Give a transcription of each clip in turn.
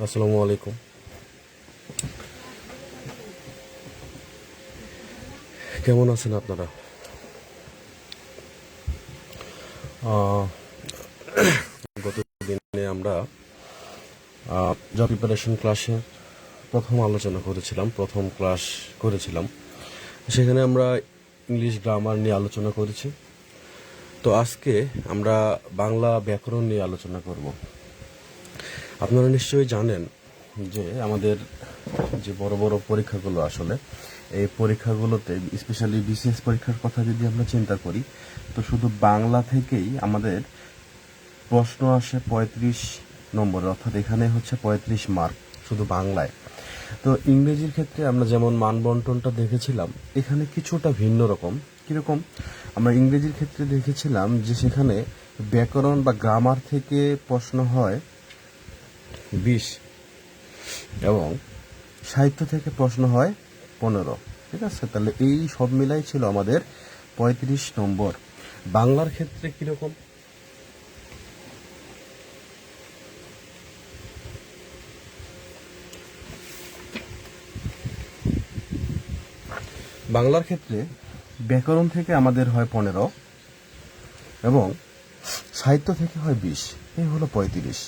আসসালামু আলাইকুম। কেমন আছেন আপনারা? আহ, গত দিনে আমরা জব প্রিপারেশন ক্লাসে প্রথম আলোচনা করেছিলাম, প্রথম ক্লাস করেছিলাম। সেখানে আমরা ইংলিশ গ্রামার নিয়ে আলোচনা করেছি। তো আজকে আমরা বাংলা ব্যাকরণ নিয়ে আলোচনা করব। আপনারা নিশ্চয়ই জানেন যে আমাদের যে বড় বড় পরীক্ষাগুলো আসলে এই পরীক্ষাগুলোতে, স্পেশালি বিসিএস পরীক্ষার কথা যদি আমরা চিন্তা করি, তো শুধু বাংলা থেকেই আমাদের প্রশ্ন আসে 35 নম্বর, অর্থাৎ এখানে হচ্ছে 35 মার্ক শুধু বাংলায়। তো ইংরেজির ক্ষেত্রে আমরা যেমন মানবন্টনটা দেখেছিলাম, এখানে কিছুটা ভিন্ন রকম। কিরকম? আমরা ইংরেজির ক্ষেত্রে দেখেছিলাম যে সেখানে ব্যাকরণ বা গ্রামার থেকে প্রশ্ন হয় 20, এবং সাহিত্য থেকে প্রশ্ন হয় 15। ঠিক আছে, তাহলে এই সব মিলাই ছিল আমাদের 35 নম্বর। বাংলার ক্ষেত্রে কিরকম? বাংলার ক্ষেত্রে ব্যাকরণ থেকে আমাদের হয় 15, এবং সাহিত্য থেকে হয় 20, এই হলো 35।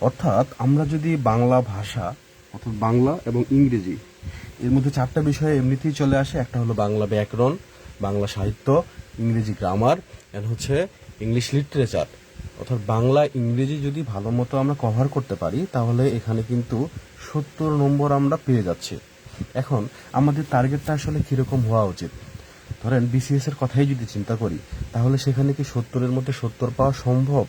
অর্থাৎ আমরা যদি বাংলা ভাষা, অর্থাৎ বাংলা এবং ইংরেজি, এর মধ্যে 4টা বিষয় এমনিতেই চলে আসে। একটা হলো বাংলা ব্যাকরণ, বাংলা সাহিত্য, ইংরেজি গ্রামার, এন্ড হচ্ছে ইংলিশ লিটারেচার। অর্থাৎ বাংলা ইংরেজি যদি ভালো মতো আমরা কভার করতে পারি, তাহলে এখানে কিন্তু 70 নম্বর আমরা পেয়ে যাচ্ছি। এখন আমাদের টার্গেটটা আসলে কিরকম হওয়া উচিত? ধরেন বিসিএস এর কথাই যদি চিন্তা করি, তাহলে সেখানে কি 70-এর মধ্যে 70 পাওয়া সম্ভব?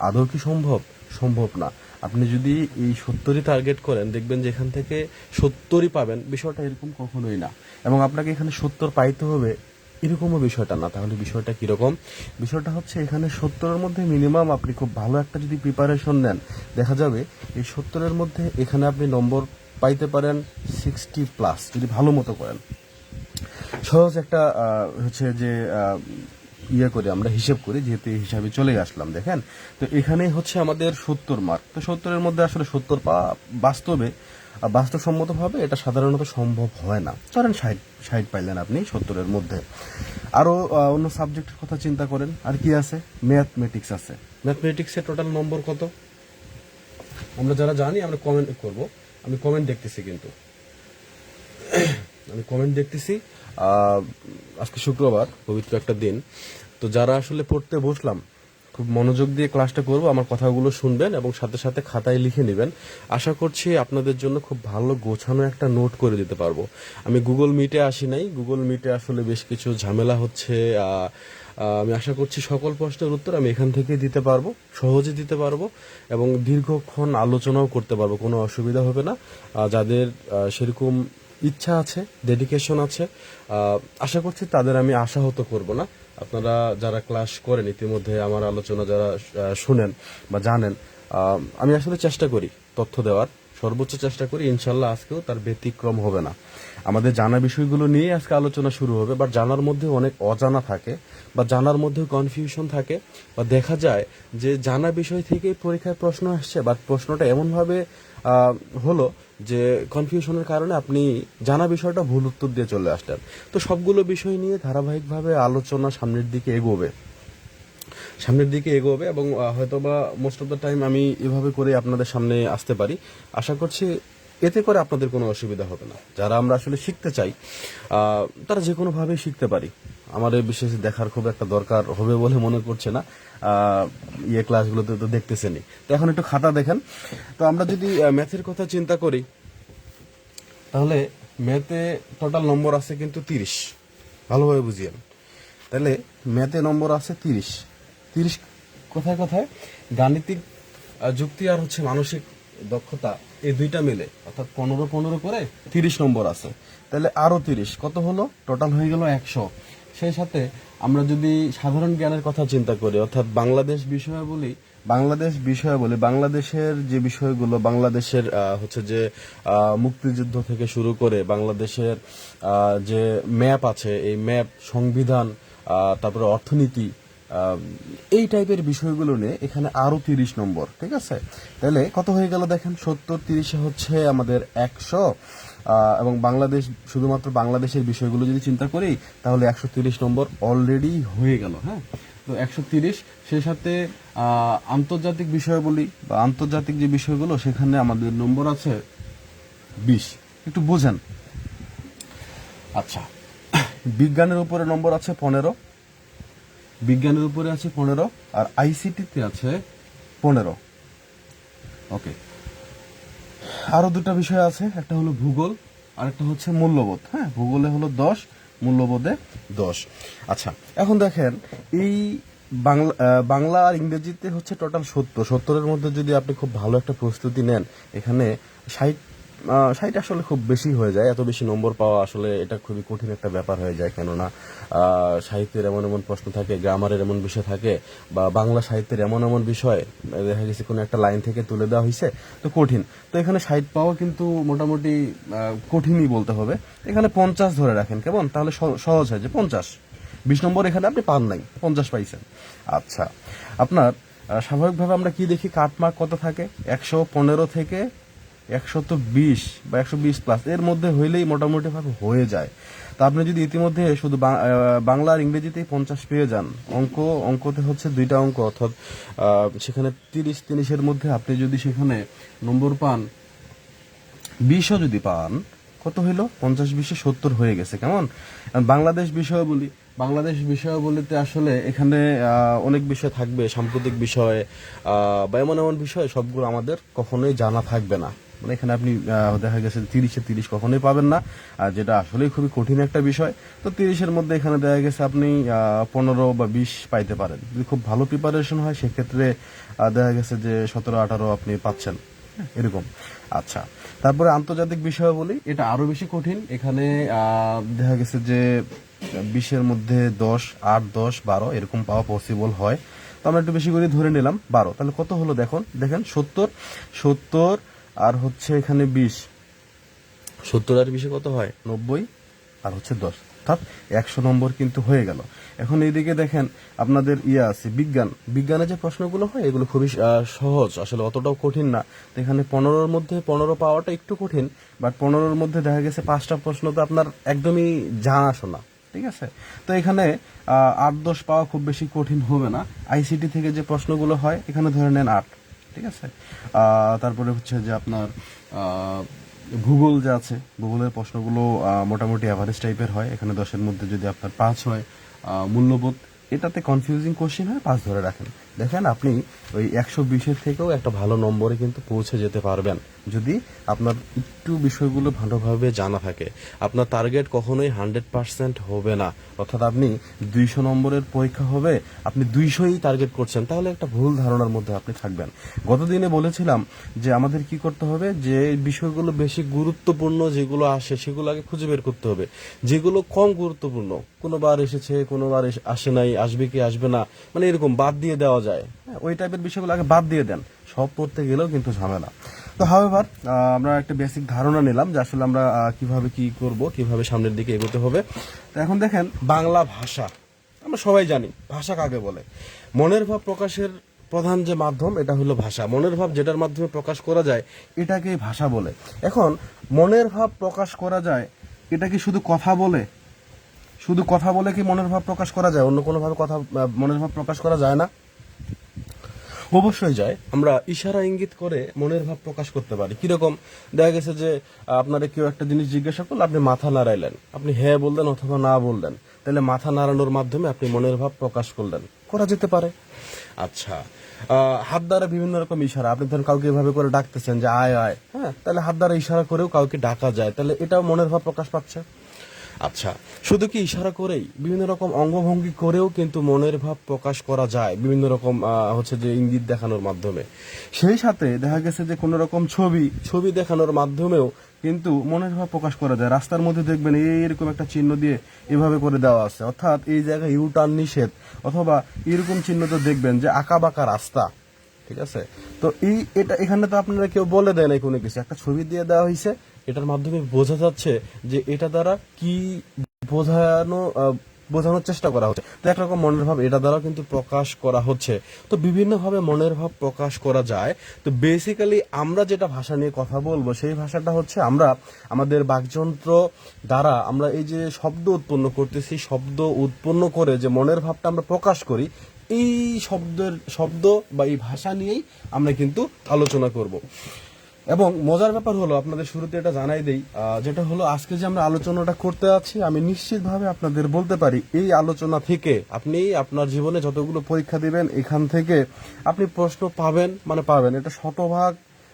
আদৌ কি সম্ভব? সম্ভব না। আপনি যদি এই 70ই টার্গেট করেন, দেখবেন যে এখান থেকে 70ই পাবেন, বিষয়টা এরকম কখনোই না। এবং আপনাকে এখানে 70 পাইতে হবে, এরকমও বিষয়টা না। তাহলে বিষয়টা কিরকম? বিষয়টা হচ্ছে এখানে 70-এর মধ্যে মিনিমাম আপনি খুব ভালো একটা যদি প্রিপারেশন নেন, দেখা যাবে এই 70-এর মধ্যে এখানে আপনি নম্বর পাইতে পারেন 60+, যদি ভালো মতো করেন। সহজ একটা হচ্ছে যে করি, আমরা হিসেব করি, যেহেতু এই হিসাবে চলে আসলাম। দেখেন, তো এখানে হচ্ছে আমাদের 70 মার্ক। তো 70-এর মধ্যে আসলে 70 পাওয়া বাস্তবে, বাস্তবসম্মতভাবে এটা সাধারণত সম্ভব হয় না। ধরেন 60 পাইলেন আপনি 70-এর মধ্যে। আরো অন্য সাবজেক্টের কথা চিন্তা করেন, আর কি আছে? ম্যাথমেটিক্স আছে। ম্যাথমেটিক্সের টোটাল নম্বর কত? আমরা যারা জানি আমরা কমেন্ট করব। আমি কমেন্ট দেখতেছি, কিন্তু আমি কমেন্ট দেখতেছি। আজকে শুক্রবার, পবিত্র একটা দিন। তো যারা আসলে পড়তে বসলাম, খুব মনোযোগ দিয়ে ক্লাসটা করব, আমার কথাগুলো শুনবেন এবং সাথে সাথে খাতায় লিখে নেবেন। আশা করছি আপনাদের জন্য খুব ভালো গোছানো একটা নোট করে দিতে পারবো। আমি গুগল মিটে আসি নাই, গুগল মিটে আসলে বেশ কিছু ঝামেলা হচ্ছে। আমি আশা করছি সকল প্রশ্নের উত্তর আমি এখান থেকে দিতে পারবো, সহজে দিতে পারবো, এবং দীর্ঘক্ষণ আলোচনাও করতে পারবো, কোনো অসুবিধা হবে না। যাদের সেরকম ইচ্ছা আছে, ডেডিকেশন আছে, আশা করছি তাদের আমি আশাহত করব না। আপনারা যারা ক্লাস করেন ইতিমধ্যে, আমার আলোচনা যারা শুনেন বা জানেন, আমি আসলে চেষ্টা করি তথ্য দেওয়ার, সর্বোচ্চ চেষ্টা করি। ইনশাল্লাহ আজকেও তার ব্যতিক্রম হবে না। আমাদের জানা বিষয়গুলো নিয়ে আজকে আলোচনা শুরু হবে, বাট জানার মধ্যে অনেক অজানা থাকে, বা জানার মধ্যে কনফিউশন থাকে, বা দেখা যায় যে জানা বিষয় থেকেই পরীক্ষায় প্রশ্ন আসছে, বাট প্রশ্নটা এমনভাবে হলো যে কনফিউশনের কারণে আপনি জানা বিষয়টা ভুল উত্তর দিয়ে চলে আসলেন। তো সবগুলো বিষয় নিয়ে ধারাবাহিকভাবে আলোচনা সামনের দিকে এগোবে এবং হয়তোবা মোস্ট অফ দ্য টাইম আমি এভাবে করে আপনাদের সামনে আসতে পারি। আশা করছি এতে করে আপনাদের কোনো অসুবিধা হবে না। যারা আমরা আসলে শিখতে চাই, তারা যে কোনোভাবেই শিখতে পারি। আমার এই বিশেষ দেখার খুব একটা দরকার হবে বলে মনে করছে না। ক্লাসগুলোতে তো দেখতেছেনই। তো এখন একটু খাতা দেখেন। তো আমরা যদি ম্যাথের কথা চিন্তা করি, তাহলে ম্যাথে টোটাল নম্বর আছে কিন্তু 30। ভালোভাবে বুঝিয়েন। তাহলে ম্যাথে নম্বর আছে 30। 30 কোথায় কোথায়? গাণিতিক যুক্তি আর হচ্ছে মানসিক দক্ষতা, এই দুইটা মিলে, অর্থাৎ 15 করে 30 নম্বর আছে। তাহলে আরো 30, কত হলো? টোটাল হয়ে গেল 100। সেই সাথে আমরা যদি সাধারণ জ্ঞানের কথা চিন্তা করি, অর্থাৎ বাংলাদেশের যে বিষয়গুলো, বাংলাদেশের হচ্ছে যে মুক্তিযুদ্ধ থেকে শুরু করে বাংলাদেশের যে ম্যাপ আছে, এই ম্যাপ, সংবিধান, তারপরে অর্থনীতি, এই টাইপের বিষয়গুলো নিয়ে এখানে আরো 30 নম্বর। ঠিক আছে, তাহলে কত হয়ে গেল দেখেন, 70-30 হচ্ছে আমাদের 100, এবং বাংলাদেশ, শুধুমাত্র বাংলাদেশের বিষয়গুলো যদি চিন্তা করি তাহলে 130 নম্বর অলরেডি হয়ে গেল। হ্যাঁ, তো 130, সেই সাথে আন্তর্জাতিক বিষয়াবলী বা আন্তর্জাতিক যে বিষয়গুলো সেখানে আমাদের নম্বর আছে 20। একটু বোঝেন। আচ্ছা, বিজ্ঞানের উপরে নম্বর আছে 15, বিজ্ঞানের উপরে আছে 15, আর আইসিটিতে আছে 15। ওকে, আরো দুটা বিষয় আছে, একটা হলো ভূগোল আর একটা হচ্ছে মূল্যবোধ। হ্যাঁ, ভূগোলে হলো 10, মূল্যবোধে 10। আচ্ছা, এখন দেখেন এই বাংলা আর ইংরেজিতে হচ্ছে টোটাল 70-70-এর মধ্যে যদি আপনি খুব ভালো একটা প্রস্তুতি নেন, এখানে 60 60 আসলে খুব বেশি হয়ে যায়। এত বেশি নম্বর পাওয়া আসলে এটা খুবই কঠিন একটা ব্যাপার হয়ে যায়, কেননা সাহিত্যের এমন এমন প্রশ্ন থাকে, গ্রামারের এমন বিষয় থাকে, বা বাংলা সাহিত্যের এমন এমন বিষয় দেখা গেছে কোনো একটা লাইন থেকে তুলে দেওয়া হয়েছে, তো কঠিন। তো এখানে 60 পাওয়া কিন্তু মোটামুটি কঠিনই বলতে হবে। এখানে 50 ধরে রাখেন কেমন, তাহলে সহজ হয় যে 50, 20 নম্বর এখানে আপনি পান নাই, 50 পাইছেন। আচ্ছা, আপনার স্বাভাবিকভাবে আমরা কি দেখি, কাটমার্ক কত থাকে, 115 থেকে 120 বা 120 প্লাস এর মধ্যে হইলেই মোটামুটি ভাবে হয়ে যায়। তো আপনি যদি ইতিমধ্যে শুধু বাংলা আর ইংরেজিতেই 50 পেয়ে যান, অঙ্কতে হচ্ছে দুইটা অঙ্ক, অর্থাৎ সেখানে 30-30-এর মধ্যে আপনি যদি সেখানে নম্বর পান 20ও যদি পান, কত হইলো, 50-20-এ 70 হয়ে গেছে কেমন। বাংলাদেশ বিষয়াবলী, বাংলাদেশ বিষয়াবলীতে আসলে এখানে অনেক বিষয় থাকবে, সাম্প্রতিক বিষয় বা এমন এমন বিষয় সবগুলো আমাদের কখনোই জানা থাকবে না। মানে এখানে আপনি দেখা গেছে 30-এ 30 কখনোই পাবেন না, আর যেটা আসলে খুবই কঠিন একটা বিষয়। তো 30-এর মধ্যে এখানে দেখা গেছে আপনি 15 বা 20 পাইতে পারেন, যদি খুব ভালো প্রিপারেশন হয় সেক্ষেত্রে দেখা গেছে যে 17-18 আপনি পাচ্ছেন, এরকম। আচ্ছা, তারপরে আন্তর্জাতিক বিষয়াবলী, এটা আরো বেশি কঠিন। এখানে দেখা গেছে যে 20-এর মধ্যে 10, 8, 10, 12 এরকম পাওয়া পসিবল হয়। তো আমরা একটু বেশি করে ধরে নিলাম 12, তাহলে কত হলো দেখেন 70 আর হচ্ছে এখানে 20, 70 আর 20 কত হয়, 90, আর হচ্ছে 10, অর্থাৎ 100 নম্বর কিন্তু হয়ে গেল। এখন এইদিকে দেখেন আপনাদের আছে বিজ্ঞানের যে প্রশ্নগুলো হয় এগুলো খুবই সহজ, আসলে অতটাও কঠিন না। তো এখানে 15-এর মধ্যে 15 পাওয়াটা একটু কঠিন, বাট 15-এর মধ্যে দেখা গেছে 5টা প্রশ্ন তো আপনার একদমই জানাশোনা। ঠিক আছে, তো এখানে 8-10 পাওয়া খুব বেশি কঠিন হবে না। আইসিটি থেকে যে প্রশ্নগুলো হয় এখানে ধরে নেন 8। ঠিক আছে, তারপরে হচ্ছে যে আপনার ভূগোল যে আছে, ভূগোলের প্রশ্নগুলো মোটামুটি অ্যাভারেজ টাইপের হয়, এখানে 10-এর মধ্যে যদি আপনার 5 হয়। মূল্যবোধ, এটাতে কনফিউজিং কোশ্চেন হয়, 5 ধরে রাখেন। দেখেন আপনি ওই 120-এর থেকেও একটা ভালো নম্বরে কিন্তু পৌঁছে যেতে পারবেন, যদি আপনার একটু বিষয়গুলো ভালোভাবে জানা থাকে। আপনার টার্গেট কখনোই 100% হবে না, অর্থাৎ আপনি 200 নম্বরের পরীক্ষা হবে, আপনি 200ই টার্গেট করছেন, তাহলে একটা ভুল ধারণার মধ্যে আপনি থাকবেন। গতদিনে বলেছিলাম যে আমাদের কি করতে হবে, যে বিষয়গুলো বেশি গুরুত্বপূর্ণ যেগুলো আসে সেগুলো আগে খুঁজে বের করতে হবে, যেগুলো কম গুরুত্বপূর্ণ, কোনোবার এসেছে কোনোবার আসে নাই, আসবে কি আসবে না, মানে এরকম বাদ দিয়ে দেওয়া যায়, ওই টাইপের বিষয়গুলো আগে বাদ দিয়ে দেন, সব পড়তে গেলেও কিন্তু ঝামেলা। তো হাওয়েভার আমরা একটা বেসিক ধারণা নিলাম যে আসলে আমরা কিভাবে কি করব, কিভাবে সামনের দিকে এগোতে হবে। তো এখন দেখেন, বাংলা ভাষা, আমরা সবাই জানি ভাষা কাকে বলে। মনের ভাব প্রকাশের প্রধান যে মাধ্যম এটা হলো ভাষা। মনের ভাব যেটার মাধ্যমে প্রকাশ করা যায় এটাকেই ভাষা বলে। এখন মনের ভাব প্রকাশ করা যায়, এটা কি শুধু কথা বলে, শুধু কথা বলে কি মনের ভাব প্রকাশ করা যায়? অন্য কোনো ভাবে মনের ভাব প্রকাশ করা যায় না? অবশ্যই যায়। আমরা ইশারা ইঙ্গিত করে মনের ভাব প্রকাশ করতে পারি। কিরকম, দেখা গেছে যে আপনারা কেউ একটা জিনিস জিজ্ঞাসা করলো, আপনি মাথা নাড়াইলেন, আপনি হ্যাঁ বললেন অথবা না বললেন, তাহলে মাথা নাড়ানোর মাধ্যমে আপনি মনের ভাব প্রকাশ করলেন, করা যেতে পারে। আচ্ছা, হাত দ্বারা বিভিন্ন রকম ইশারা, আপনি ধরেন কাউকে এভাবে করে ডাকতেছেন যে আয় আয়, হ্যাঁ, তাহলে হাত দ্বারা ইশারা করেও কাউকে ডাকা যায়, তাহলে এটাও মনের ভাব প্রকাশ পাচ্ছে। আচ্ছা, শুধু কি ইশারা করেই, বিভিন্ন রকম অঙ্গভঙ্গি করেও কিন্তু মনের ভাব প্রকাশ করা যায়, বিভিন্ন রকম হচ্ছে যে ইঙ্গিত দেখানোর মাধ্যমে। সেই সাথে দেখা গেছে যে কোনো রকম ছবি দেখানোর মাধ্যমেও কিন্তু মনের ভাব প্রকাশ করা যায়। রাস্তার মধ্যে দেখবেন এইরকম একটা চিহ্ন দিয়ে এভাবে করে দেওয়া আছে, অর্থাৎ এই জায়গায় ইউ টার্ন নিষেধ, অথবা এরকম চিহ্ন তো দেখবেন যে আঁকা বাঁকা রাস্তা। ঠিক আছে, তো এটা এখানে তো আপনারা কেউ বলে দেয় না কোনো কিছু, একটা ছবি দিয়ে দেওয়া হয়েছে, এটার মাধ্যমে বোঝা যাচ্ছে যে এটা দ্বারা কি বোঝানো বোঝানোর চেষ্টা করা হচ্ছে। তো একরকম মনের ভাব এটা দ্বারাও কিন্তু প্রকাশ করা হচ্ছে। তো বিভিন্নভাবে মনের ভাব প্রকাশ করা যায়। তো বেসিক্যালি আমরা যেটা ভাষা নিয়ে কথা বলবো সেই ভাষাটা হচ্ছে আমরা আমাদের বাকযন্ত্র দ্বারা আমরা এই যে শব্দ উৎপন্ন করতেছি, শব্দ উৎপন্ন করে যে মনের ভাবটা আমরা প্রকাশ করি, এই শব্দ বা এই ভাষা নিয়েই আমরা কিন্তু আলোচনা করব। এবং মজার ব্যাপার হলো আপনাদের শুরুতে এটা জানাই দেই, যেটা হলো আজকে যে আমরা আলোচনাটা করতে আছি, আমি নিশ্চিতভাবে আপনাদের বলতে পারি এই আলোচনা থেকে আপনি আপনার জীবনে যতগুলো পরীক্ষা দিবেন এখান থেকে আপনি প্রশ্ন পাবেন, মানে পাবেন, এটা শতভাগ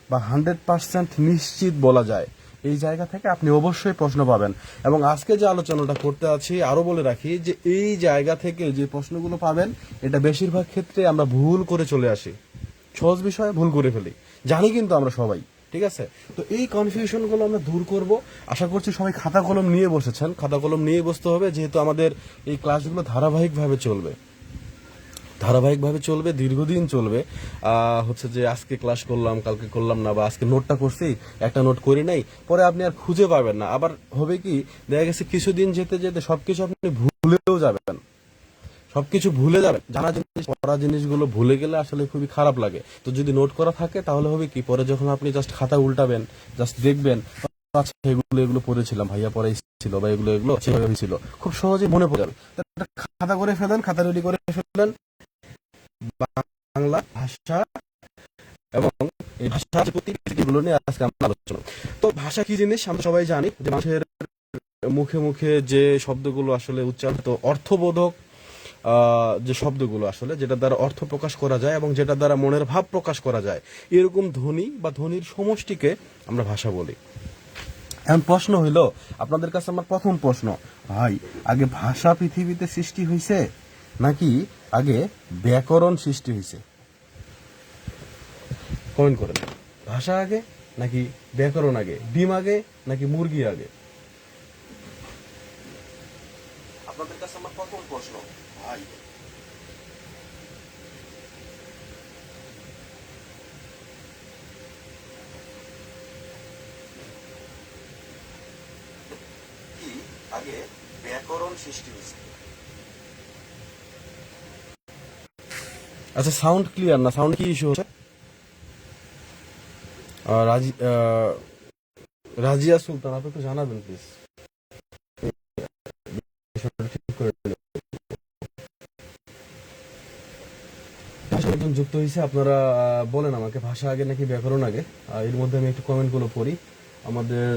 বা 100% নিশ্চিত বলা যায়। এই জায়গা থেকে আপনি অবশ্যই প্রশ্ন পাবেন। এবং আজকে যে আলোচনাটা করতে আছি আরো বলে রাখি যে এই জায়গা থেকে যে প্রশ্নগুলো পাবেন এটা বেশিরভাগ ক্ষেত্রে আমরা ভুল করে চলে আসি, সহজ বিষয়ে ভুল করে ফেলি, জানি কিন্তু আমরা সবাই, ঠিক আছে? তো এই কনফিউশনগুলো আমরা দূর করব। আশা করছি সবাই খাতা কলম নিয়ে বসেছেন। খাতা কলম নিয়ে বসতে হবে, যেহেতু আমাদের এই ক্লাসগুলো ধারাবাহিকভাবে চলবে, দীর্ঘদিন চলবে। হচ্ছে যে আজকে ক্লাস করলাম, কালকে করলাম না, বা আজকে নোটটা করছি, একটা নোট করি নাই, পরে আপনি আর খুঁজে পাবেন না। আবার হবে কি, দেখা গেছে কিছুদিন যেতে যেতে সবকিছু আপনি ভুলেও যাবেন, জানা জিনিস, পড়া জিনিসগুলো ভুলে গেলে আসলে খুবই খারাপ লাগে। তো যদি নোট করা থাকে তাহলে হবে কি, পরে যখন আপনি জাস্ট খাতা উল্টাবেন, জাস্ট দেখবেন, আচ্ছা এগুলো পড়েছিলাম, ভাইয়া পড়াইছিল, বা এগুলো সেভাবে হয়েছিল, খুব সহজেই মনে পড়ে যাবে। খাতা করে ফেলেন, খাতা রেডি করে ফেলেন, বাংলা ভাষা এবং এই ভাষার প্রতীকগুলো নিয়ে আজকে আমরা আলোচনা। তো ভাষা কি জিনিস আমরা সবাই জানি, যে মানুষের মুখে মুখে যে শব্দগুলো আসলে উচ্চারিত, অর্থবোধক যে শব্দগুলো আসলে যেটা দ্বারা অর্থ প্রকাশ করা যায় এবং যেটা দ্বারা মনের ভাব প্রকাশ করা যায়, এরকম ধ্বনি বা ধ্বনির সমষ্টিকে আমরা ভাষা বলি। এখন প্রশ্ন হইল আপনাদের কাছে আমার প্রথম প্রশ্ন, ভাই আগে ভাষা পৃথিবীতে সৃষ্টি হয়েছে নাকি আগে ব্যাকরণ সৃষ্টি হয়েছে? কমেন্ট করেন, ভাষা আগে নাকি ব্যাকরণ আগে, ডিম আগে নাকি মুরগি আগে? আপনাদের কাছে আমার প্রথম প্রশ্ন, ভাই কি আগে ব্যাকরণ সৃষ্টি হয়েছে? আচ্ছা, সাউন্ড ক্লিয়ার না, সাউন্ড কি ইস্যু হচ্ছে? রাজিয়া সুলতান, আপনি একটু জানাবেন প্লিজ। একজন যুক্ত হয়েছে, আপনারা বলেন আমাকে ভাষা আগে নাকি ব্যাকরণ আগে। এর মধ্যে আমি একটু কমেন্ট গুলো পড়ি। আমাদের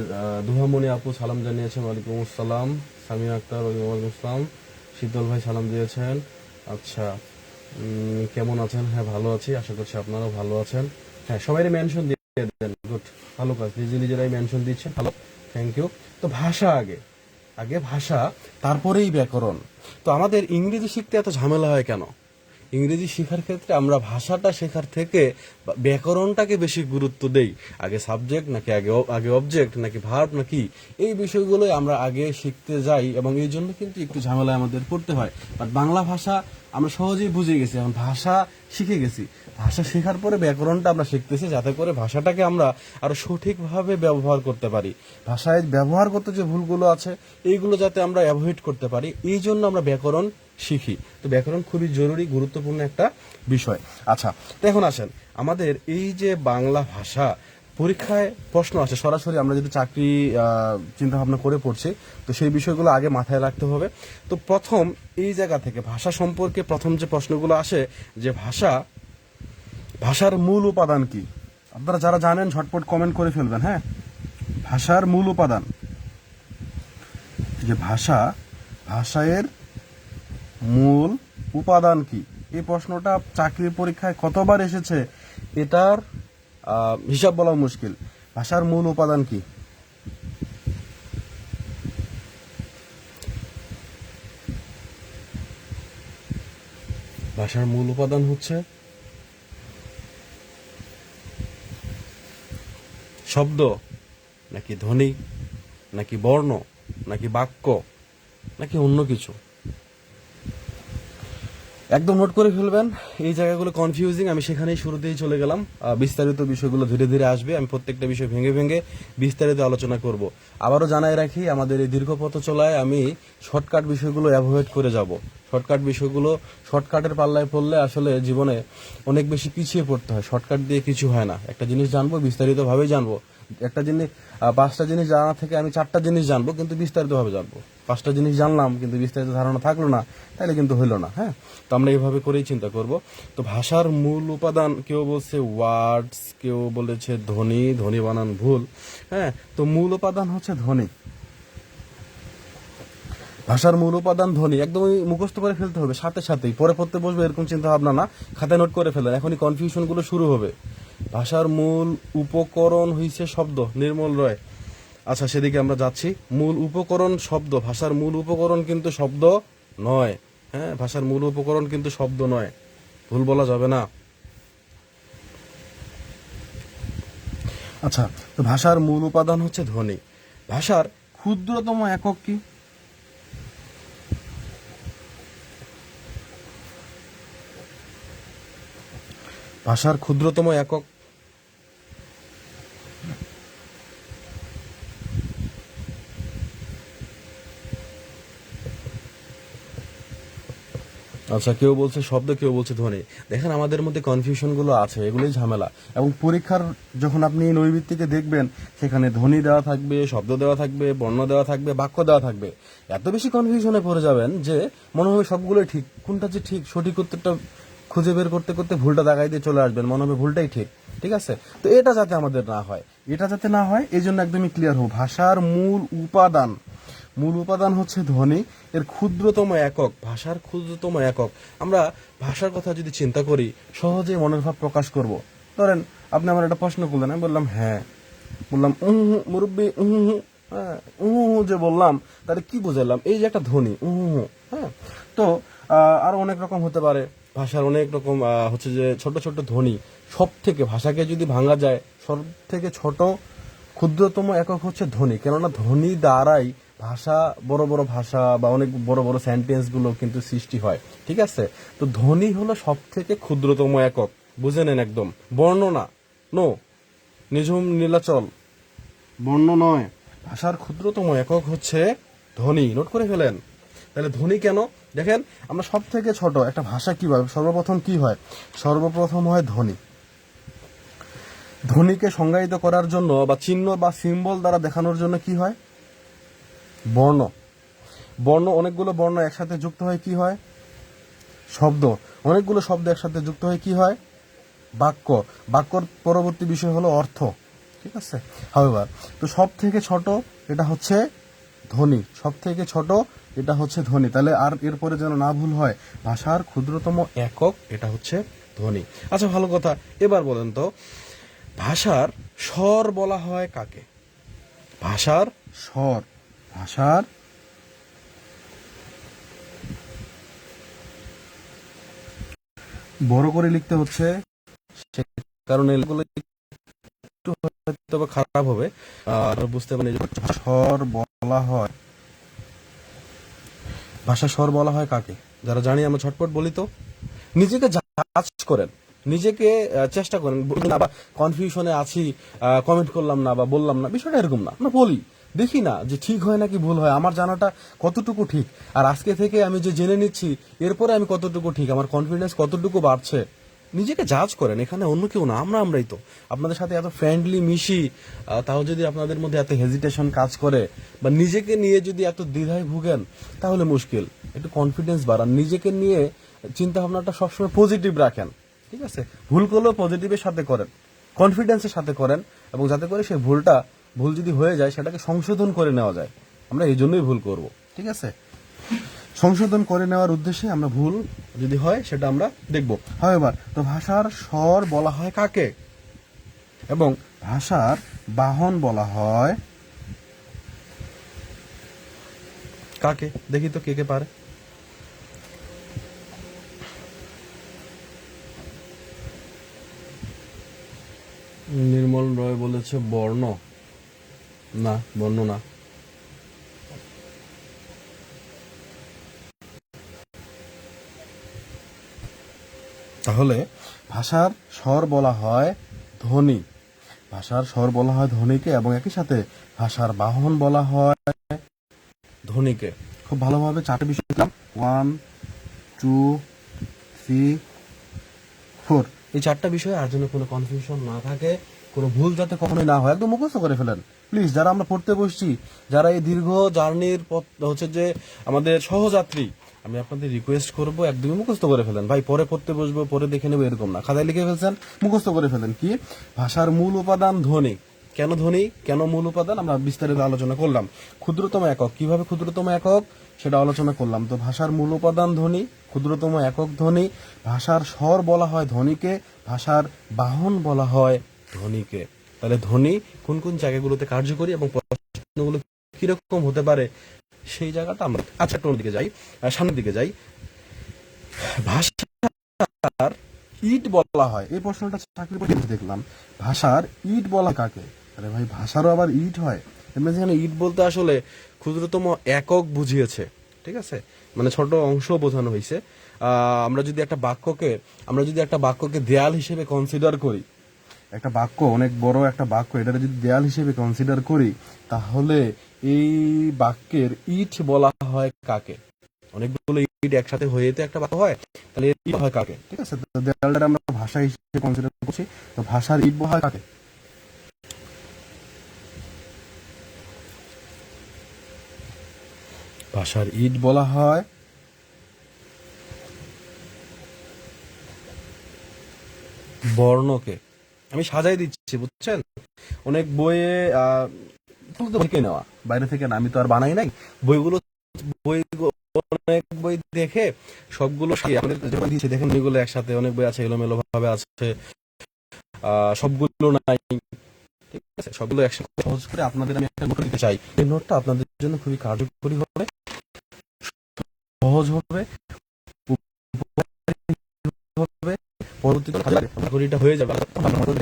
দুহামণি আপু সালাম জানিয়েছেন, ওয়ালাইকুম আসসালাম। সামিয়া আক্তার, ওয়ালাইকুম আসসালাম। শীতল ভাই সালাম দিয়েছেন। আচ্ছা, কেমন আছেন? হ্যাঁ ভালো আছি, আশা করছি আপনারাও ভালো আছেন। হ্যাঁ, সবাই মেনশন দিয়ে দেন, গুড, ভালো কাজ, নিজেরাই মেনশন দিচ্ছেন, ভালো, থ্যাংক ইউ। তো ভাষা আগে, ভাষা, তারপরেই ব্যাকরণ। তো আমাদের ইংরেজি শিখতে এত ঝামেলা হয় কেন? ইংরেজি শেখার ক্ষেত্রে আমরা ভাষাটা শেখার থেকে ব্যাকরণটাকে বেশি গুরুত্ব দেই। আগে সাবজেক্ট নাকি আগে অবজেক্ট নাকি ভার্ব নাকি, এই বিষয়গুলোই আমরা আগে শিখতে যাই, এবং এই জন্য কিন্তু একটু ঝামেলায় আমাদের পড়তে হয়। বাট বাংলা ভাষা আমরা সহজেই বুঝে গেছি, এখন ভাষা শিখে গেছি, ভাষা শেখার পরে ব্যাকরণটা আমরা শিখতেছি, যাতে করে ভাষাটাকে আমরা আরো সঠিকভাবে ব্যবহার করতে পারি। ভাষায় ব্যবহারগত যে ভুলগুলো আছে এইগুলো যাতে আমরা অ্যাভয়েড করতে পারি, এই জন্য আমরা ব্যাকরণ শিখি। তো ব্যাকরণ খুবই জরুরি, গুরুত্বপূর্ণ একটা বিষয়। আচ্ছা, তো এখন আসেন, আমাদের এই যে বাংলা ভাষা, পরীক্ষায় প্রশ্ন আসে সরাসরি, আমরা যদি চাকরি চিন্তা ভাবনা করে পড়ছি, তো সেই বিষয়গুলো আগে মাথায় রাখতে হবে। তো প্রথম এই জায়গা থেকে ভাষা সম্পর্কে প্রথম যে প্রশ্নগুলো আসে, যে ভাষার মূল উপাদান কি? আপনারা যারা জানেন ঝটপট কমেন্ট করে ফেলবেন। হ্যাঁ, ভাষার মূল উপাদান, যে ভাষায়ের মূল উপাদান কি? এই প্রশ্নটা চাকরির পরীক্ষায় কতবার এসেছে এটার হিসাব বলা মুশকিল। ভাষার মূল উপাদান কি? ভাষার মূল উপাদান হচ্ছে শব্দ নাকি ধ্বনি নাকি বর্ণ নাকি বাক্য নাকি অন্য কিছু? একদম নোট করে ফেলবেন। এই জায়গাগুলো কনফিউজিং, আমি সেখানেই শুরুতেই চলে গেলাম। বিস্তারিত বিষয়গুলো ধীরে ধীরে আসবে, আমি প্রত্যেকটা বিষয় ভেঙে ভেঙে বিস্তারিত আলোচনা করব। আবারও জানাই রাখি, আমাদের এই দীর্ঘ পথ চলায় আমি শর্টকাট বিষয়গুলো অ্যাভয়েড করে যাব। শর্টকাটের পাল্লায় পড়লে আসলে জীবনে অনেক বেশি পিছিয়ে পড়তে হয়। শর্টকাট দিয়ে কিছু হয় না। একটা জিনিস জানবো, বিস্তারিতভাবেই জানবো। একটা জিনিস, 5টা জিনিস জানা থেকে আমি 4টা জিনিস জানবো, কিন্তু বিস্তারিতভাবে জানবো। 5টা জিনিস জানলাম কিন্তু বিস্তারিত ধারণা থাকলো না, তাহলে কিন্তু হইলো না। হ্যাঁ, তো আমরা এইভাবে করেই চিন্তা করব। তো ভাষার মূল উপাদান, কেউ বলছে ওয়ার্ডস, কেউ বলেছে ধ্বনি, ধ্বনি বানান ভুল। হ্যাঁ, তো মূল উপাদান হচ্ছে ধ্বনি। ভাষার মূল উপাদান ধ্বনি, একদমই মুখস্থ করে ফেলতে হবে সাথে সাথেই, পরে পড়তে বসবে এরকম চিন্তা ভাবনা না, খাতায় নোট করে ফেলেন, এখনই কনফিউশন গুলো শুরু হবে। ভাষার মূল উপকরণ হইছে শব্দ। নির্মল রয়, আচ্ছা সেদিকে আমরা যাচ্ছি। মূল উপকরণ শব্দ, ভাষার মূল উপকরণ কিন্তু শব্দ নয়। হ্যাঁ, ভাষার মূল উপকরণ কিন্তু শব্দ নয়, ভুল বলা যাবে না। আচ্ছা, তো ভাষার মূল উপাদান হচ্ছে ধ্বনি। ভাষার ক্ষুদ্রতম একক কি? ভাষার ক্ষুদ্রতম একক, আচ্ছা কেউ বলছে শব্দ, কেউ বলছে ধ্বনি। দেখেন আমাদের মধ্যে কনফিউশন গুলো আছে, এগুলোই ঝামেলা। এবং পরীক্ষার যখন আপনি নৈবিত্তিকে দেখবেন, সেখানে ধ্বনি দেওয়া থাকবে, শব্দ দেওয়া থাকবে, বর্ণ দেওয়া থাকবে, বাক্য দেওয়া থাকবে। এত বেশি কনফিউশনে পড়ে যাবেন যে মনে হবে সবগুলোই ঠিক। কোনটা যে ঠিক, সঠিক উত্তরটা খুঁজে বের করতে করতে ভুলটা দাগাই দিয়ে চলে আসবেন, মনে হবে ভুলটাই ঠিক। ঠিক আছে, তো এটা যাতে আমাদের না হয়, এই জন্য একদমই ক্লিয়ার হোক। ভাষার মূল উপাদান হচ্ছে ধ্বনি। এর ক্ষুদ্রতম একক, ভাষার ক্ষুদ্রতম একক। আমরা ভাষার কথা যদি চিন্তা করি, সহজে মনের ভাব প্রকাশ করব। ধরেন আপনি আমার একটা প্রশ্ন করলেন, আমি বললাম হ্যাঁ, বললাম মুরব্বী হ্যাঁ, যে বললাম, তাহলে কি বুঝালাম? এই যে একটা ধ্বনি হ্যাঁ। তো আরো অনেক রকম হতে পারে, ভাষার অনেক রকম হচ্ছে যে ছোট ছোট ধ্বনি। সব থেকে ভাষাকে যদি ভাঙা যায়, সব থেকে ছোট ক্ষুদ্রতম একক হচ্ছে ধ্বনি। কেননা ধ্বনি দ্বারাই ভাষা, বড় বড় ভাষা বা অনেক বড় বড় সেন্টেন্স গুলো কিন্তু সৃষ্টি হয়। ঠিক আছে, তো ধ্বনি হলো সব থেকে ক্ষুদ্রতম একক, বুঝে নেন একদম। বর্ণ না, নো, নিঝুম নীলাচল, বর্ণ নয়। ভাষার ক্ষুদ্রতম একক হচ্ছে ধ্বনি, নোট করে ফেলেন। তাহলে ধ্বনি কেন? দেখেন, আমরা সব থেকে ছোট একটা ভাষা কিভাবে সর্বপ্রথম কি হয়? সর্বপ্রথম হয় ধ্বনি। ধ্বনিকে সংজ্ঞায়িত করার জন্য বা চিহ্ন বা সিম্বল দ্বারা দেখানোর জন্য কি হয়? বর্ণ। অনেকগুলো বর্ণ একসাথে যুক্ত হয় কি হয়? শব্দ। অনেকগুলো শব্দ একসাথে যুক্ত হয় কি হয়? বাক্য। বাক্যর পরবর্তী বিষয় হলো অর্থ। ঠিক আছে, হাউএভার, তো সব থেকে ছোট এটা হচ্ছে ধ্বনি, তাহলে আর এরপরে যেন না ভুল হয়, ভাষার ক্ষুদ্রতম একক এটা হচ্ছে ধ্বনি। আচ্ছা ভালো কথা, এবার বলেন তো, ভাষার স্বর বলা হয় কাকে? ভাষার স্বর, ভাষার বড় করে লিখতে হচ্ছে, সে কারণে এগুলো একটু হয়তো বা খারাপ হবে, আর বুঝতে পারেন। স্বর বলা হয়, ভাষা স্বর বলা হয় কাকে? যারা জানি আমরা ঝটপট বলি তো। নিজেকে জাজ করেন, নিজেকে চেষ্টা করেন না, বা কনফিউশনে আছি, কমেন্ট করলাম না বা বললাম না, বিষয়টা এরকম না। আমরা বলি, দেখি না যে ঠিক হয় নাকি ভুল হয়, আমার জানাটা কতটুকু ঠিক, আর আজকে থেকে আমি যে জেনে নিচ্ছি এরপরে আমি কতটুকু ঠিক, আমার কনফিডেন্স কতটুকু বাড়ছে। নিজেকে জাজ করেন, এখানে অন্য কেউ না, আমরাই তো। আপনাদের সাথে এত ফ্রেন্ডলি মিশি, তাও যদি আপনাদের মধ্যে এত হেজিটেশন কাজ করে, বা নিজেকে নিয়ে যদি এত দ্বিধায় ভুগেন, তাহলে মুশকিল। একটু কনফিডেন্স বাড়ান, নিজেকে নিয়ে চিন্তা ভাবনাটা সবসময় পজিটিভ রাখেন। ঠিক আছে, ভুল করলেও পজিটিভের সাথে করেন, কনফিডেন্সের সাথে করেন, এবং যাতে করে সেই ভুল যদি হয়ে যায় সেটাকে সংশোধন করে নেওয়া যায়। আমরা এই জন্যই ভুল করব। ঠিক আছে, সংশোধন করে নেওয়ার উদ্দেশ্যে আমরা ভুল যদি হয় সেটা আমরা দেখব। হয় এবার তো, ভাষার স্বর বলা হয় কাকে? এবং ভাষার বাহন বলা হয় কাকে? দেখি তো কে কে পারে। নির্মল রয় বলেছে বর্ণ। না, বর্ণ না। তাহলে ভাষার স্বর বলা হয় ধ্বনি, ভাষার স্বর বলা হয় ধ্বনিকে, এবং একই সাথে ভাষার বাহন বলা হয় ধ্বনিকে। খুব ভালোভাবে চারটে বিষয় দিলাম, 1 2 3 4। এই চারটা বিষয়ে আর যেন কোনো কনফিউশন না থাকে, কোনো ভুল যাতে কখনোই না হয়, একদম মুখস্থ করে ফেলেন প্লিজ। যারা আমরা পড়তে বসছি, যারা এই দীর্ঘ জার্নির পথ হচ্ছে যে আমাদের সহযাত্রী, আমি আপনাদের রিকোয়েস্ট করব একদমই মুখস্থ করে ফেলেন ভাই। পরে পড়তে বসবো, পরে দেখে নেবো, এরকম না। খাতায় লিখে ফেলছেন, মুখস্থ করে ফেলেন। কি? ভাষার মূল উপাদান ধ্বনি। কেন ধ্বনি, কেন মূল উপাদান, আমরা বিস্তারিত আলোচনা করলাম। ক্ষুদ্রতম একক, কিভাবে ক্ষুদ্রতম একক সেটা আলোচনা করলাম। তো ভাষার মূল উপাদান ধ্বনি, ক্ষুদ্রতম একক ধ্বনি, ভাষার স্বর বলা হয় ধ্বনিকে, ভাষার বাহন বলা হয় ধ্বনিকে। তাহলে ধ্বনি কোন কোন জায়গাগুলোতে কার্যকরী এবং প্রশ্নগুলো কিরকম হতে পারে সেই জায়গাটা আমরা, আচ্ছা টোর দিকে যাই, সামনের দিকে যাই। ভাষার ইট বলা হয়, এই প্রশ্নটা চাকরি পরীক্ষায় দেখলাম। ভাষার ইট বলা কাকে? আরে ভাই, ভাষারও আবার ইট হয়? এমনি যেখানে ইট বলতে আসলে ক্ষুদ্রতম একক বুঝিয়েছে, ঠিক আছে, মানে ছোট অংশ বোঝানো হয়েছে। আমরা যদি একটা বাক্যকে দেয়াল হিসেবে কনসিডার করি, একটা বাক্য অনেক বড় একটা বাক্য, এটা যদি দেয়াল হিসেবে কনসিডার করি, তাহলে এই বাক্যের ইট বলা হয় কাকে? অনেকগুলো ইট একসাথে হয়ে তো একটা বাক্য হয়, তাহলে এর ইট হয় কাকে? ঠিক আছে, তো দেয়ালটা আমরা ভাষা হিসেবে কনসিডার করছি, তো ভাষার ইট বলা হয় কাকে? ভাষার ইট বলা হয় বর্ণকে। আমি সাজাই দিচ্ছি, বুঝছেন? অনেক বইয়ে থেকে নেওয়া, বাইরে থেকে না, আমি তো আর বানাই নাই বইগুলো। বই অনেক বই দেখে সবগুলো দিয়েছে, দেখেন বইগুলো একসাথে, অনেক বই আছে এলোমেলো ভাবে আছে, সবগুলো নাই, ঠিক আছে? সবগুলো একসাথে সহজ করে আপনাদের আমি একটা নোট দিতে চাই। এই নোটটা আপনাদের জন্য খুবই কার্যকরী হবে, সহজ হবে, পরবর্তীতে হয়ে যাবে,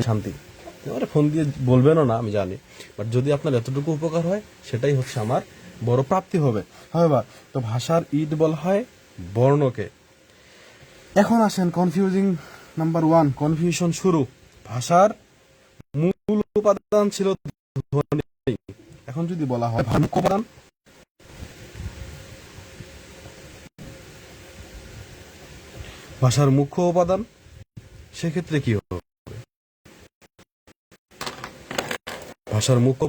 শান্তি। এবারে ফোন দিয়ে বলবেনও না, আমি জানি, বাট যদি আপনার এতটুকু উপকার হয় সেটাই হচ্ছে আমার বড় প্রাপ্তি হবে। হয়, তো ভাষার ইট বলা হয় বর্ণকে। এখন আসেন কনফিউজিং নাম্বার 1, কনফিউশন শুরু। ভাষার মূল উপাদান ছিল ধ্বনি। এখন যদি বলা হয় মুখ্য উপাদান, ভাষার মুখ্য উপাদান, সেক্ষেত্রে কি হবে? ভাষার মুখ্য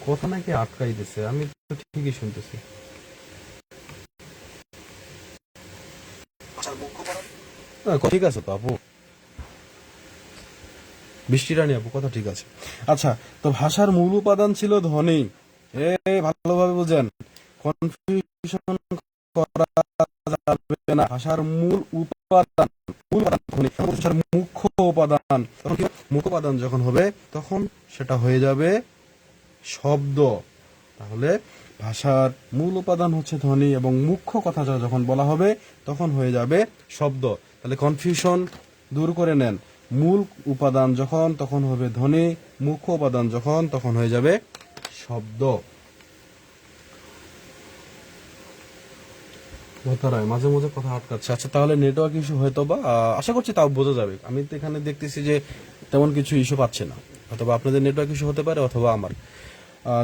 কথা নাকি আটকাই দিছে, আমি তো ঠিকই শুনতেছি। ঠিক আছে তো আপু, বৃষ্টি রানী আপু, কথা ঠিক আছে। আচ্ছা, তো ভাষার মূল উপাদান ছিল ধ্বনি। ভালোভাবে বুঝেন, কনফিউশন করা যাবে না। ভাষার মূল উপাদান, ধ্বনি। ভাষার মুখ্য উপাদান, মুখ্য উপাদান যখন হবে তখন সেটা হয়ে যাবে শব্দ। তাহলে ভাষার মূল উপাদান হচ্ছে ধ্বনি, এবং মুখ্য কথা যখন বলা হবে তখন হয়ে যাবে শব্দ। তাহলে কনফিউশন দূর করে নেন, মূল উপাদান যখন তখন হবে ধ্বনি, মুখ্য উপাদান যখন তখন হয়ে যাবে শব্দ। মাঝে মাঝে কথা আটকাচ্ছে। আচ্ছা, তাহলে নেটওয়ার্ক ইস্যু হয়তো বা, আশা করছি তাও বোঝা যাবে। আমি তো এখানে দেখতেছি যে তেমন কিছু ইস্যু পাচ্ছে না, অথবা আপনাদের নেটওয়ার্ক ইস্যু হতে পারে, অথবা আমার।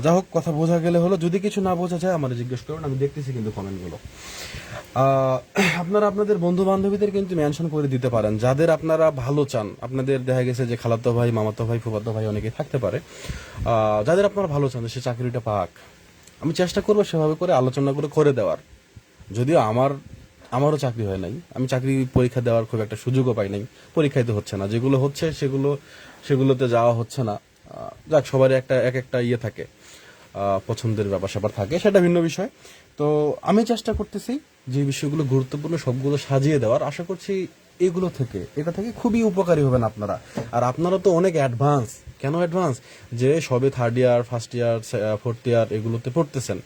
যা হোক, কথা বোঝা গেলে হলো। যদি কিছু না বোঝা যায় আমার জিজ্ঞেস করবেন, আমি দেখতেছি কিন্তু কমেন্টগুলো। আপনারা আপনাদের বন্ধু বান্ধবীদের কিন্তু মেনশন করে দিতে পারেন, যাদের আপনারা ভালো চান। আপনাদের দেখা গেছে যে খালাতো ভাই, মামাতো ভাই, ফুফাতো ভাই অনেকে থাকতে পারে, যাদের আপনারা ভালো চান সে চাকরিটা পাক। আমি চেষ্টা করবো সেভাবে করে আলোচনা করে দেওয়ার। যদিও আমারও চাকরি হয় নাই, আমি চাকরি পরীক্ষা দেওয়ার খুব একটা সুযোগও পাই নাই, পরীক্ষায় তো হচ্ছে না, যেগুলো হচ্ছে সেগুলোতে যাওয়া হচ্ছে না। যাক, সবারই এক একটা ইয়ে থাকে, পছন্দের ব্যাপার স্যাপার থাকে, সেটা ভিন্ন বিষয়। তো আমি চেষ্টা করতেছি যে বিষয়গুলো গুরুত্বপূর্ণ সবগুলো সাজিয়ে দেওয়ার। আশা করছি এটা থেকে খুবই উপকারী হবেন আপনারা। আর আপনারা তো অনেক অ্যাডভান্স। কেন অ্যাডভান্স? যে সবে 3rd ইয়ার, 1st ইয়ার, 4th ইয়ার এগুলোতে পড়তেছেন।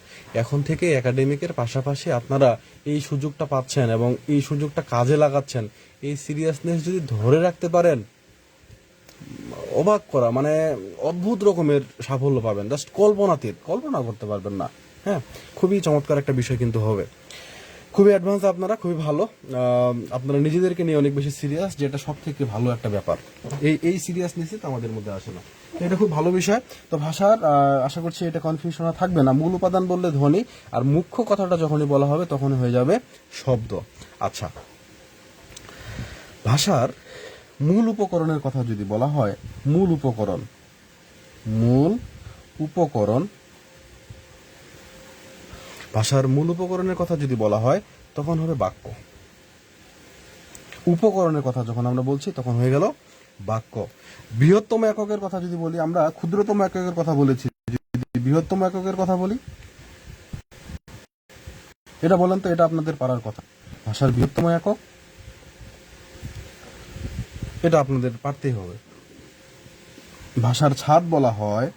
এখন থেকে একাডেমিকের পাশাপাশি আপনারা এই সুযোগটা পাচ্ছেন এবং এই সুযোগটা কাজে লাগাচ্ছেন। এই সিরিয়াসনেস যদি ধরে রাখতে পারেন, অবাক করা, মানে অদ্ভুত রকমের সাফল্য পাবেন, জাস্ট কল্পনা করতে পারবেন না। হ্যাঁ, খুবই চমৎকার একটা বিষয় কিন্তু হবে। খুবই অ্যাডভান্স, আপনারা খুবই ভালো। আপনারা নিজেদেরকে নিয়ে অনেক বেশি সিরিয়াস, যেটা সব থেকে ভালো একটা ব্যাপার। এই সিরিয়াসনেস তো আমাদের মধ্যে আসে না, এটা খুব ভালো বিষয়। তো ভাষার আশা করছি এটা কনফিউশন থাকবে না। মূল উপাদান বললে ধ্বনি, আর মুখ্য কথাটা যখনই বলা হবে তখনই হয়ে যাবে শব্দ। আচ্ছা, ভাষার মূল উপকরণের কথা যদি বলা হয়, মূল উপকরণ ভাষার মূল উপকরণের কথা যদি বলা হয় তখন হবে বাক্য। উপকরণের কথা যখন আমরা বলছি তখন হয়ে গেল বাক্য। বৃহত্তম এককের কথা যদি বলি, আমরা ক্ষুদ্রতম এককের কথা বলেছি, যদি বৃহত্তম এককের কথা বলি, এটা বলেন তো, এটা আপনাদের পারার কথা। ভাষার বৃহত্তম একক, এটা আপনাদের পারতেই হবে। ভাষার ছাদ বলা হয়,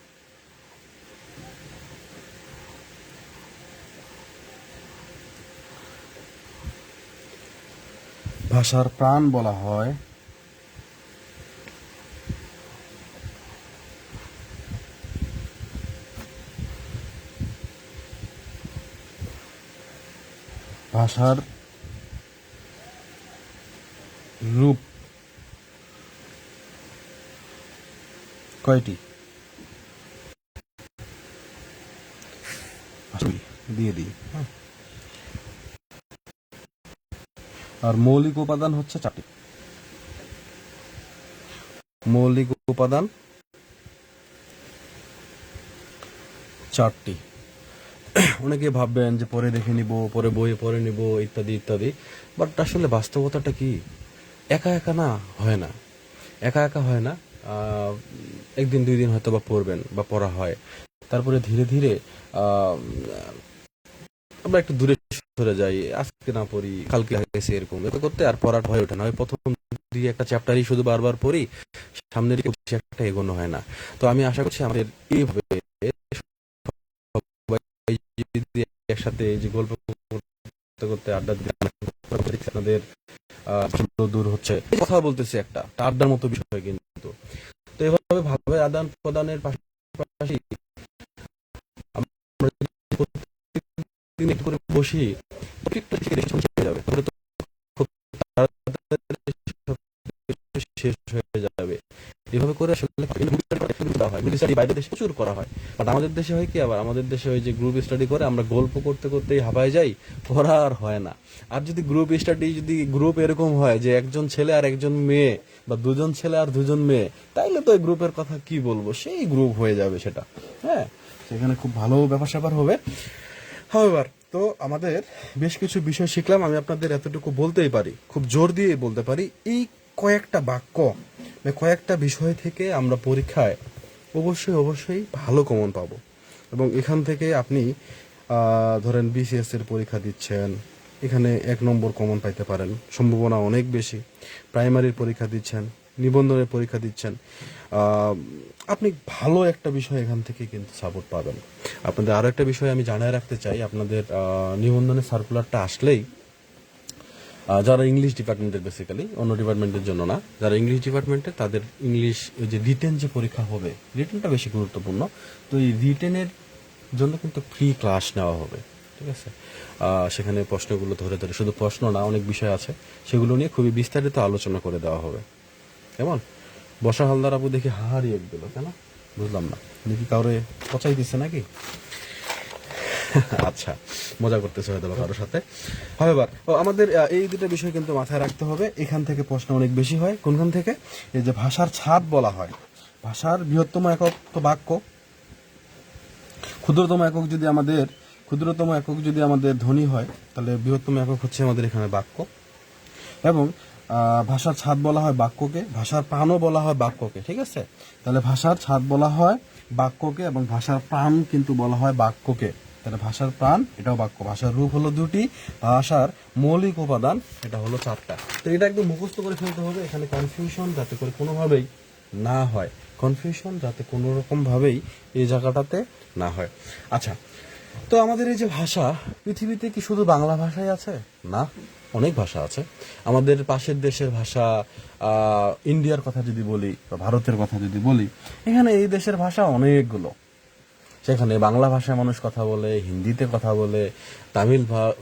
ভাষার প্রাণ বলা হয়, ভাষার রূপ কয়টি? দিয়ে দিই। আর মৌলিক উপাদান হচ্ছে 4টি। মৌলিক উপাদান 4টি। অনেকে ভাববেন যে পরে দেখে নিব, পরে বইয়ে পড়ে নিব, ইত্যাদি ইত্যাদি। বাট আসলে বাস্তবতাটা কি, একা একা না হয় না, একা একা হয় না। একদিন 2 দিন হয়তো বা পড়বেন বা পড়া হয়, তারপরে ধীরে ধীরে আমরা একটু দূরে সরে যাই, আজকে না পড়ি কালকে গেছে, এরকম এতে করতে আর পড়াটা হয়ে ওঠে না। ওই প্রথম 2-1টা চ্যাপ্টারই শুধু বারবার পড়ি, সামনের দিকে বেশি একটা এগোনো হয় না। তো আমি আশা করছি আমাদের এইভাবে সবাই যদি একসাথে এই যে গল্প করতে করতে আড্ডা দিতে, আপনাদের দূর হচ্ছে, কথা বলতেছি একটা আড্ডার মতো বিষয়। কিন্তু তো এভাবে ভাবে আদান প্রদানের পাশাপাশি আমরা যদি প্রতিদিন একটু করে বসি, প্রত্যেকটা থেকে যাবে, তাহলে তো খুব তাড়াতাড়ি শেষ হয়ে যাবে। এভাবে করে আসলে বাইরের দেশে প্রচুর করা হয়, বাট আমাদের দেশে হয় কি, আবার আমাদের দেশে ওই যে গ্রুপ স্টাডি করে আমরা গল্প করতে করতেই হাঁপায় যাই, পড়া আর হয় না। আর যদি গ্রুপ স্টাডি, যদি গ্রুপ এরকম হয় যে একজন ছেলে আর একজন মেয়ে, বা 2জন ছেলে আর 2জন মেয়ে, তাইলে তো এই গ্রুপের কথা কি বলবো, সেই গ্রুপ হয়ে যাবে সেটা। হ্যাঁ, সেখানে খুব ভালো ব্যাপার স্যাপার হবে। হাওয়েভার, তো আমাদের বেশ কিছু বিষয় শিখলাম। আমি আপনাদের এতটুকু বলতেই পারি, খুব জোর দিয়ে বলতে পারি, এই কয়েকটা বাক্য, কয়েকটা বিষয় থেকে আমরা পরীক্ষায় অবশ্যই অবশ্যই ভালো কমন পাবো। এবং এখান থেকে আপনি ধরেন বিসিএস এর পরীক্ষা দিচ্ছেন, এখানে 1 নম্বর কমন পাইতে পারেন, সম্ভাবনা অনেক বেশি। প্রাইমারির পরীক্ষা দিচ্ছেন, নিবন্ধনের পরীক্ষা দিচ্ছেন, আপনি ভালো একটা বিষয় এখান থেকে কিন্তু সাপোর্ট পাবেন। আপনাদের আরও একটা বিষয় আমি জানায় রাখতে চাই, আপনাদের নিবন্ধনের সার্কুলারটা আসলেই যারা ইংলিশ ডিপার্টমেন্টের, বেসিক্যালি অন্য ডিপার্টমেন্টের জন্য না, যারা ইংলিশ ডিপার্টমেন্টে, তাদের ইংলিশ যে রিটেন যে পরীক্ষা হবে, রিটেনটা বেশি গুরুত্বপূর্ণ। তো এই রিটেনের জন্য কিন্তু ফ্রি ক্লাস নেওয়া হবে, ঠিক আছে? সেখানে প্রশ্নগুলো ধরে ধরে, শুধু প্রশ্ন না, অনেক বিষয় আছে, সেগুলো নিয়ে খুবই বিস্তারিত আলোচনা করে দেওয়া হবে। কেমন? বসা হালদার আপু দেখি হাহারি এক দিল কেন, বুঝলাম না, দেখি কাউরে পচাই দিচ্ছে নাকি? আচ্ছা, মজা করতেছে হয়তো কারোর সাথে। এবার আমাদের এই দুটো বিষয় কিন্তু মাথায় রাখতে হবে। এখান থেকে প্রশ্ন অনেক বেশি হয়। কোনখান থেকে? এই যে ভাষার ছাদ বলা হয়, ভাষার বৃহত্তম একক তো বাক্য। ক্ষুদ্রতম একক যদি আমাদের ধ্বনি হয়, তাহলে বৃহত্তম একক হচ্ছে আমাদের এখানে বাক্য। এবং ভাষার ছাদ বলা হয় বাক্যকে, ভাষার প্রাণও বলা হয় বাক্যকে, ঠিক আছে? তাহলে ভাষার ছাদ বলা হয় বাক্যকে, এবং ভাষার প্রাণ কিন্তু বলা হয় বাক্যকে। তাহলে ভাষার প্রাণ এটাও বাক্য। ভাষার রূপ হলো 2টি, ভাষার মৌলিক উপাদান এটা হলো 4টা। তো এটা একদম মুখস্থ করে ফেলতে হবে, এখানে কনফিউশন যাতে করে কোনোভাবেই না হয়, কনফিউশন যাতে কোনো রকম ভাবেই এই জায়গাটাতে না হয়। আচ্ছা, তো আমাদের এই যে ভাষা, পৃথিবীতে কি শুধু বাংলা ভাষাই আছে? না, অনেক ভাষা আছে। আমাদের পাশের দেশের ভাষা, ইন্ডিয়ার কথা যদি বলি বা ভারতের কথা যদি বলি, এখানে এই দেশের ভাষা অনেকগুলো। সেখানে বাংলা ভাষায় মানুষ কথা বলে, হিন্দিতে কথা বলে,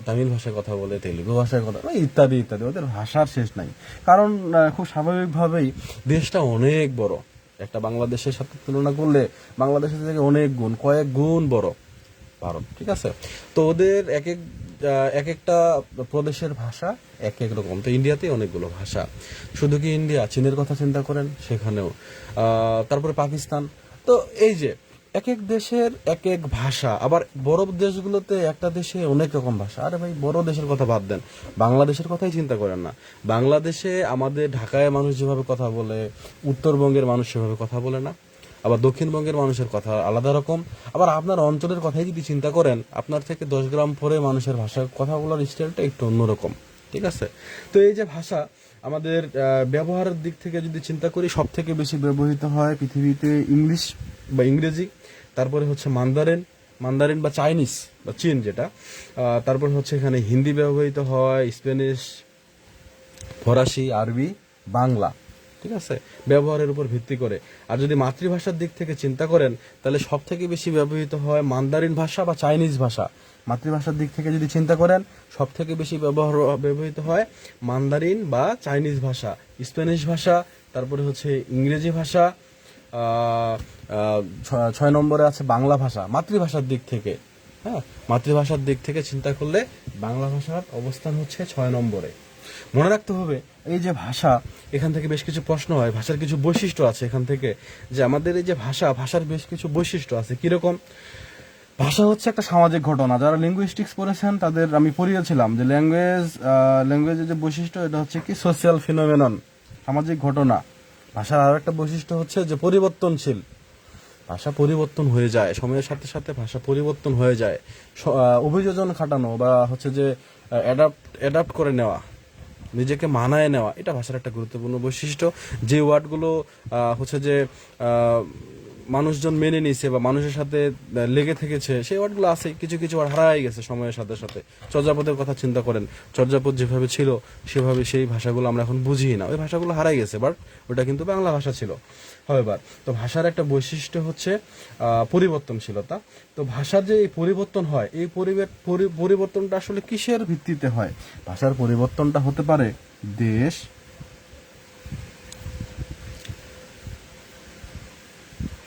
তামিল ভাষায় কথা বলে, তেলুগু ভাষায় কথা বলে, ইত্যাদি ইত্যাদি। ওদের ভাষার শেষ নাই। কারণ খুব স্বাভাবিকভাবেই দেশটা অনেক বড়। একটা বাংলাদেশের সাথে তুলনা করলে বাংলাদেশের থেকে অনেক গুণ, কয়েক গুণ বড় ভারত, ঠিক আছে? তো ওদের এক একটা প্রদেশের ভাষা এক এক রকম। তো ইন্ডিয়াতে অনেকগুলো ভাষা। শুধু কি ইন্ডিয়া, চীনের কথা চিন্তা করেন, সেখানেও। তারপরে পাকিস্তান। তো এই যে এক এক দেশের এক এক ভাষা। আবার বড় দেশগুলোতে একটা দেশে অনেক রকম ভাষা। আরে ভাই, বড় দেশের কথা বাদ দেন, বাংলাদেশের কথাই চিন্তা করেন না। বাংলাদেশে আমাদের ঢাকায় মানুষ যেভাবে কথা বলে, উত্তরবঙ্গের মানুষ সেভাবে কথা বলে না। আবার দক্ষিণবঙ্গের মানুষের কথা আলাদা রকম। আবার আপনার অঞ্চলের কথাই যদি চিন্তা করেন, আপনার থেকে 10 গ্রাম পরে মানুষের ভাষা কথা বলার স্টাইলটা একটু অন্যরকম, ঠিক আছে? তো এই যে ভাষা, আমাদের ব্যবহারের দিক থেকে যদি চিন্তা করি, সব থেকে বেশি ব্যবহৃত হয় পৃথিবীতে ইংলিশ বা ইংরেজি, তারপরে হচ্ছে মান্দারিন বা চাইনিজ বা চীন যেটা, তারপর হচ্ছে এখানে হিন্দি ব্যবহৃত হয়, স্প্যানিশ, ফরাসি, আরবি, বাংলা, ঠিক আছে, ব্যবহারের উপর ভিত্তি করে। আর যদি মাতৃভাষার দিক থেকে চিন্তা করেন, তাহলে সব থেকে বেশি ব্যবহৃত হয় মান্দারিন ভাষা বা চাইনিজ ভাষা। মাতৃভাষার দিক থেকে যদি চিন্তা করেন, সব থেকে বেশি ব্যবহৃত হয় মান্দারিন বা চাইনিজ ভাষা, স্প্যানিশ ভাষা, তারপরে হচ্ছে ইংরেজি ভাষা। 6 নম্বরে আছে বাংলা ভাষা মাতৃভাষার দিক থেকে। হ্যাঁ, মাতৃভাষার দিক থেকে চিন্তা করলে বাংলা ভাষার অবস্থান হচ্ছে 6 নম্বরে। মনে রাখতে হবে, এই যে ভাষা, এখান থেকে বেশ কিছু প্রশ্ন হয়। ভাষার কিছু বৈশিষ্ট্য আছে এখান থেকে, যে আমাদের এই যে ভাষার বেশ কিছু বৈশিষ্ট্য আছে। কিরকম? ভাষা হচ্ছে একটা সামাজিক ঘটনা। যারা লিঙ্গুইস্টিক্স পড়েছেন তাদের আমি পড়িয়েছিলাম যে ল্যাঙ্গুয়েজের যে বৈশিষ্ট্য, এটা হচ্ছে কি সোশ্যাল ফিনোমেনন, সামাজিক ঘটনা। ভাষার আরো একটা বৈশিষ্ট্য হচ্ছে যে পরিবর্তনশীল। ভাষা পরিবর্তন হয়ে যায়, সময়ের সাথে সাথে ভাষা পরিবর্তন হয়ে যায়। অভিযোজন খাটানো বা হচ্ছে যে অ্যাডাপ্ট করে নেওয়া, নিজেকে মানায় নেওয়া, এটা ভাষার একটা গুরুত্বপূর্ণ বৈশিষ্ট্য। যে ওয়ার্ডগুলো হচ্ছে যে মানুষজন মেনে নিয়েছে বা মানুষের সাথে লেগে থেকেছে, সেই ওয়ার্ডগুলো আছে। কিছু কিছু ওয়ার্ড হারাই গেছে সময়ের সাথে সাথে। চর্যাপদের কথা চিন্তা করেন, চর্যাপদ যেভাবে ছিল সেভাবে সেই ভাষাগুলো আমরা এখন বুঝি না, ওই ভাষাগুলো হারাই গেছে, বাট ওটা কিন্তু বাংলা ভাষা ছিল। এবার তো ভাষার একটা বৈশিষ্ট্য হচ্ছে পরিবর্তনশীলতা। তো ভাষার যে এই পরিবর্তন হয়, এই পরিবর্তনটা আসলে কিসের ভিত্তিতে হয়? ভাষার পরিবর্তনটা হতে পারে দেশ,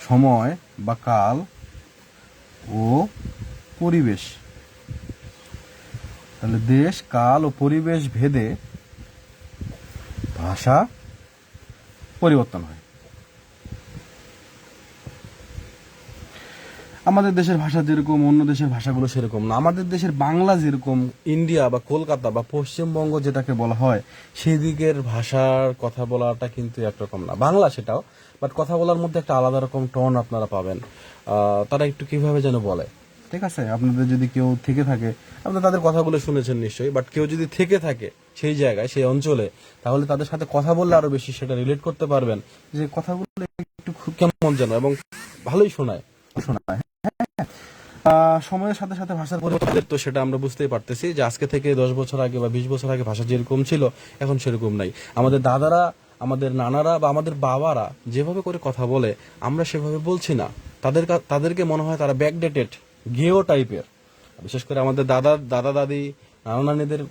সময় বা কাল ও পরিবেশ। তাহলে দেশ, কাল ও পরিবেশ ভেদে ভাষা পরিবর্তন হয়। আমাদের দেশের ভাষা যেরকম অন্য দেশের ভাষাগুলো সেরকম না। আমাদের দেশের বাংলা যেরকম, ইন্ডিয়া বা কলকাতা বা পশ্চিমবঙ্গ যেটাকে বলা হয়, সেই দিকের ভাষার কথা বলাটা কিন্তু একরকম না। বাংলা সেটাও, বাট কথা বলার মধ্যে একটা আলাদা রকম টোন আপনারা পাবেন। তারা একটু কিভাবে যেন বলে, ঠিক আছে? আপনাদের যদি কেউ থেকে থাকে, আপনারা তাদের কথাগুলো শুনেছেন নিশ্চয়ই, বাট কেউ যদি থেকে থাকে সেই জায়গায়, সেই অঞ্চলে, তাহলে তাদের সাথে কথা বললে আরো বেশি সেটা রিলেট করতে পারবেন, যে কথাগুলো একটু কেমন যেন, এবং ভালোই শোনায়। সময়ের সাথে সাথে ভাষার পরিবর্তন, তো সেটা আমরা বুঝতেই পারতেছি যে আজকে থেকে 10 বছর আগে বা 20 বছর আগে ভাষা যেরকম ছিল এখন সেরকম নাই। আমাদের দাদারা, আমাদের নানারা বা আমাদের বাবারা যেভাবে করে কথা বলে, আমরা সেভাবে বলছি না। তাদেরকে মনে হয় তারা ব্যাকডেটেড, গেও টাইপের। বিশেষ করে আমাদের দাদা দাদি, নানা নানিদের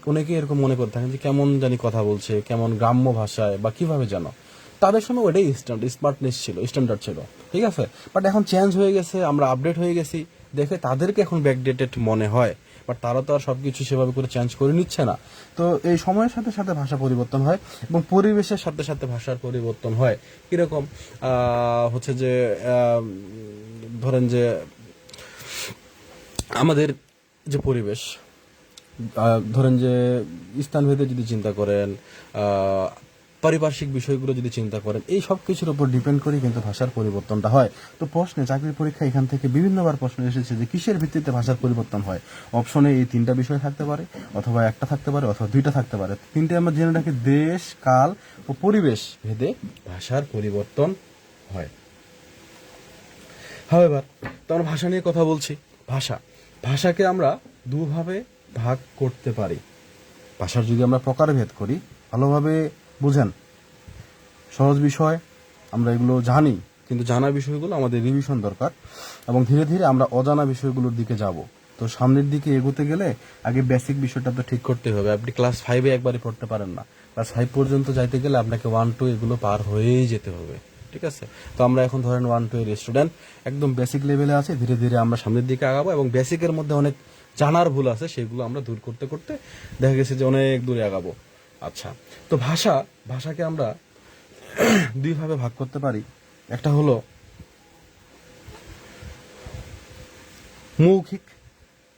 অনেকেই এরকম মনে করে থাকেন যে কেমন জানি কথা বলছে, কেমন গ্রাম্য ভাষায় বা কিভাবে যেন। তাদের সময় ওটাই স্মার্টনেস ছিল, স্ট্যান্ডার্ড ছিল, ঠিক আছে? বাট এখন চেঞ্জ হয়ে গেছে, আমরা আপডেট হয়ে গেছি দেখে তাদেরকে এখন ব্যাকডেটেড মনে হয়। বাট তারা তো আর সবকিছু সেভাবে করে চেঞ্জ করে নিচ্ছে না। তো এই সময়ের সাথে সাথে ভাষা পরিবর্তন হয় এবং পরিবেশের সাথে সাথে ভাষার পরিবর্তন হয়। কিরকম? হচ্ছে যে ধরেন যে আমাদের যে পরিবেশ, ধরেন যে স্থানভেদে যদি চিন্তা করেন, পারিপার্শ্বিক বিষয়গুলো যদি চিন্তা করেন, এই সব কিছুর উপর ডিপেন্ড করে কিন্তু ভাষার পরিবর্তনটা হয়। তো প্রশ্নে, চাকরির পরীক্ষা এখান থেকে বিভিন্নবার প্রশ্ন এসেছে যে কিসের ভিত্তিতে ভাষার পরিবর্তন হয়। অপশনে এই 3টা বিষয় থাকতে পারে, অথবা একটা থাকতে পারে, অথবা 2টা থাকতে পারে। 3টে আমরা জেনে রাখি, দেশ, কাল ও পরিবেশ ভেদে ভাষার পরিবর্তন হয়। এবার তো আমরা ভাষা নিয়ে কথা বলছি। ভাষাকে আমরা দুভাবে ভাগ করতে পারি। ভাষার যদি আমরা প্রকারভেদ করি, ভালোভাবে বুঝেন, সহজ বিষয়, আমরা এগুলো জানি, কিন্তু জানা বিষয়গুলো আমাদের রিভিশন দরকার, এবং ধীরে ধীরে আমরা অজানা বিষয়গুলোর দিকে যাব। তো সামনের দিকে এগোতে গেলে আগে বেসিক বিষয়টা তো ঠিক করতে হবে। আপনি ক্লাস 5-এ একবারে পড়তে পারেন না, ক্লাস 5 পর্যন্ত যাইতে গেলে আপনাকে 1-2 এগুলো পার হয়েই যেতে হবে, ঠিক আছে? তো আমরা এখন ধরেন 1-2 এর স্টুডেন্ট, একদম বেসিক লেভেলে আছে। ধীরে ধীরে আমরা সামনের দিকে আগাবো, এবং বেসিকের মধ্যে অনেক জানার ভুল আছে, সেগুলো আমরা দূর করতে করতে দেখা গেছে যে অনেক দূরে আগাবো। আচ্ছা, তো ভাষাকে আমরা দুই ভাবে ভাগ করতে পারি। একটা হলো মৌখিক,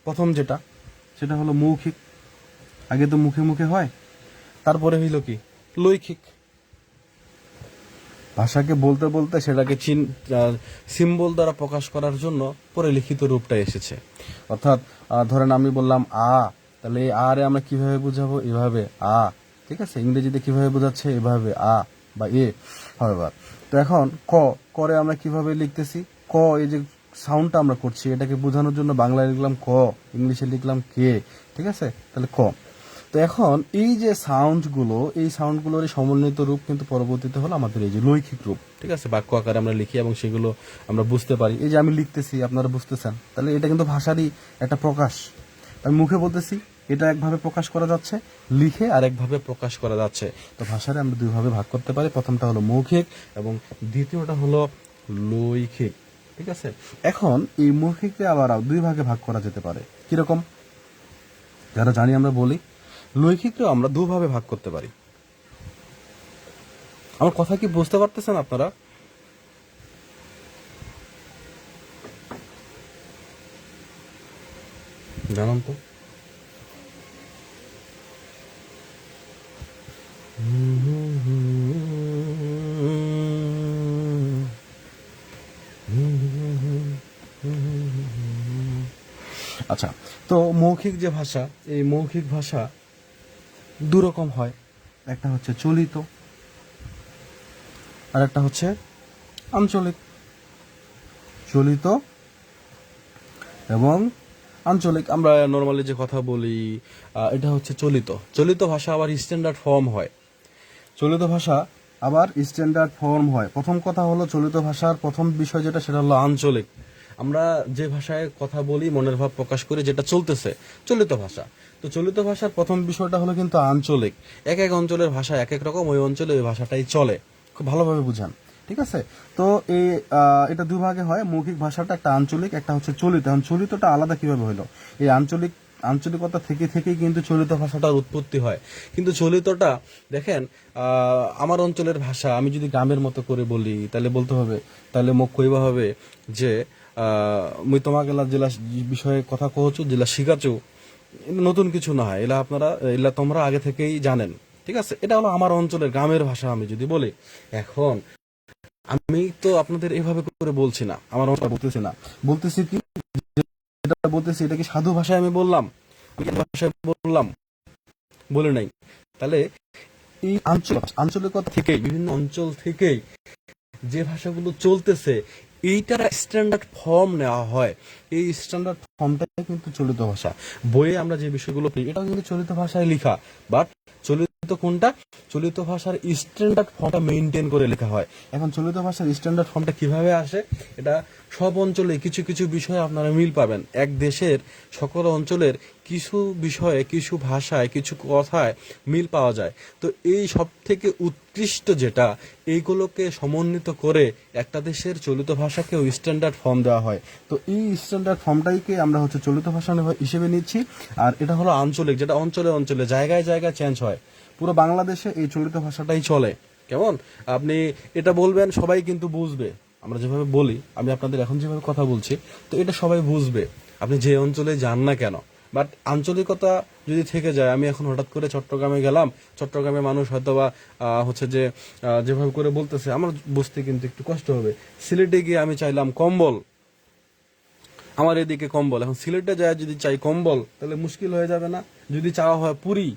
প্রথম যেটা সেটা হলো মৌখিক, আগে তো মুখে মুখে হয়, তারপরে হইল কি লৈখিক। ভাষাকে বলতে বলতে সেটাকে সিম্বল দ্বারা প্রকাশ করার জন্য পরে লিখিত রূপটা এসেছে। অর্থাৎ ধরেন আমি বললাম আ, তাহলে এই আ রে আমরা কিভাবে বুঝাবো? এভাবে আ, ঠিক আছে? ইংরেজিতে কিভাবে বোঝাচ্ছে? এভাবে আ বা এ হবে। তো এখন করে আমরা কিভাবে লিখতেছি? ক, এই যে সাউন্ডটা আমরা করছি, এটাকে বোঝানোর জন্য বাংলায় লিখলাম ক, ইংলিশে লিখলাম কে, ঠিক আছে? তাহলে ক। তো এখন এই যে সাউন্ডগুলো, এই সাউন্ডগুলোর সমন্বিত রূপ কিন্তু পরবর্তীতে হলো আমাদের এই যে লৈখিক রূপ, ঠিক আছে? বাক্য আকারে আমরা লিখি এবং সেগুলো আমরা বুঝতে পারি। এই যে আমি লিখতেছি, আপনারা বুঝতেছেন, তাহলে এটা কিন্তু ভাষারই একটা প্রকাশ। আমি মুখে বলতেছি, এটা একভাবে প্রকাশ করা যাচ্ছে, লিখে আর একভাবে প্রকাশ করা যাচ্ছে। তো ভাষারে আমরা দুই ভাবে ভাগ করতে পারি। প্রথমটা হলো মৌখিক এবং দ্বিতীয়টা হলো লৈখিক, ঠিক আছে? এখন এই মৌখিককে আবার দুই ভাগে ভাগ করা যেতে পারে। কিরকম? যারা জানি আমরা বলি, লৈখিককেও আমরা দুভাবে ভাগ করতে পারি। আমার কথা কি বুঝতে পারতেছেন আপনারা? জানান তো। আচ্ছা, তো মৌখিক যে ভাষা, এই মৌখিক ভাষা দুরকম হয়। একটা হচ্ছে চলিত, আর একটা হচ্ছে আঞ্চলিক। চলিত এবং আঞ্চলিক, আমরা নর্মালি যে কথা বলি এটা হচ্ছে চলিত। চলিত ভাষা আবার স্ট্যান্ডার্ড ফর্ম হয়। চলিত ভাষা আবার স্ট্যান্ডার্ড ফর্ম হয়। প্রথম কথা হলো চলিত ভাষার প্রথম বিষয় যেটা, সেটা হলো আঞ্চলিক। আমরা যে ভাষায় কথা বলি, মনের ভাব প্রকাশ করি, যেটা চলতেছে, চলিত ভাষা। তো চলিত ভাষার প্রথম বিষয়টা হলো কিন্তু আঞ্চলিক। এক এক অঞ্চলের ভাষা এক এক রকম, ওই অঞ্চলে ওই ভাষাটাই চলে। খুব ভালোভাবে বুঝান, ঠিক আছে? তো এই এটা দুই ভাগে হয়। মৌখিক ভাষাটা একটা আঞ্চলিক, একটা হচ্ছে চলিত। এখন চলিতটা আলাদা কিভাবে হলো? এই আঞ্চলিকতা থেকে থেকেই কিন্তু চলিত ভাষাটার উৎপত্তি হয়। কিন্তু চলিতটা দেখেন, আমার অঞ্চলের ভাষা আমি যদি গ্রামের মতো করে বলি, তাহলে বলতে হবে, তাহলে মোক কইবা হবে যে মুই তোমাকে জেলা বিষয়ে কথা কহছু, জেলা শিখাচু। নতুন কিছু না হয়, এলা তোমরা আগে থেকেই জানেন, ঠিক আছে? এটা হলো আমার অঞ্চলের গ্রামের ভাষা আমি যদি বলি। এখন আমি তো আপনাদের এভাবে করে বলছি না, আমার অঞ্চল বলতেছি না, বলতেছি কি, যেটা বলতেছি এটা কি সাধু ভাষায় আমি বললাম? ভাষায় বললাম? বলে নাই। তাহলে এই আঞ্চলিকতা থেকে, বিভিন্ন অঞ্চল থেকেই যে ভাষাগুলো চলতেছে, এইটার স্ট্যান্ডার্ড ফর্ম নেওয়া হয়। এই স্ট্যান্ডার্ড ফর্মটাই কিন্তু চলিত ভাষা। বইয়ে আমরা যে বিষয়গুলো পড়ি, এটাও কিন্তু চলিত ভাষায় লেখা, বাট চলিত কোনটা? চলিত ভাষার স্ট্যান্ডার্ড ফর্মটা মেইনটেইন করে লেখা হয়। এখন চলিত ভাষার স্ট্যান্ডার্ড ফর্মটা কিভাবে আসে? এটা সব অঞ্চলে কিছু কিছু বিষয়ে আপনারা মিল পাবেন। এক দেশের সকল অঞ্চলের কিছু বিষয়ে, কিছু ভাষায়, কিছু কথায় মিল পাওয়া যায়। তো এই সব থেকে উৎকৃষ্ট যেটা, এইগুলোকে সমন্বিত করে একটা দেশের চলিত ভাষাকেও স্ট্যান্ডার্ড ফর্ম দেওয়া হয়। তো এই স্ট্যান্ডার্ড ফর্মটাইকে আমরা হচ্ছে চলিত ভাষা হিসেবে নিচ্ছি। আর এটা হলো আঞ্চলিক, যেটা অঞ্চলে অঞ্চলে, জায়গায় জায়গায় চেঞ্জ হয়। পুরো বাংলাদেশে এই চলিত ভাষাটাই চলে। কেমন? আপনি এটা বলবেন, সবাই কিন্তু বুঝবে। আমরা যেভাবে বলি, আমি আপনাদের এখন যেভাবে কথা বলছি, তো এটা সবাই বুঝবে, আপনি যে অঞ্চলে যান না কেন। বাট আঞ্চলিকতা যদি থেকে যায়, আমি এখন হঠাৎ করে চট্টগ্রামে গেলাম, চট্টগ্রামের মানুষ হয়তো বা হচ্ছে যে যেভাবে করে বলতেছে, আমার বুঝতে কিন্তু একটু কষ্ট হবে। সিলেটে গিয়ে আমি চাইলাম কম্বল, আমার এদিকে কম্বল। এখন সিলেটে যায় যদি চাই কম্বল, তাহলে মুশকিল হয়ে যাবে না? যদি চাওয়া হয় পুরি,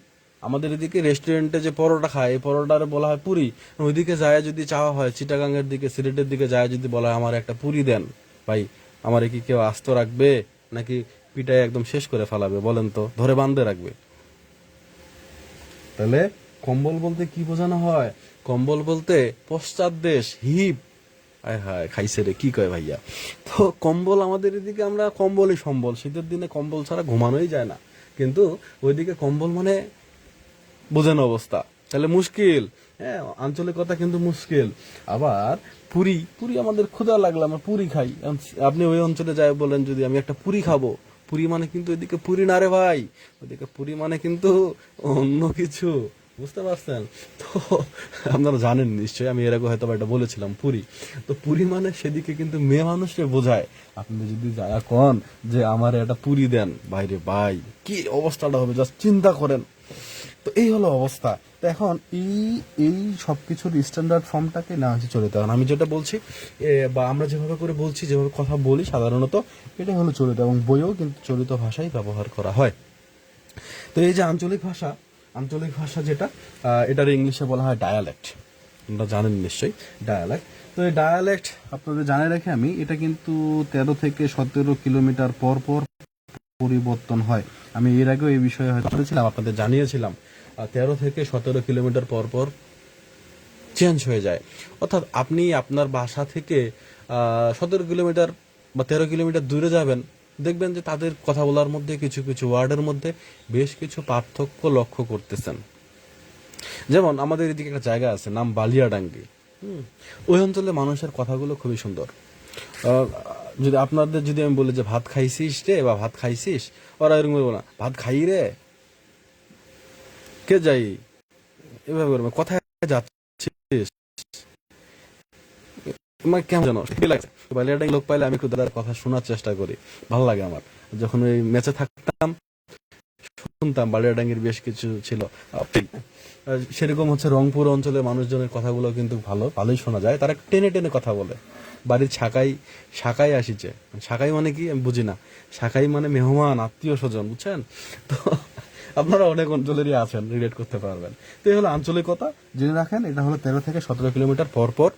আমাদের এদিকে রেস্টুরেন্টে যে পরোটা খায়, এই পরোটারে বলা হয় পুরি। ওইদিকে যায় যদি চাওয়া হয়, চিটাগাংয়ের দিকে, সিলেটের দিকে যায় যদি বলা হয় আমার একটা পুরি দেন ভাই, আমার কি কেউ আস্ত রাখবে নাকি পিটাই একদম শেষ করে ফেলাবে? বলেন তো, ধরে বান্ধে রাখবে? তাহলে কম্বল বলতে কি বোঝানো হয়? কম্বল বলতে পশ্চাৎ দেশ, হিপ, আয় হায় খাইছে রে, কি কয় ভাইয়া। তো কম্বল আমাদের এদিকে আমরা কম্বলই সম্বল, শীতের দিনে কম্বল ছাড়া ঘুমানোই যায় না, কিন্তু ওইদিকে কম্বল মানে বোঝেন অবস্থা, তাহলে মুশকিল। হ্যাঁ, আঞ্চলিকতা কিন্তু মুশকিল। আবার পুরি, পুরি আমাদের ক্ষুধা লাগলে আমরা পুরি খাই। আপনি ওই অঞ্চলে যাই বলেন যদি আমি একটা পুরি খাবো, পুরি মানে কিন্তু এদিকে পুরি না রে ভাই, ওইদিকে পুরি মানে কিন্তু অন্য কিছু, বুঝতে পারছেন? তো আপনারা জানেন নিশ্চয়ই, আমি এর আগে হয়তো এটা বলেছিলাম পুরি। তো পুরি মানে সেদিকে কিন্তু মেয়ে মানুষকে বোঝায়। আপনি যদি যায় কন যে আমার একটা পুরি দেন, বাইরে ভাই কি অবস্থাটা হবে জাস্ট চিন্তা করেন। তো এই হলো অবস্থা। তো এখন এই এই সবকিছুর স্ট্যান্ডার্ড ফর্মটাকে না হচ্ছে চলিত। এখন আমি যেটা বলছি বা আমরা যেভাবে করে বলছি, যেভাবে কথা বলি সাধারণত, এটাই হলো চলিত, এবং বইয়েও কিন্তু চলিত ভাষাই ব্যবহার করা হয়। তো এই যে আঞ্চলিক ভাষা, আঞ্চলিক ভাষা যেটা, এটার ইংলিশে বলা হয় ডায়ালেক্ট। আপনারা জানেন নিশ্চয়ই ডায়ালেক্ট। তো এই ডায়ালেক্ট আপনাদের জানিয়ে রেখে আমি, এটা কিন্তু 13 থেকে 17 কিলোমিটার পর পর পরিবর্তন হয়। আমি এর আগেও এই বিষয়ে হয়তো বলেছিলাম, আপনাদের জানিয়েছিলাম 13 থেকে 17 কিলোমিটার পর পর চেঞ্জ হয়ে যায়। অর্থাৎ আপনি আপনার বাসা থেকে 17 কিলোমিটার বা 13 কিলোমিটার দূরে যাবেন, দেখবেন যে তাদের কথা বলার মধ্যে কিছু কিছু ওয়ার্ডের মধ্যে বেশ কিছু পার্থক্য লক্ষ্য করতেছেন। যেমন আমাদের এদিকে একটা জায়গা আছে নাম বালিয়াডাঙ্গি। ওই অঞ্চলে মানুষের কথাগুলো খুবই সুন্দর। যদি আপনাদের যদি আমি বলি যে ভাত খাইছিস রে বা ভাত খাইছিস, ওরা এরকম বলবো না ভাত খাই রে, কে যাই, এভাবে বলবে কোথায় যাচ্ছিস, আমার কেমন যেন লাগছে। বালিয়াডাঙ্গি লোক পাইলে আমি একটু দাদার কথা শোনার চেষ্টা করি, ভালো লাগে আমার। যখন ওই ম্যাচে থাকতাম শুনতাম বালিয়াডাঙ্গির বেশ কিছু ছিল। সেরকম হচ্ছে রংপুর অঞ্চলের মানুষজনের কথাগুলো কিন্তু ভালোই শোনা যায়, তারা টেনে টেনে কথা বলে। বাড়ির শাখাই আসিছে, শাখাই মানে কি আমি বুঝি না, শাখাই মানে মেহমান আত্মীয় স্বজন, বুঝছেন? তো আপনারা অনেক অঞ্চলেরই আছেন, রিলেট করতে পারবেন। তো এই হলো আঞ্চলিকতা, জেনে রাখেন এটা হলো 13 থেকে 17 কিলোমিটার পর পর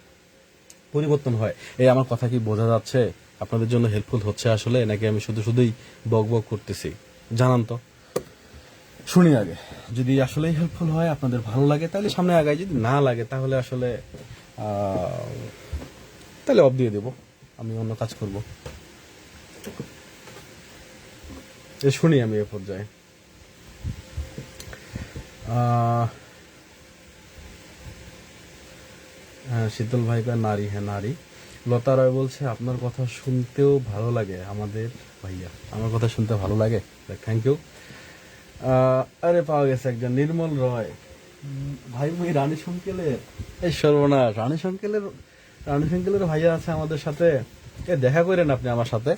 পরিবর্তন হয়। এই আমার কথা কি বোঝা যাচ্ছে? আপনাদের জন্য হেল্পফুল হচ্ছে আসলে, নাকি আমি শুধুই বক বক করতেছি? জানান তো, শুনি আগে। যদি আসলেই হেল্পফুল হয়, আপনাদের ভালো লাগে, তাহলে সামনে আগাই। যদি না লাগে তাহলে আসলে তাহলে অফ দিয়ে দেবো, আমি অন্য কাজ করব। শুনি আমি এ পর্যায়ে। হ্যাঁ, শীতল ভাই কয় নারী, হ্যাঁ নারী। লতা রায় বলছে আপনার কথা শুনতেও ভালো লাগে আমাদের ভাইয়া, আমার কথা শুনতে ভালো লাগে, থ্যাংক ইউ। আরে পাওয়া গেছে একজন, নির্মল রয় ভাই, ওই রানী সংকেলের, এই সর্বনাশ, রানী সংকেলের ভাইয়া আছে আমাদের সাথে। দেখা করেন আপনি আমার সাথে।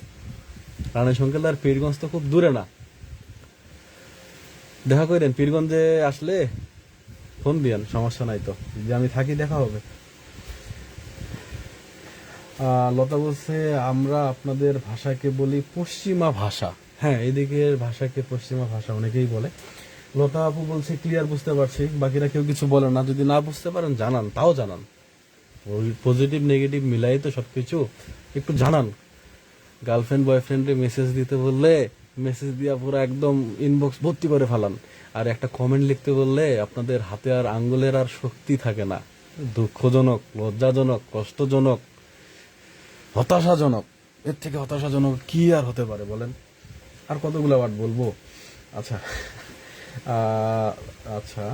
রানী সংকেল আর পীরগঞ্জ তো খুব দূরে না, দেখা করেন পীরগঞ্জে আসলে ফোন দিয়েন, সমস্যা নাই তো, যে আমি থাকি দেখা হবে। লতা বলছে আমরা আপনাদের ভাষাকে বলি পশ্চিমা ভাষা। হ্যাঁ, এদিকের ভাষাকে পশ্চিমা ভাষা অনেকেই বলে। লতা আপু বলছে ক্লিয়ার বুঝতে পারছি, বাকিরা কেউ কিছু বলে না। যদি না বুঝতে পারেন জানান, তাও জানান, পজিটিভ নেগেটিভ মিলাই তো সবকিছু, একটু জানান। গার্লফ্রেন্ড বয়ফ্রেন্ডে মেসেজ দিতে বললে মেসেজ দিয়া পুরো একদম ইনবক্স ভর্তি করে ফেলান, আর একটা কমেন্ট লিখতে বললে আপনাদের হাতে আর আঙ্গুলের আর শক্তি থাকে না। দুঃখজনক, লজ্জাজনক, কষ্টজনক, হতাশাজনক। এর থেকে হতাশাজনক কি আর হতে পারে বলেন? আর কতগুলো ওয়ার্ড বলবো? আচ্ছা, আচ্ছা,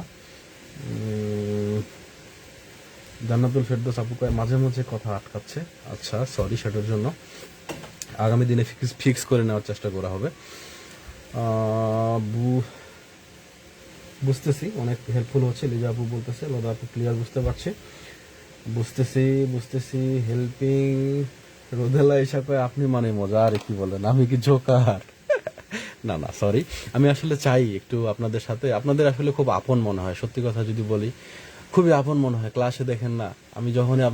জান্নাতুল ফেরদৌস আপু কয় মাঝে মাঝে কথা আটকাচ্ছে। আচ্ছা, সরি সেটার জন্য, আগামী দিনে ফিক্স করে নেওয়ার চেষ্টা করা হবে। বুঝতেছি, অনেক হেল্পফুল হচ্ছে। লিজা আপু বলতেছে লদা আপু ক্লিয়ার বুঝতে পারছি, বুঝতেছি হেল্পিং। রোদেলা হিসাবে আপনি মানে মজা, আর কি বলেন, আমি কি জোকার? না না, সরি। আমি আসলে চাই একটু আপনাদের সাথে, আপনাদের আসলে খুব আপন মনে হয়, সত্যি কথা যদি বলি খুবই আপন মনে হয়। ক্লাসে দেখেন না, আমি যখনই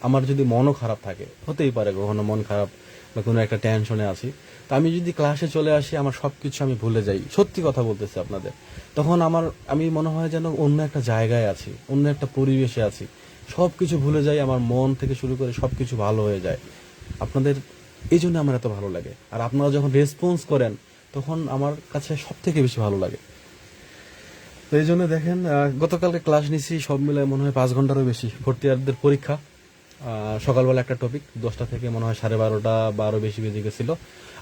আমার যদি মনও খারাপ থাকে, হতেই পারে কখনো মন খারাপ বা কোনো একটা টেনশনে আছি, তা আমি যদি ক্লাসে চলে আসি, আমার সবকিছু আমি ভুলে যাই, সত্যি কথা বলতেছি আপনাদের। তখন আমি মনে হয় যেন অন্য একটা জায়গায় আছি, অন্য একটা পরিবেশে আছি, সবকিছু ভুলে যাই, আমার মন থেকে শুরু করে সবকিছু ভালো হয়ে যায়। আপনাদের এই জন্য আমার এত ভালো লাগে, আর আপনারা যখন রেসপন্স করেন তখন আমার কাছে সব থেকে বেশি ভালো লাগে। তো এই জন্য দেখেন, গতকালকে ক্লাস নিছি, সব মিলে মনে হয় 5 ঘন্টারও বেশি, ভর্তি ইয়ারদের পরীক্ষা। সকালবেলা একটা টপিক 10টা থেকে মনে হয় 12:30 বা আরো বেশি বেজে গেছিল,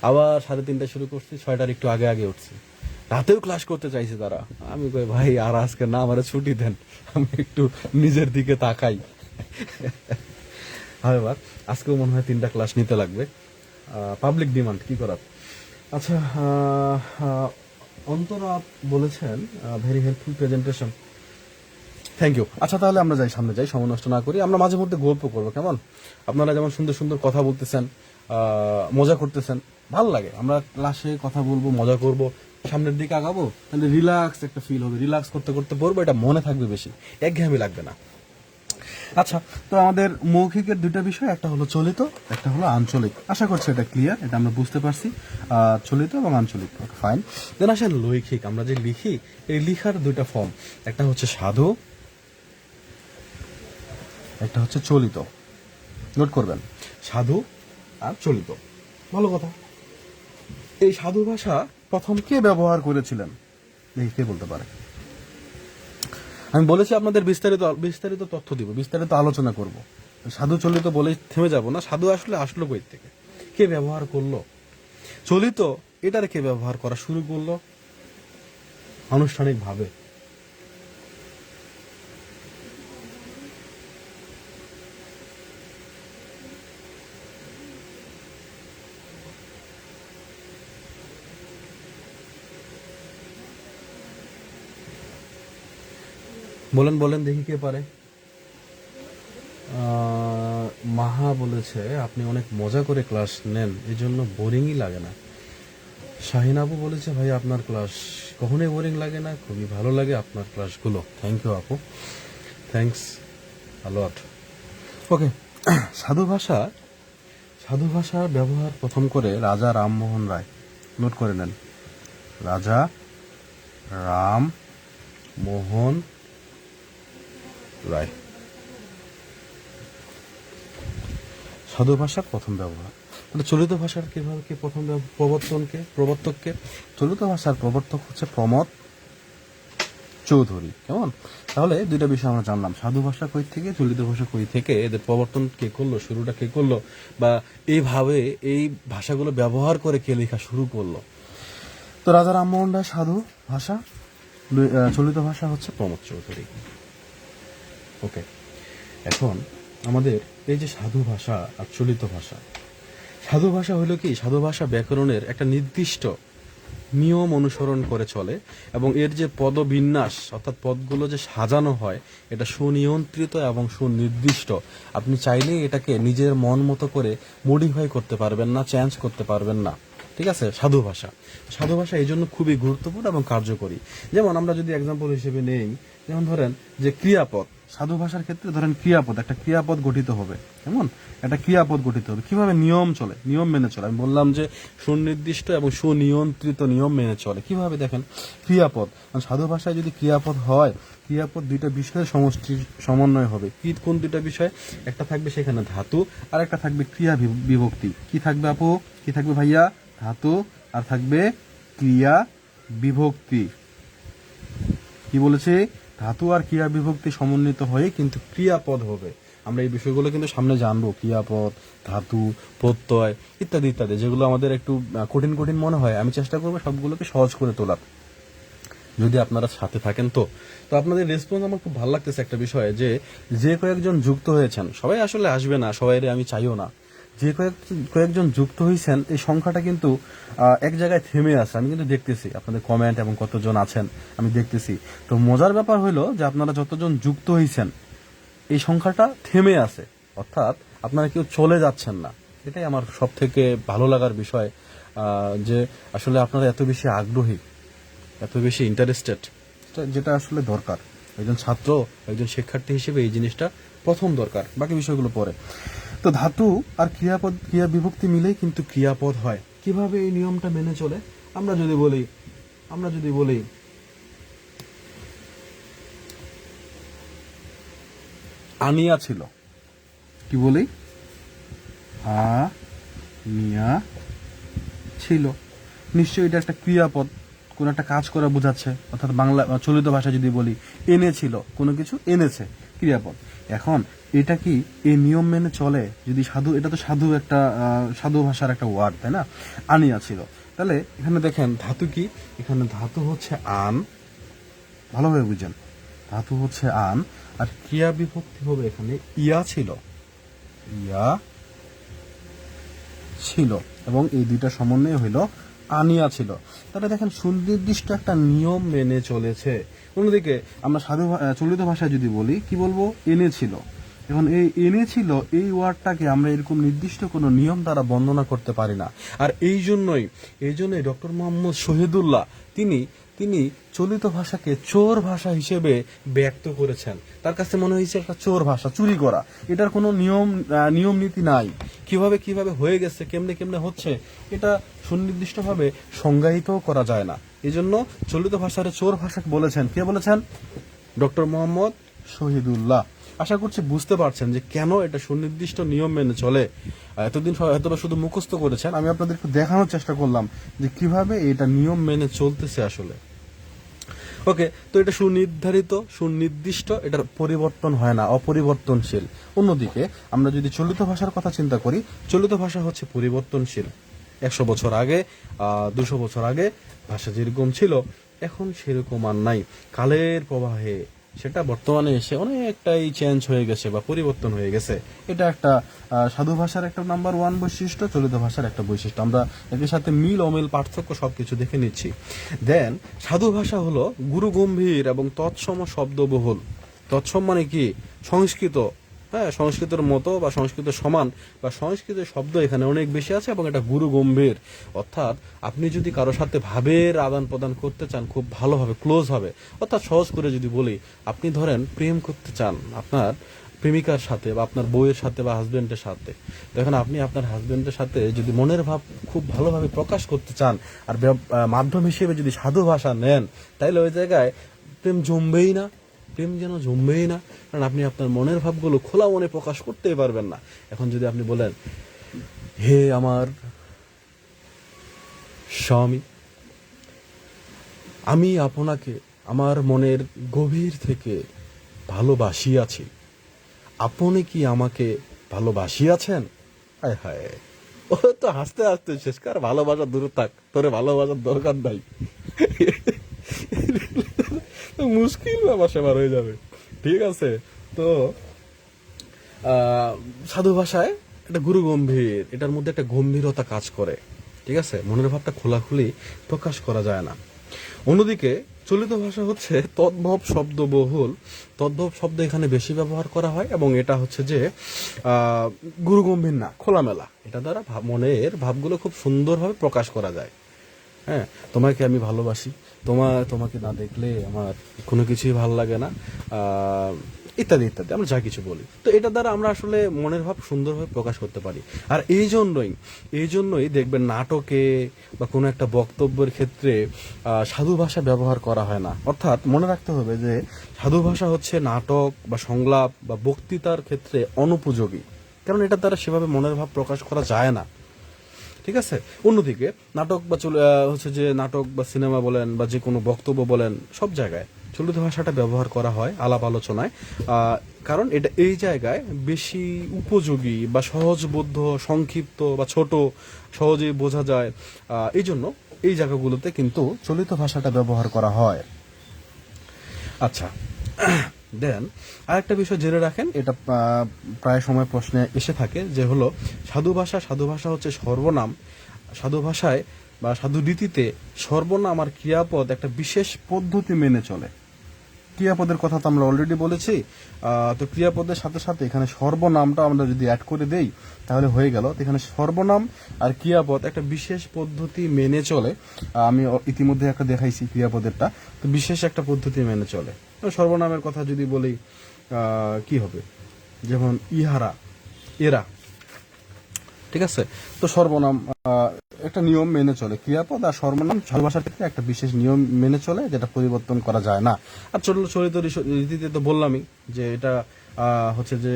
আবার 3:30টায় শুরু করছি, 6টার একটু আগে আগে উঠছি। রাতেও ক্লাস করতে চাইছে তারা, আমি কই ভাই আর আজকে না, আমার ছুটি দেন, আমি একটু নিজের দিকে তাকাই। এবার আজকেও মনে হয় 3টা ক্লাস নিতে লাগবে, পাবলিক ডিমান্ড, কি করার। আচ্ছা, অন্তরা বলেছেন very helpful presentation, thank you. আচ্ছা তাহলে আমরা যাই, সামনে যাই, সময় নষ্ট না করি। আমরা মাঝে মধ্যে গল্প করবো, কেমন? আপনারা যেমন সুন্দর সুন্দর কথা বলতেছেন, মজা করতেছেন, ভালো লাগে। আমরা ক্লাসে কথা বলবো, মজা করব, সামনের দিকে আগাবো, তাহলে রিল্যাক্স একটা ফিল হবে, রিল্যাক্স করতে করতে পড়বো, এটা মনে থাকবে বেশি, একঘেয়েমি লাগবে না। আচ্ছা, তো আমাদের মৌখিকের দুইটা বিষয়, একটা হলো চলিত, একটা হলো আঞ্চলিক। আশা করছি এটা ক্লিয়ার, এটা আমরা বুঝতে পারছি, চলিত এবং আঞ্চলিক, ফাইন। দেন আসেন লৈখিক। আমরা যে লিখি, এই লিখার দুইটা ফর্ম, একটা হচ্ছে সাধু, একটা হচ্ছে চলিত। নোট করবেন, সাধু আর চলিত, ভালো কথা। এই সাধু ভাষা প্রথম কে ব্যবহার করেছিলেন, দেখি কে বলতে পারে। আমি বলেছি আপনাদের বিস্তারিত বিস্তারিত তথ্য দিব, বিস্তারিত আলোচনা করব। সাধু চলিত বলেই থেমে যাব না, সাধু আসলো কই থেকে, কে ব্যবহার করলো, চলিত এটারে কে ব্যবহার করা শুরু করলো আনুষ্ঠানিকভাবে। বলেন বলেন দেখি কে পারে। মাহা বলেছে আপনি অনেক মজা করে ক্লাস নেন, এই জন্য বোরিংই লাগে না। শাহিন আপু বলেছে ভাই আপনার ক্লাস কখনোই বোরিং লাগে না, খুবই ভালো লাগে আপনার ক্লাসগুলো। থ্যাংক ইউ আপু, থ্যাংকস আ লট। ওকে, সাধু ভাষার ব্যবহার প্রথম করে রাজা রামমোহন রায়। নোট করে নেন, রাজা রাম মোহন রায়। সাধু ভাষার প্রথম ব্যবহার। তাহলে চলিত ভাষার কিভাবে কি প্রথম প্রবর্তককে? চলিত ভাষার প্রবর্তক হচ্ছে প্রমথ চৌধুরী, কেমন? তাহলে দুইটা বিষয় আমরা জানলাম, সাধু ভাষা কই থেকে, চলিত ভাষা কই থেকে, এদের প্রবর্তন কে করলো, শুরুটা কে করলো, বা এইভাবে এই ভাষাগুলো ব্যবহার করে কে লেখা শুরু করলো। তো রাজা রামমোহন রায় সাধু ভাষা, চলিত ভাষা হচ্ছে প্রমথ চৌধুরী। ওকে, এখন আমাদের এই যে সাধু ভাষা আর চলিত ভাষা, সাধু ভাষা হলো কি, সাধু ভাষা ব্যাকরণের একটা নির্দিষ্ট নিয়ম অনুসরণ করে চলে, এবং এর যে পদবিন্যাস অর্থাৎ পদগুলো যে সাজানো হয়, এটা সুনিয়ন্ত্রিত এবং সুনির্দিষ্ট। আপনি চাইলেই এটাকে নিজের মন মতো করে মডিফাই করতে পারবেন না, চেঞ্জ করতে পারবেন না। ঠিক আছে, সাধু ভাষা এই জন্য খুবই গুরুত্বপূর্ণ এবং কার্যকরী। যেমন আমরা যদি এক্সাম্পল হিসেবে নেই, যেমন ধরেন যে ক্রিয়াপদ, সাধু ভাষার ক্ষেত্রে ধরেন ক্রিয়াপদ, একটা ক্রিয়াপদ গঠিত হবে, কেমন? একটা ক্রিয়াপদ গঠিত হবে, কিভাবে নিয়ম চলে, নিয়ম মেনে চলে। আমি বললাম যে সুনির্দিষ্ট এবং সুনিয়ন্ত্রিত নিয়ম মেনে চলে। কিভাবে দেখেন, ক্রিয়াপদ, সাধু ভাষায় যদি ক্রিয়াপদ হয়, ক্রিয়াপদ দুইটা বিষয়ের সমষ্টির সমন্বয় হবে। কি, কোন দুইটা বিষয়? একটা থাকবে সেখানে ধাতু, আর একটা থাকবে ক্রিয়া বিভক্তি। কি থাকবে আপু, কি থাকবে ভাইয়া? ধাতু, আর থাকবে ক্রিয়া বিভক্তি। কি বলেছে? ধাতু আর ক্রিয়া বিভক্তি সমন্বিত হয়ে কিন্তু ক্রিয়াপদ হবে। আমরা এই বিষয়গুলো কিন্তু সামনে জানবো, ক্রিয়াপদ, ধাতু, প্রত্যয় ইত্যাদি ইত্যাদি, যেগুলো আমাদের একটু কঠিন কঠিন মনে হয়। আমি চেষ্টা করবো সবগুলোকে সহজ করে তোলার, যদি আপনারা সাথে থাকেন। তো আপনাদের রেসপন্স আমার খুব ভালো লাগতেছে একটা বিষয়ে, যে কয়েকজন যুক্ত হয়েছেন, সবাই আসলে আসবে না, সবাই আমি চাইও না, যে কয়েকজন যুক্ত হয়েছেন, এই সংখ্যাটা কিন্তু এক জায়গায় থেমে আছে। আমি কিন্তু দেখতেছি আপনাদের কমেন্ট এবং কতজন আছেন আমি দেখতেছি। তো মজার ব্যাপার হলো যে আপনারা যতজন যুক্ত হয়েছেন, এই সংখ্যাটা থেমে আছে, অর্থাৎ আপনারা কেউ চলে যাচ্ছেন না। এটাই আমার সব থেকে ভালো লাগার বিষয়, যে আসলে আপনারা এত বেশি আগ্রহী, এত বেশি ইন্টারেস্টেড, যেটা আসলে দরকার। একজন ছাত্র, একজন শিক্ষার্থী হিসেবে এই জিনিসটা প্রথম দরকার, বাকি বিষয়গুলো পরে। তো ধাতু আর ক্রিয়াপদ, ক্রিয়া বিভক্তি মিলেই কিন্তু ক্রিয়াপদ হয়। কিভাবে এই নিয়মটা মেনে চলে? আমরা যদি বলি আনিয়া ছিল, কি বলি? আনিয়া ছিল, নিশ্চয়ই এটা একটা ক্রিয়াপদ, কোন একটা কাজ করা বোঝাচ্ছে। অর্থাৎ বাংলা চলিত ভাষা যদি বলি এনেছিল, কোনো কিছু এনেছে, ক্রিয়াপদ। এখন এটা কি এই নিয়ম মেনে চলে? যদি সাধু, এটা তো সাধু একটা সাধু ভাষার একটা ওয়ার্ড, তাই না? আনিয়া ছিল। তাহলে এখানে দেখেন ধাতু কি, এখানে ধাতু হচ্ছে আন, ভালোভাবে বুঝেন, ধাতু হচ্ছে আন, আর ক্রিয়া বিভক্তি হবে এখানে ইয়া ছিল, ইয়া ছিল, এবং এই দুইটা সমন্বয় হইল আনিয়া ছিল। তাহলে দেখেন সুনির্দিষ্ট একটা নিয়ম মেনে চলেছে। অন্যদিকে আমরা চলিত ভাষায় যদি বলি, কি বলবো, এনেছিল। এখন এই এনেছিল এই ওয়ার্ডটাকে আমরা এরকম নির্দিষ্ট কোনো নিয়ম দ্বারা বর্ণনা করতে পারি না। আর এই জন্যই ডক্টর মোহাম্মদ শহীদুল্লাহ তিনি তিনি চলিত ভাষাকে চোর ভাষা হিসেবে ব্যক্ত করেছেন। তার কাছে মনে হয়েছে একটা চোর ভাষা, চুরি করা, এটার কোনো নিয়ম নীতি নাই। কিভাবে হয়ে গেছে, কেমনে হচ্ছে, এটা সুনির্দিষ্টভাবে সংজ্ঞায়িত করা যায় না। এই জন্য চলিত ভাষার চোর ভাষা বলেছেন, কে বলেছেন? ডক্টর মোহাম্মদ শহীদুল্লাহ। আশা করছি বুঝতে পারছেন যে কেন এটা সুনির্দিষ্ট নিয়ম মেনে চলে। এতদিন হয়তোবা শুধু মুখস্থ করেছেন, আমি আপনাদেরকে দেখানোর চেষ্টা করলাম যে কিভাবে এটা নিয়ম মেনে চলতেছে আসলে। ওকে, তো এটা সুনির্ধারিত, সুনির্দিষ্ট, এটার পরিবর্তন হয় না, অপরিবর্তনশীল। অন্যদিকে আমরা যদি চলিত ভাষার কথা চিন্তা করি, চলিত ভাষা হচ্ছে পরিবর্তনশীল। 100 বছর আগে, 200 বছর আগে ভাষা যেরকম ছিল এখন সেরকম আর নাই। কালের প্রবাহে সেটা বর্তমানে এসে অনেকটাই চেঞ্জ হয়ে গেছে বা পরিবর্তন হয়ে গেছে। এটা একটা সাধু ভাষার একটা নাম্বার 1 বৈশিষ্ট্য, চলিত ভাষার একটা বৈশিষ্ট্য। আমরা এদের সাথে মিল অমিল পার্থক্য সবকিছু দেখে নিচ্ছি। দেন সাধু ভাষা হলো গুরু গম্ভীর এবং তৎসম শব্দবহুল। তৎসম মানে কি? সংস্কৃত, হ্যাঁ, সংস্কৃতের মতো বা সংস্কৃত সমান বা সংস্কৃতের শব্দ এখানে অনেক বেশি আছে, এবং এটা গুরু গম্ভীর। অর্থাৎ আপনি যদি কারোর সাথে ভাবের আদান প্রদান করতে চান খুব ভালোভাবে, ক্লোজ হবে, অর্থাৎ সহজ করে যদি বলি, আপনি ধরেন প্রেম করতে চান আপনার প্রেমিকার সাথে বা আপনার বউয়ের সাথে বা হাজবেন্ডের সাথে, দেখেন আপনি আপনার হাজবেন্ডের সাথে যদি মনের ভাব খুব ভালোভাবে প্রকাশ করতে চান আর মাধ্যম হিসেবে যদি সাধু ভাষা নেন, তাইলে ওই জায়গায় প্রেম জমবেই না, প্রেম যেন জমবেই না, কারণ আপনি আপনার মনের ভাবগুলো খোলা মনে প্রকাশ করতেই পারবেন না। এখন যদি আপনি বলেন, হে আমার স্বামী, আমি আপনাকে আমার মনের গভীর থেকে ভালোবাসিয়াছি, আপনি কি আমাকে ভালোবাসিয়াছেন? হায় হায়, ও তো হাসতে হাসতে শেষ কর, ভালোবাসা দূরে থাক, তোরে ভালোবাসার দরকার নাই। মুশকিল ব্যাপার সেবার হয়ে যাবে। ঠিক আছে, তো সাধু ভাষায় একটা গুরু গম্ভীর, এটার মধ্যে একটা গম্ভীরতা কাজ করে। ঠিক আছে, মনের ভাবটা খোলাখুলি প্রকাশ করা যায় না। অন্যদিকে চলিত ভাষা হচ্ছে তদ্ভব শব্দবহুল। তদ্ভব শব্দ এখানে বেশি ব্যবহার করা হয়, এবং এটা হচ্ছে যে গুরুগম্ভীর না, খোলামেলা। এটা দ্বারা মনের ভাবগুলো খুব সুন্দরভাবে প্রকাশ করা যায়। হ্যাঁ, তোমাকে আমি ভালোবাসি, তোমাকে না দেখলে আমার কোনো কিছুই ভালো লাগে না, ইত্যাদি ইত্যাদি, আমরা যা কিছু বলি। তো এটা দ্বারা আমরা আসলে মনের ভাব সুন্দরভাবে প্রকাশ করতে পারি। আর এই জন্যই দেখবেন নাটকে বা কোনো একটা বক্তব্যের ক্ষেত্রে সাধু ভাষা ব্যবহার করা হয় না। অর্থাৎ মনে রাখতে হবে যে সাধু ভাষা হচ্ছে নাটক বা সংলাপ বা বক্তৃতার ক্ষেত্রে অনুপযোগী, কারণ এটা দ্বারা সেভাবে মনের ভাব প্রকাশ করা যায় না। ঠিক আছে, অন্যদিকে নাটক বা হচ্ছে যে নাটক বা সিনেমা বলেন বা যে কোনো বক্তব্য বলেন, সব জায়গায় চলিত ভাষাটা ব্যবহার করা হয় আলাপ আলোচনায়, কারণ এটা এই জায়গায় বেশি উপযোগী বা সহজবোধ্য, সংক্ষিপ্ত বা ছোট, সহজেই বোঝা যায়। এই জন্য এই জায়গাগুলোতে কিন্তু চলিত ভাষাটা ব্যবহার করা হয়। আচ্ছা, দেন আরেকটা বিষয় জেনে রাখেন, এটা প্রায় সময় প্রশ্নে এসে থাকে, যে হলো সাধু ভাষা হচ্ছে সর্বনাম। সাধু ভাষায় বা সাধু রীতিতে সর্বনাম আর ক্রিয়াপদ একটা বিশেষ পদ্ধতি মেনে চলে। ক্রিয়াপদের কথা তো আমরা অলরেডি বলেছি, তো ক্রিয়াপদের সাথে সাথে এখানে সর্বনামটা আমরা যদি অ্যাড করে দেই তাহলে হয়ে গেল। এখানে সর্বনাম আর ক্রিয়াপদ একটা বিশেষ পদ্ধতি মেনে চলে। আমি ইতিমধ্যে একটা দেখাইছি ক্রিয়াপদেরটা, তো বিশেষ একটা পদ্ধতি মেনে চলে। সর্বনামের কথা যদি বলি, কি হবে, যেমন ইহারা, এরা। ঠিক আছে, তো সর্বনাম একটা নিয়ম মেনে চলে, ক্রিয়াপদ আর সর্বনাম সাধু ভাষার ক্ষেত্রে একটা বিশেষ নিয়ম মেনে চলে, যেটা পরিবর্তন করা যায় না। আর চলিত রীতিতে তো বললামই যে এটা হচ্ছে যে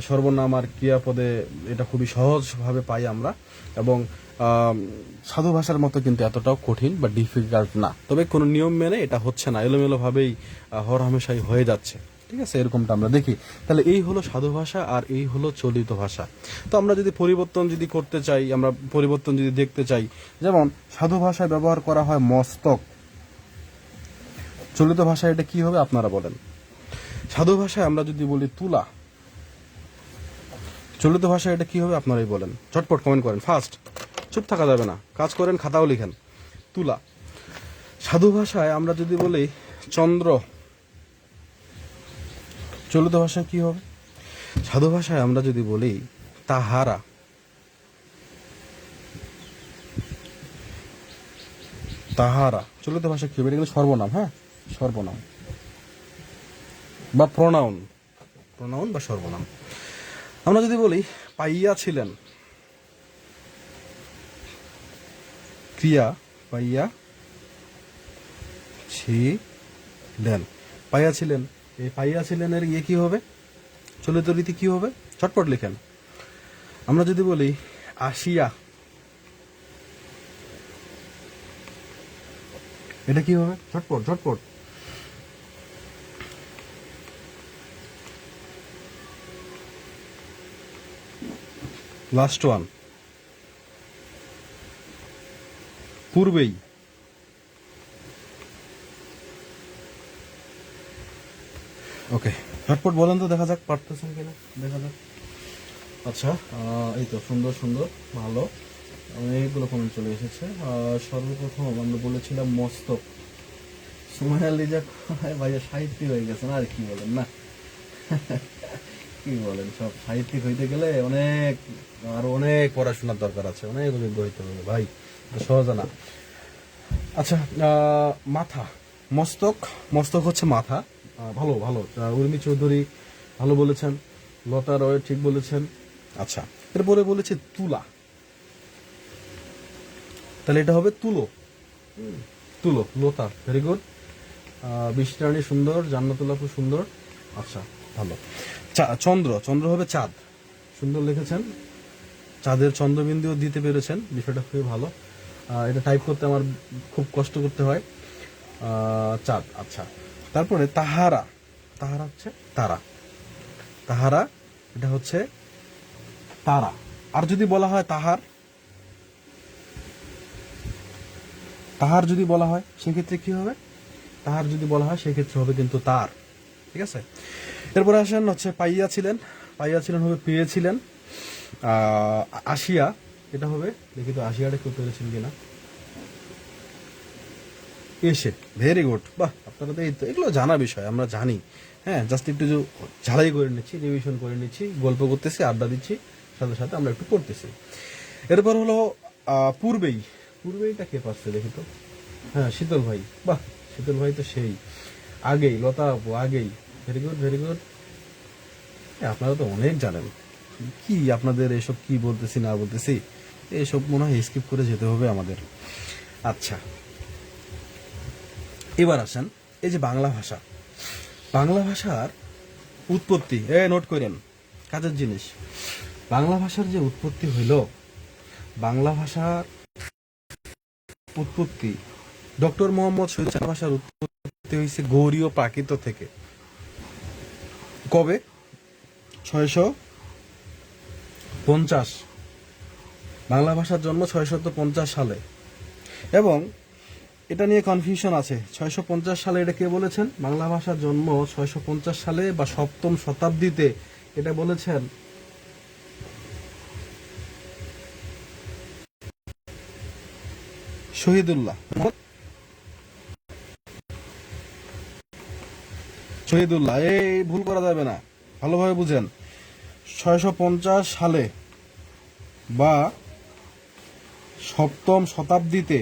সর্বনাম আর ক্রিয়াপদে এটা খুবই সহজভাবে পাই আমরা, এবং সাধু ভাষার মতো কিন্তু এতটাও কঠিন বা ডিফিকাল্ট না। তবে কোনো নিয়ম মেনে এটা হচ্ছে না, এলোমেলো ভাবেই হরহামেশাই হয়ে যাচ্ছে। ঠিক আছে, এরকমটা আমরা দেখি। তাহলে এই হলো সাধু ভাষা আর এই হলো চলিত ভাষা। তো আমরা যদি পরিবর্তন যদি করতে চাই, আমরা পরিবর্তন যদি দেখতে চাই, যেমন সাধু ভাষায় ব্যবহার করা হয় মস্তক, চলিত ভাষায় এটা কি হবে আপনারা বলেন। সাধু ভাষায় আমরা যদি বলি তুলা, চলিত ভাষায় এটা কি হবে আপনারাই বলেন, চটপট কমেন্ট করেন, ফার্স্ট, চুপ থাকা যাবে না, কাজ করেন, খাতাও লিখেন। তুলা। সাধু ভাষায় আমরা যদি বলি চন্দ্র, চলিত ভাষায় কি হবে? সাধু ভাষায় আমরা যদি বলি তাহারা, তাহারা চলিত ভাষা কি হবে? এটা কিন্তু সর্বনাম, হ্যাঁ, সর্বনাম বা প্রনাউন, প্রনাউন বা সর্বনাম। আমরা যদি বলি পাইয়া ছিলেন, ক্রিয়া পাইয়া ছিলেন, পাইয়া ছিলেন, এই পাইয়া ছিলেন এর ইয়ে কি হবে, চলিত রীতি কি হবে? চটপট লিখেন। আমরা যদি বলি আসিয়া, এটা কি হবে? ঝটপট ঝটপট। লাস্ট ওয়ান, পূর্বেই। ওকে, ঝটপট বলেন তো, দেখা যাক পারতেছেন কিনা, দেখা যাক। আচ্ছা, এই তো সুন্দর সুন্দর, ভালো, অনেকগুলো কমেন্ট চলে এসেছে। সর্বপ্রথম আমরা বলেছিলাম মস্তক, সুমাইয়া লিজা ভাইয়া সাহিত্যিক হয়ে গেছেন, আর কি বলেন না কি বলেন, সব সাহিত্যিক হইতে গেলে অনেক, আরো অনেক পড়াশোনার দরকার আছে, অনেক অভিজ্ঞ হইতে হবে ভাই, সহজ না। আচ্ছা, মাথা, মস্তক, মস্তক হচ্ছে মাথা। ভালো ভালো, উর্মি চৌধুরী ভালো বলেছেন, লতা রয় ঠিক বলেছেন। আচ্ছা, এরপরে বলেছে তুলা, তাহলে এটা হবে তুলো, তুলো, লতা, ভেরি গুড। বৃষ্টিরানী সুন্দর, জান্নাতুল্লাহ খুব সুন্দর। আচ্ছা, ভালো। চন্দ্র, চন্দ্র হবে চাঁদ, সুন্দর লিখেছেন, চাঁদের চন্দ্রবিন্দুও দিতে পেরেছেন, বিষয়টা খুবই ভালো। এটা টাইপ করতে আমার খুব কষ্ট করতে হয়। চাঁদ। আচ্ছা, তারপরে তাহারা, তাহারা হচ্ছে তারা, তাহারা এটা হচ্ছে তারা। আর যদি বলা হয় তাহার, তাহার যদি বলা হয় সেক্ষেত্রে কি হবে? তাহার যদি বলা হয় সেক্ষেত্রে হবে কিন্তু তার, ঠিক আছে। এরপরে আসেন হচ্ছে পাইয়া ছিলেন, পাইয়া ছিলেন হবে পেয়েছিলেন। আসিয়া, এটা হবে, দেখি তো আসিয়াটা কেউ পেরেছেন কিনা, এসে, ভেরি গুড, বাহ, আপনারা তো এই তো এগুলো জানা বিষয়, আমরা জানি, হ্যাঁ, জাস্ট একটু যে ঝালাই করে নিচ্ছি, রিভিশন করে নিচ্ছি, গল্প করতেছি, আড্ডা দিচ্ছি, সাথে সাথে আমরা একটু পড়তেছি। এরপর হলো পূর্বেই, পূর্বেইটা কে পাচ্ছে দেখি তো, হ্যাঁ, শীতল ভাই, বাহ, শীতল ভাই তো সেই, আগেই, লতা আপু আগেই, ভেরি গুড ভেরি গুড। আপনারা তো অনেক জানেন, কি আপনাদের এসব কি বলতেছি না বলতেছি, এসব মনে হয় স্কিপ করে যেতে হবে আমাদের। আচ্ছা, এবার আসেন এই যে বাংলা ভাষা, বাংলা ভাষার উৎপত্তি, নোট করেন, কাজের জিনিস। বাংলা ভাষার যে উৎপত্তি হইল, বাংলা ভাষার উৎপত্তি, ডক্টর মোহাম্মদ শহীদ ভাষার উৎপত্তি হয়েছে গৌড়ীয় প্রাকৃত থেকে। কবে? 650, বাংলা ভাষার জন্ম 650 সালে। এবং এটা নিয়ে কনফিউশন আছে, 650 সালে এটা কে বলেছেন? বাংলা ভাষার জন্ম 650 সালে বা 7ম শতাব্দীতে, এটা বলেছেন শহীদুল্লাহ, শহীদুল্লাহ, এই ভুল করা যাবে না, ভালোভাবে বুঝেন। 650 সালে বা 7ম শতাব্দীতে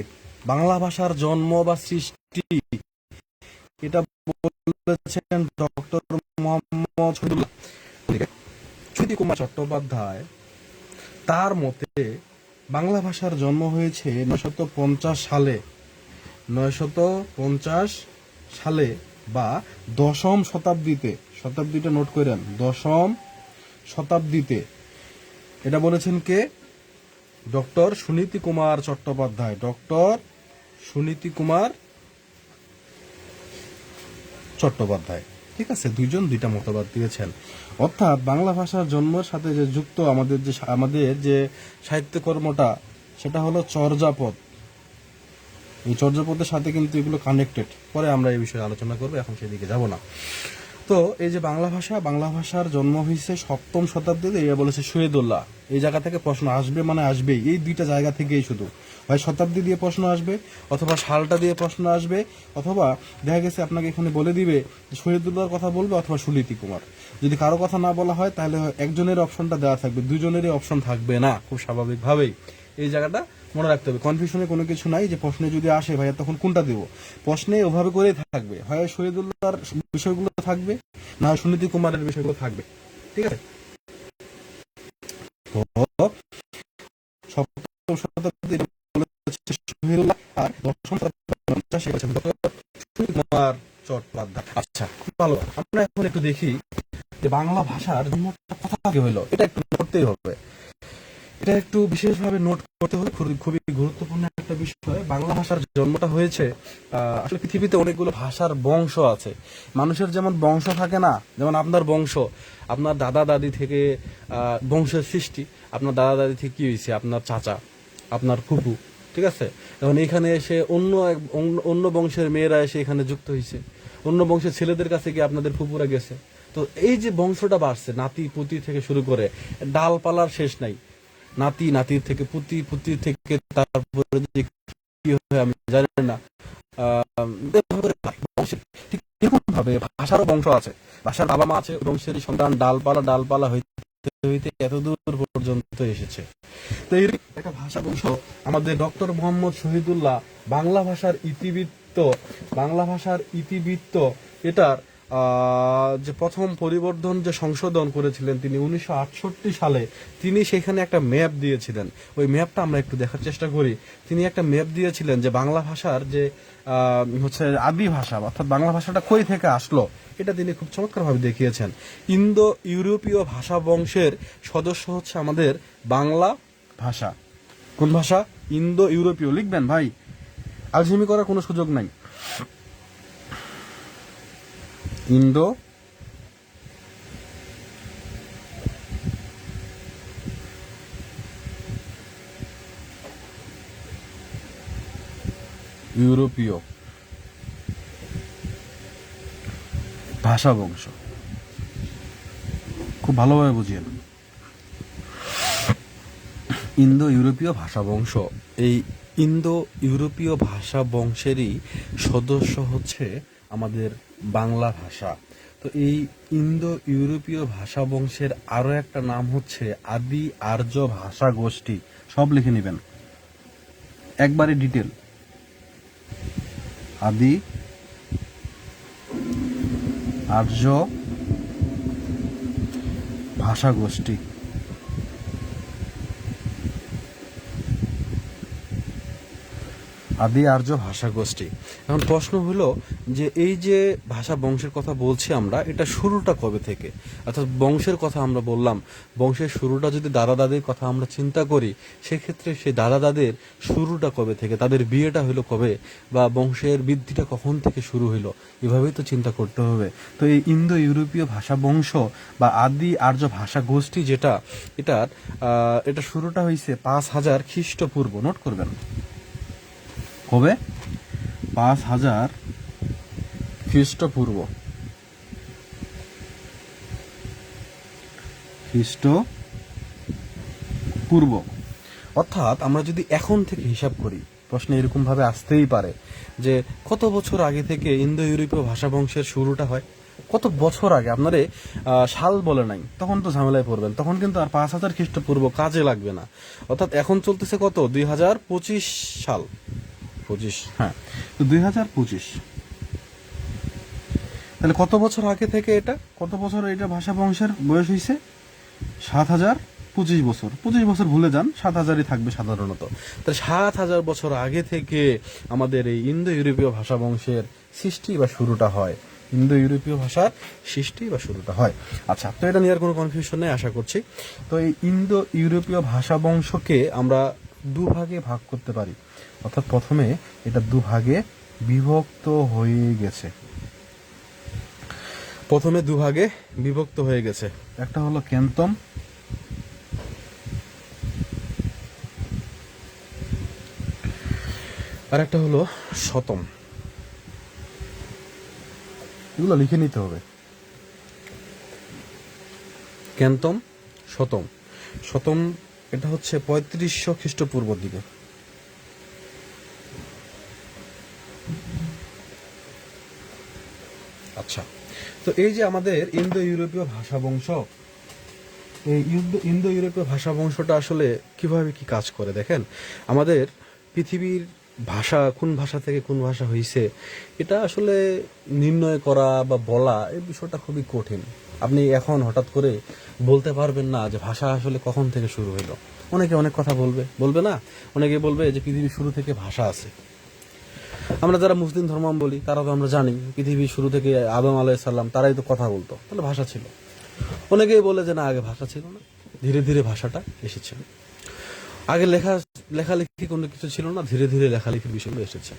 বাংলা ভাষার জন্ম বা সৃষ্টি, এটা বলেছেন ডক্টর মোহাম্মদ শহীদুল্লাহ। জ্যোতি কুমার চট্টোপাধ্যায়, তার মতে বাংলা ভাষার জন্ম হয়েছে 950 সালে, 950 সালে বা 10ম শতাব্দীতে, শতাব্দীটা নোট করেন, 10ম শতাব্দীতে। এটা বলেছেন কে? Doctor Suniti Kumar Chattopadhyay, doctor Suniti Kumar Chattopadhyay. ঠিক আছে, দুইজন দুইটা মতবাদ দিয়েছেন। অর্থাৎ বাংলা ভাষার জন্মের সাথে যে যুক্ত আমাদের যে সাহিত্যকর্মটা, সেটা হলো চর্যাপদ। এই চর্যাপদের সাথে কিন্তু এগুলো কানেক্টেড। পরে আমরা এই বিষয়ে আলোচনা করবো, এখন সেদিকে যাব না। তো এই যে বাংলা ভাষার জন্ম হয়েছে 7ম শতাব্দীতে, এটা বলেছে শহীদুল্লাহ। এই জায়গা থেকে প্রশ্ন আসবে, মানে আসবেই, এই দুইটা জায়গা থেকেই শুধু হয় শতাব্দী দিয়ে প্রশ্ন আসবে, অথবা সালটা দিয়ে প্রশ্ন আসবে, অথবা দেখা গেছে আপনাকে এখানে বলে দিবে শহীদুল্লাহর কথা বলবে অথবা সুনীতি কুমার। যদি কারো কথা না বলা হয় তাহলে একজনের অপশনটা দেওয়া থাকবে, দুজনেরই অপশন থাকবে না, খুব স্বাভাবিকভাবেই। এই জায়গাটা মনে রাখতে হবে। কনফিউশনে কোনো কিছু নাই যে প্রশ্নে যদি আসে ভাইয়া তখন কোনটা দেব, প্রশ্নে ওভাবে করেই থাকবে, হয় শহীদুল্লাহর বিষয়গুলো থাকবে, না হয় সুনীতি কুমারের বিষয়গুলো থাকবে। ঠিক আছে, তো সপ্তম শতাব্দীর বলেছে শহীদুল্লাহ, আর 10ম শতাব্দী সুনীতি কুমার চট্টোপাধ্যায়। আচ্ছা, খুব ভালো। আমরা এখন একটু দেখি যে বাংলা ভাষার জন্মটা কোথা থেকে হইলো, এটা একটু করতেই হবে, এটা একটু বিশেষভাবে নোট করতে হবে, খুবই গুরুত্বপূর্ণ একটা বিষয়। বাংলা ভাষার জন্মটা হয়েছে, আসলে পৃথিবীতে অনেকগুলো ভাষার বংশ আছে। মানুষের যেমন বংশ থাকে না, যেমন আপনার বংশ, আপনার দাদা দাদি থেকে বংশের সৃষ্টি, আপনার দাদা দাদি থেকে কি হয়েছে, আপনার চাচা, আপনার ফুপু, ঠিক আছে। এখন এখানে এসে অন্য বংশের মেয়েরা এসে এখানে যুক্ত হয়েছে, অন্য বংশের ছেলেদের কাছে গিয়ে আপনাদের ফুপুরা গেছে। তো এই যে বংশটা বাড়ছে, নাতি পুতি থেকে শুরু করে ডালপালার শেষ নাই, নাতি, নাতির থেকে পুতি, পুতির থেকে তারপরে যে কি হয় আমি জানি না। ঠিক এরকম ভাবে ভাষারও বংশ আছে, ভাষার বাবা মা আছে, বংশের সন্তান ডালপালা ডালপালা হইতে হইতে এতদূর পর্যন্ত এসেছে। তো এই একটা ভাষা বংশ আমাদের ডক্টর মোহাম্মদ শহীদুল্লাহ বাংলা ভাষার ইতিবৃত্ত এটার যে প্রথম পরিবর্ধন যে সংশোধন করেছিলেন তিনি 1968 সালে, তিনি সেখানে একটা ম্যাপ দিয়েছিলেন। ওই ম্যাপটা আমরা একটু দেখার চেষ্টা করি। তিনি একটা ম্যাপ দিয়েছিলেন যে বাংলা ভাষার যে হচ্ছে আদি ভাষা, অর্থাৎ বাংলা ভাষাটা কই থেকে আসলো, এটা তিনি খুব চমৎকারভাবে দেখিয়েছেন। ইন্দো ইউরোপীয় ভাষা বংশের সদস্য হচ্ছে আমাদের বাংলা ভাষা। কোন ভাষা? ইন্দো ইউরোপীয়। লিখবেন ভাই, আলসেমি করার কোনো সুযোগ নাই। ইন্দো ইউরোপীয় ভাষা বংশ, খুব ভালোভাবে বুঝিয়েন। ইন্দো ইউরোপীয় ভাষা বংশ, এই ইন্দো ইউরোপীয় ভাষা বংশেরই সদস্য হচ্ছে আমাদের বাংলা ভাষা। তো এই ইন্দো ইউরোপীয় ভাষা বংশের আরো একটা নাম হচ্ছে আদি আর্য ভাষা গোষ্ঠী। সব লিখে নেবেন একবারে ডিটেল। আদি আর্য ভাষা গোষ্ঠী। আদি আর্য ভাষা গোষ্ঠী। এখন প্রশ্ন হলো যে এই যে ভাষা বংশের কথা বলছি আমরা, এটা শুরুটা কবে থেকে? অর্থাৎ বংশের কথা আমরা বললাম, বংশের শুরুটা যদি দাদা দাদির কথা আমরা চিন্তা করি, সেক্ষেত্রে সেই দাদা দাদের শুরুটা কবে থেকে, তাদের বিয়েটা হলো কবে, বা বংশের বৃদ্ধিটা কখন থেকে শুরু হইলো, এভাবেই তো চিন্তা করতে হবে। তো এই ইন্দো ইউরোপীয় ভাষা বংশ বা আদি আর্য ভাষা গোষ্ঠী যেটা, এটা শুরুটা হয়েছে 5000 খ্রিস্টপূর্ব। নোট করবেন কবে? 5000 খ্রিস্টপূর্ব। অর্থাৎ আমরা যদি এখন থেকে হিসাব করি, প্রশ্ন এরকম ভাবে আসতেই পারে যে কত বছর আগে থেকে ইন্দো ইউরোপীয় ভাষা বংশের শুরুটা হয়, কত বছর আগে। আপনারে সাল বলে নাই, তখন তো ঝামেলায় পড়বেন, তখন কিন্তু আর 5000 খ্রিস্টপূর্ব কাজে লাগবে না। অর্থাৎ এখন চলতেছে কত, 2025 সাল, 25, হ্যাঁ, তো 2025। তাহলে কত বছর আগে থেকে এটা, কত বছর এটা ভাষা বংশের বয়স হয়েছে? 7025 বছর। 25 বছর ভুলে যান, 7000ই থাকবে সাধারণত। তাহলে 7000 বছর আগে থেকে আমাদের এই ইন্দো ইউরোপীয় ভাষা বংশের সৃষ্টি বা শুরুটা হয়, ইন্দো ইউরোপীয় ভাষার সৃষ্টি বা শুরুটা হয়। আচ্ছা, তো এটা নিয়ে আর কোনো কনফিউশন নেই আশা করছি। তো এই ইন্দো ইউরোপীয় ভাষা বংশকে আমরা দুভাগে ভাগ করতে পারি, অর্থাৎ প্রথমে এটা দুভাগে বিভক্ত হয়ে গেছে। প্রথমে দুভাগে বিভক্ত হয়ে গেছে। একটা হলো ক্যান্তম, আর একটা হলো শতম। এগুলো লিখে নিতে হবে। ক্যান্তম, শতম। শতম এটা হচ্ছে 3500 খ্রিস্টপূর্ব দিকে। আচ্ছা, তো এই যে আমাদের ইন্দো ইউরোপীয় ভাষা বংশ, এই ইন্দো ইউরোপীয় ভাষা বংশটা আসলে কিভাবে কি কাজ করে দেখেন। আমাদের পৃথিবীর ভাষা কোন ভাষা থেকে কোন ভাষা হয়েছে এটা আসলে নির্ণয় করা বা বলা এই বিষয়টা খুবই কঠিন। আপনি এখন হঠাৎ করে বলতে পারবেন না যে ভাষা আসলে কখন থেকে শুরু হলো। অনেকে অনেক কথা বলবে না, অনেকে বলবে যে পৃথিবীর শুরু থেকে ভাষা আছে। আমরা যারা মুসলিম ধর্মাবলম্বী তারা তো আমরা জানি পৃথিবীর শুরু থেকে আদম আলাইহিস সালাম তারাই তো কথা বলতো, তাহলে ভাষা ছিল। অনেকেই বলে যে না, আগে ভাষা ছিল না, ধীরে ধীরে ভাষাটা এসেছে। আগে লেখালেখি কোনো কিছু ছিল না, ধীরে ধীরে লেখালেখির বিষয়গুলো এসেছে।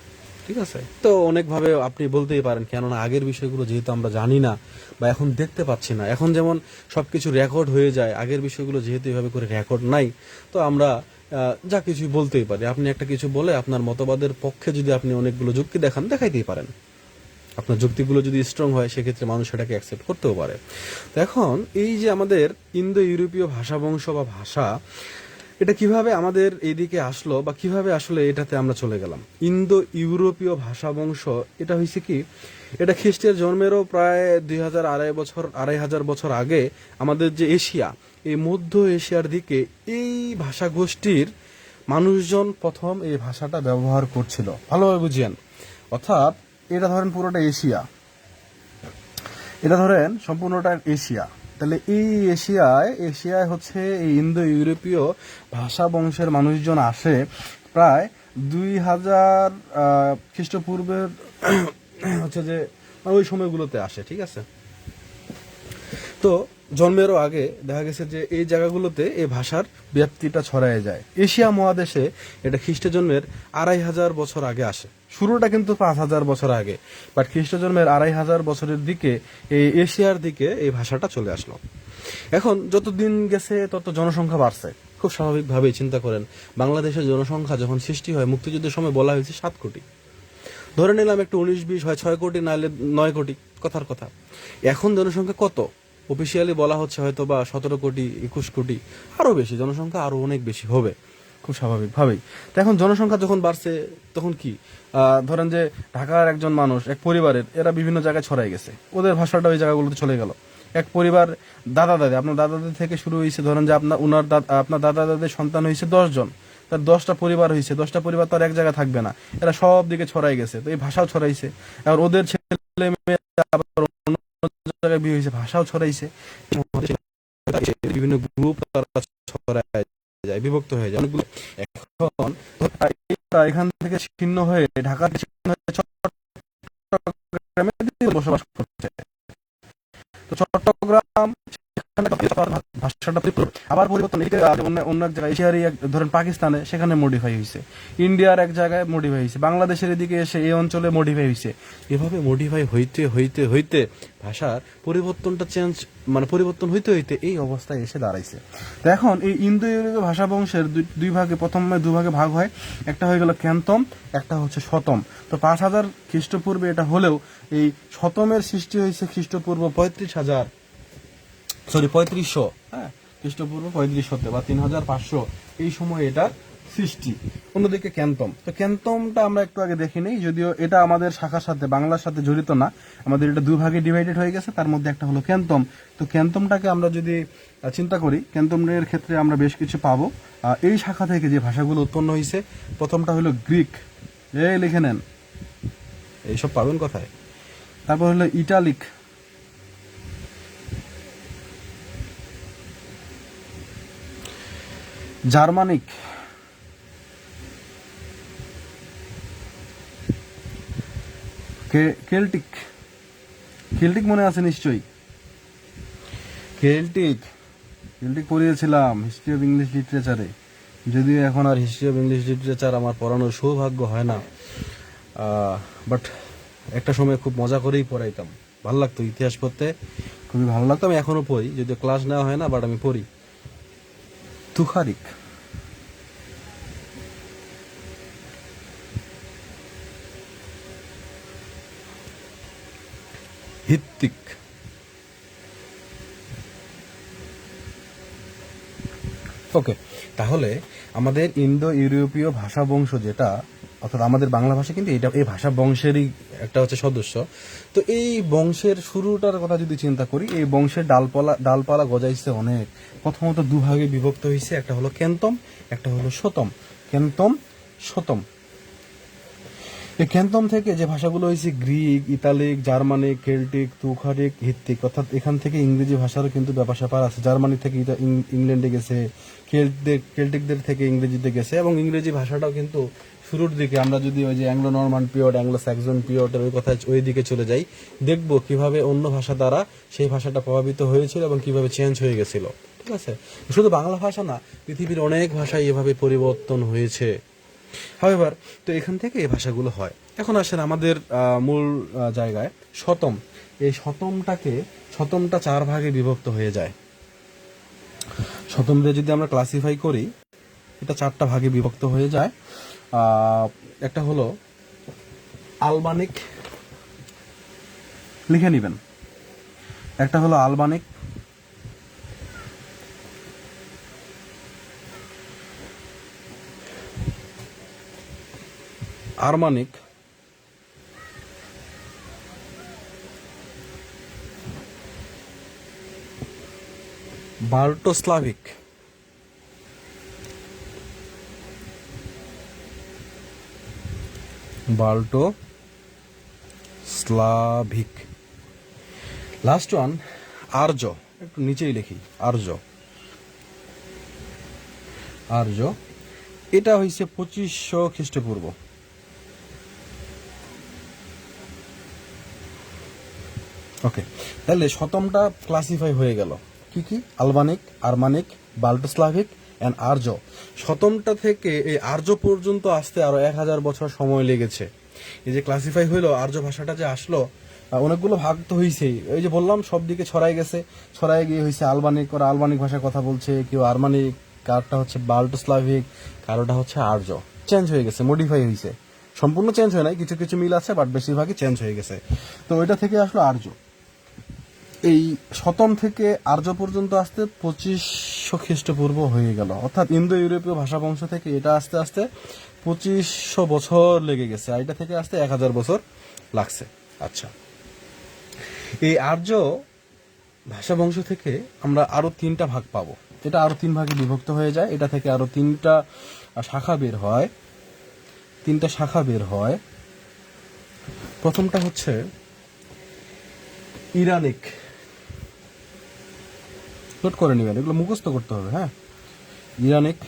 ঠিক আছে, তো অনেকভাবে আপনি বলতেই পারেন, কেননা আগের বিষয়গুলো যেহেতু আমরা জানি না বা এখন দেখতে পাচ্ছি না, এখন যেমন সবকিছু রেকর্ড হয়ে যায়, আগের বিষয়গুলো যেহেতু এভাবে করে রেকর্ড নাই, তো আমরা যা কিছু বলতেই পারি। আপনি একটা কিছু বলে আপনার মতবাদের পক্ষে যদি আপনি অনেকগুলো যুক্তি দেখাইতেই পারেন। আপনার যুক্তিগুলো যদি স্ট্রং হয় সেক্ষেত্রে মানুষ সেটাকে অ্যাকসেপ্ট করতেও পারে। তো এখন এই যে আমাদের ইন্দো ইউরোপীয় ভাষা বংশ বা ভাষা, এটা কিভাবে আমাদের এইদিকে আসলো বা কিভাবে আসলে এটাতে আমরা চলে গেলাম। ইন্দো ইউরোপীয় ভাষা বংশ এটা হয়েছে কি, এটা খ্রিস্টের জন্মেরও প্রায় 2500 বছর আগে আমাদের যে এশিয়া, এই মধ্য এশিয়ার দিকে এই ভাষা গোষ্ঠীর মানুষজন প্রথম এই ভাষাটা ব্যবহার করছিল। ভালোভাবে বুঝিয়েন। অর্থাৎ এটা ধরেন পুরোটা এশিয়া, এটা ধরেন সম্পূর্ণটা এশিয়া। তাহলে এই এশিয়ায় হচ্ছে এই ইন্দো ইউরোপীয় ভাষা বংশের মানুষজন আসে প্রায় 2000 খ্রিস্টপূর্বের হচ্ছে যে ওই সময়গুলোতে আসে। ঠিক আছে, তো জন্মেরও আগে দেখা গেছে যে এই জায়গাগুলোতে এই ভাষার ব্যাপ্তিটা ছড়ায় যায়। এশিয়া মহাদেশে এটা খ্রিস্ট জন্মের 2500 বছর আগে আসে। শুরুটা কিন্তু 5000 বছর আগে, বাট খ্রিস্ট জন্মের 2500 বছরের দিকে এই এশিয়ার দিকে এই ভাষাটা চলে আসলো। এখন যত দিন গেছে তত জনসংখ্যা বাড়ছে। খুব স্বাভাবিকভাবেই চিন্তা করেন, বাংলাদেশের জনসংখ্যা যখন সৃষ্টি হয় মুক্তিযুদ্ধের সময় বলা হয়েছে 7 কোটি, ধরে নিলাম একটু 19-20 হয় 6 কোটি, নাহলে 9 কোটি, কথার কথা। এখন জনসংখ্যা কত অফিসিয়ালি বলা হচ্ছে হয়তো বা 17 কোটি, 21 কোটি, আরো বেশি জনসংখ্যা, আরো অনেক বেশি হবে খুব স্বাভাবিকভাবেই। তো এখন জনসংখ্যা যখন বাড়ছে তখন কি ধরেন যে ঢাকার একজন মানুষ, এক পরিবারের, এরা বিভিন্ন জায়গায় ছড়াই গেছে, ওদের ভাষাটা ওই জায়গাগুলোতে চলে গেল। এক পরিবার দাদা দাদি, আপনার দাদা দাদি থেকে শুরু হয়েছে, ধরেন যে আপনার দাদা দাদির সন্তান হয়েছে 10 জন, তার 10টা পরিবার হয়েছে, 10টা পরিবার তো আর এক জায়গায় থাকবে না, এরা সব দিকে ছড়াই গেছে। তো এই ভাষাও ছড়াইছে, আর ওদের ছেলে মেয়ে আবার অন্য জায়গায় বিয়ে হয়েছে, ভাষাও ছড়াইছে, বিভিন্ন গ্রুপ তারা ছড়ায় যায়, বিভক্ত হয়ে যায় অনেকগুলো। এখন এখান থেকে ছিন্ন হয়ে ঢাকা চট্টগ্রামে বসবাস করছে। তো চট্টগ্রাম ভাষাটা আবার পরিবর্তন, অন্য এক জায়গায় এশিয়ারই ধরেন পাকিস্তানে, সেখানে মডিফাই হয়েছে, ইন্ডিয়ার এক জায়গায় মডিফাই হয়েছে, বাংলাদেশের এদিকে এসে এই অঞ্চলে মডিফাই হয়েছে। এভাবে মডিফাই হইতে হইতে হইতে ভাষার পরিবর্তনটা পরিবর্তন হইতে হইতে এই অবস্থায় এসে দাঁড়াইছে। তো এখন এই ইন্দো ইউরোপীয় ভাষা বংশের দুই ভাগে, প্রথমে দুভাগে ভাগ হয়, একটা হয়ে গেল ক্যান্তম, একটা হচ্ছে শতম। তো 5000 খ্রিস্টপূর্বে এটা হলেও এই শতমের সৃষ্টি হয়েছে খ্রিস্টপূর্ব 3500, হ্যাঁ, খ্রিস্টপূর্ব 3500 বা 3500 এই সময় এটার সৃষ্টি। অন্যদিকে ক্যান্তম, তো ক্যান্তমটা আমরা একটু আগে দেখি নেই, যদিও এটা আমাদের শাখার সাথে বাংলার সাথে জড়িত না, আমাদের এটা দুই ভাগে ডিভাইডেড হয়ে গেছে, তার মধ্যে একটা হলো ক্যান্তম। তো ক্যান্তমটাকে আমরা যদি চিন্তা করি, ক্যান্তমের ক্ষেত্রে আমরা বেশ কিছু পাবো। এই শাখা থেকে যে ভাষাগুলো উৎপন্ন হয়েছে, প্রথমটা হলো গ্রিক, এই লিখে নেন, এইসব পাবেন কোথায়। তারপর হলো ইটালিক, জার্মানিক, কেল্টিক, কেল্টিক মনে আছে নিশ্চয়ই, কেল্টিক পড়িয়েছিলাম হিস্ট্রি অফ ইংলিশ লিটারেচারে, যদিও এখন আর হিস্ট্রি অফ ইংলিশ লিটারেচার আমার পড়ানোর সৌভাগ্য হয় না, বাট একটা সময় খুব মজা করেই পড়াইতাম। ভালো লাগতো ইতিহাস পড়তে, খুবই ভালো লাগতো। আমি এখনো পড়ি, যদিও ক্লাস নেওয়া হয় না, বাট আমি পড়ি। তুখারিক, হিত্তিক, ওকে। তাহলে আমাদের ইন্দো ইউরোপীয় ভাষা বংশ যেটা, অর্থাৎ আমাদের বাংলা ভাষা কিন্তু এটা এই ভাষা বংশেরই একটা হচ্ছে সদস্য। তো এই বংশের শুরুটার কথা যদি চিন্তা করি, এই বংশের ডালপালা গজাইছে অনেক। প্রথমত দুভাগে বিভক্ত হয়েছে, একটা হলো কেন্তম, একটা হলো শতম। কেন্তম, শতম। এই ক্যান্তম থেকে যে ভাষাগুলো হয়েছে গ্রিক, ইতালিক, জার্মানিক, কেল্টিক, তুখারিক, হিত্তিক, অর্থাৎ এখান থেকে ইংরেজি ভাষারও কিন্তু ব্যাপার স্যাপার আছে। জার্মানি থেকে ইংল্যান্ডে গেছে, কেল্টিকদের থেকে ইংরেজিতে গেছে, এবং ইংরেজি ভাষাটাও কিন্তু শুরুর দিকে আমরা যদি ওই যে Anglo Norman period, Anglo Saxon পিরিয়ডের ওই কথা ওই দিকে চলে যাই, দেখবো কিভাবে অন্য ভাষা দ্বারা সেই ভাষাটা প্রভাবিত হয়েছিল এবং কিভাবে চেঞ্জ হয়ে গেছিল। ঠিক আছে, শুধু বাংলা ভাষা না, পৃথিবীর অনেক ভাষাই এভাবে পরিবর্তন হয়েছে। হাওয়েভার, তো এখান থেকে এই ভাষাগুলো হয়। এখন আসেন আমাদের মূল জায়গায়, শতম। এই শতমটা 4 ভাগে বিভক্ত হয়ে যায়। শতমরে যদি আমরা ক্লাসিফাই করি, এটা 4টা ভাগে বিভক্ত হয়ে যায়। একটা হলো আলবানিক, লিখে নিবেন। একটা হলো আলবানিক, আরমানিক, বাল্টোস্লাভিক, বাল্টোস্লাভিক, লাস্ট ওয়ান আর্য। একটু নিচেই লিখি, আর্য। এটা হইছে 2500 খ্রিস্টপূর্ব। ওকে, তাহলে শতমটা ক্লাসিফাই হয়ে গেল। কি কি? আলবানিক, আরমানিক, বাল্টোস্লাভিক এন্ড আর্য। শতমটা থেকে এই আর্য পর্যন্ত আসতে আরো 1000 বছর সময় লেগেছে। এই যে ক্লাসিফাই হইলো, আর্য ভাষাটা যে আসলো, অনেকগুলো ভাগ তো হয়েছেই। এই যে বললাম, সব দিকে ছড়াই গেছে, ছড়াই গিয়ে হয়েছে আলবানিক, ওরা আলবানিক ভাষায় কথা বলছে, কেউ আরমানিক, কারটা হচ্ছে বাল্টোস্লাভিক, কারোটা হচ্ছে আর্য। চেঞ্জ হয়ে গেছে, মডিফাই হয়েছে। সম্পূর্ণ চেঞ্জ হয় নাই, কিছু কিছু মিল আছে, বাট বেশিরভাগই চেঞ্জ হয়ে গেছে। তো ওইটা থেকে আসলো আর্য। এই শতম থেকে আর্য পর্যন্ত আসতে 2500 খ্রিস্টপূর্ব হয়ে গেল। অর্থাৎ ইন্দো ইউরোপীয় ভাষা বংশ থেকে এটা আস্তে আস্তে 2500 বছর লেগে গেছে, আর এটা থেকে আসতে 1000 বছর লাগছে। আচ্ছা, এই আর্য ভাষা বংশ থেকে আমরা আরো 3টা ভাগ পাবো। এটা আরো 3 ভাগে বিভক্ত হয়ে যায়। এটা থেকে আরো 3টা শাখা বের হয়। 3টা শাখা বের হয়। প্রথমটা হচ্ছে ইরানিক। নোট করে নেবেন, এগুলো মুখস্থ করতে হবে। হ্যাঁ, ইরানিক।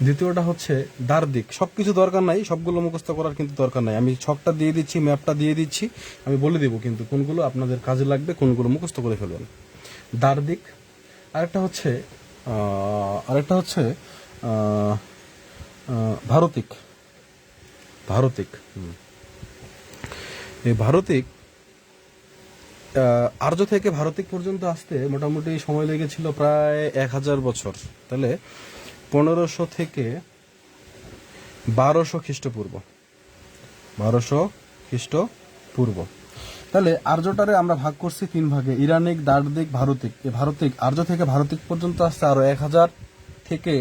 দ্বিতীয়টা হচ্ছে দার্দিক। সবকিছু দরকার নাই, সবগুলো মুখস্থ করার কিন্তু দরকার নাই। আমি ছকটা দিয়ে দিচ্ছি, ম্যাপটা দিয়ে দিচ্ছি, আমি বলে দেবো কিন্তু কোনগুলো আপনাদের কাজে লাগবে, কোনগুলো মুখস্থ করে ফেলবেন। দার্দিক। আরেকটা হচ্ছে ভারতিক। এই ভারতিক, আর্য থেকে ভারতিক পর্যন্ত আসতে মোটামুটি সময় লেগেছিল প্রায় 1000 বছর। তাহলে 1500 থেকে 1200 খ্রিস্টপূর্ব। 1200 খ্রিস্টপূর্ব। তাহলে আর্যটারে আমরা ভাগ করছি 3 ভাগে, ইরানিক, দার্দিক, ভারতিক। এই ভারতিক, আর্য থেকে ভারতিক পর্যন্ত আসতে আরো 1000 থেকে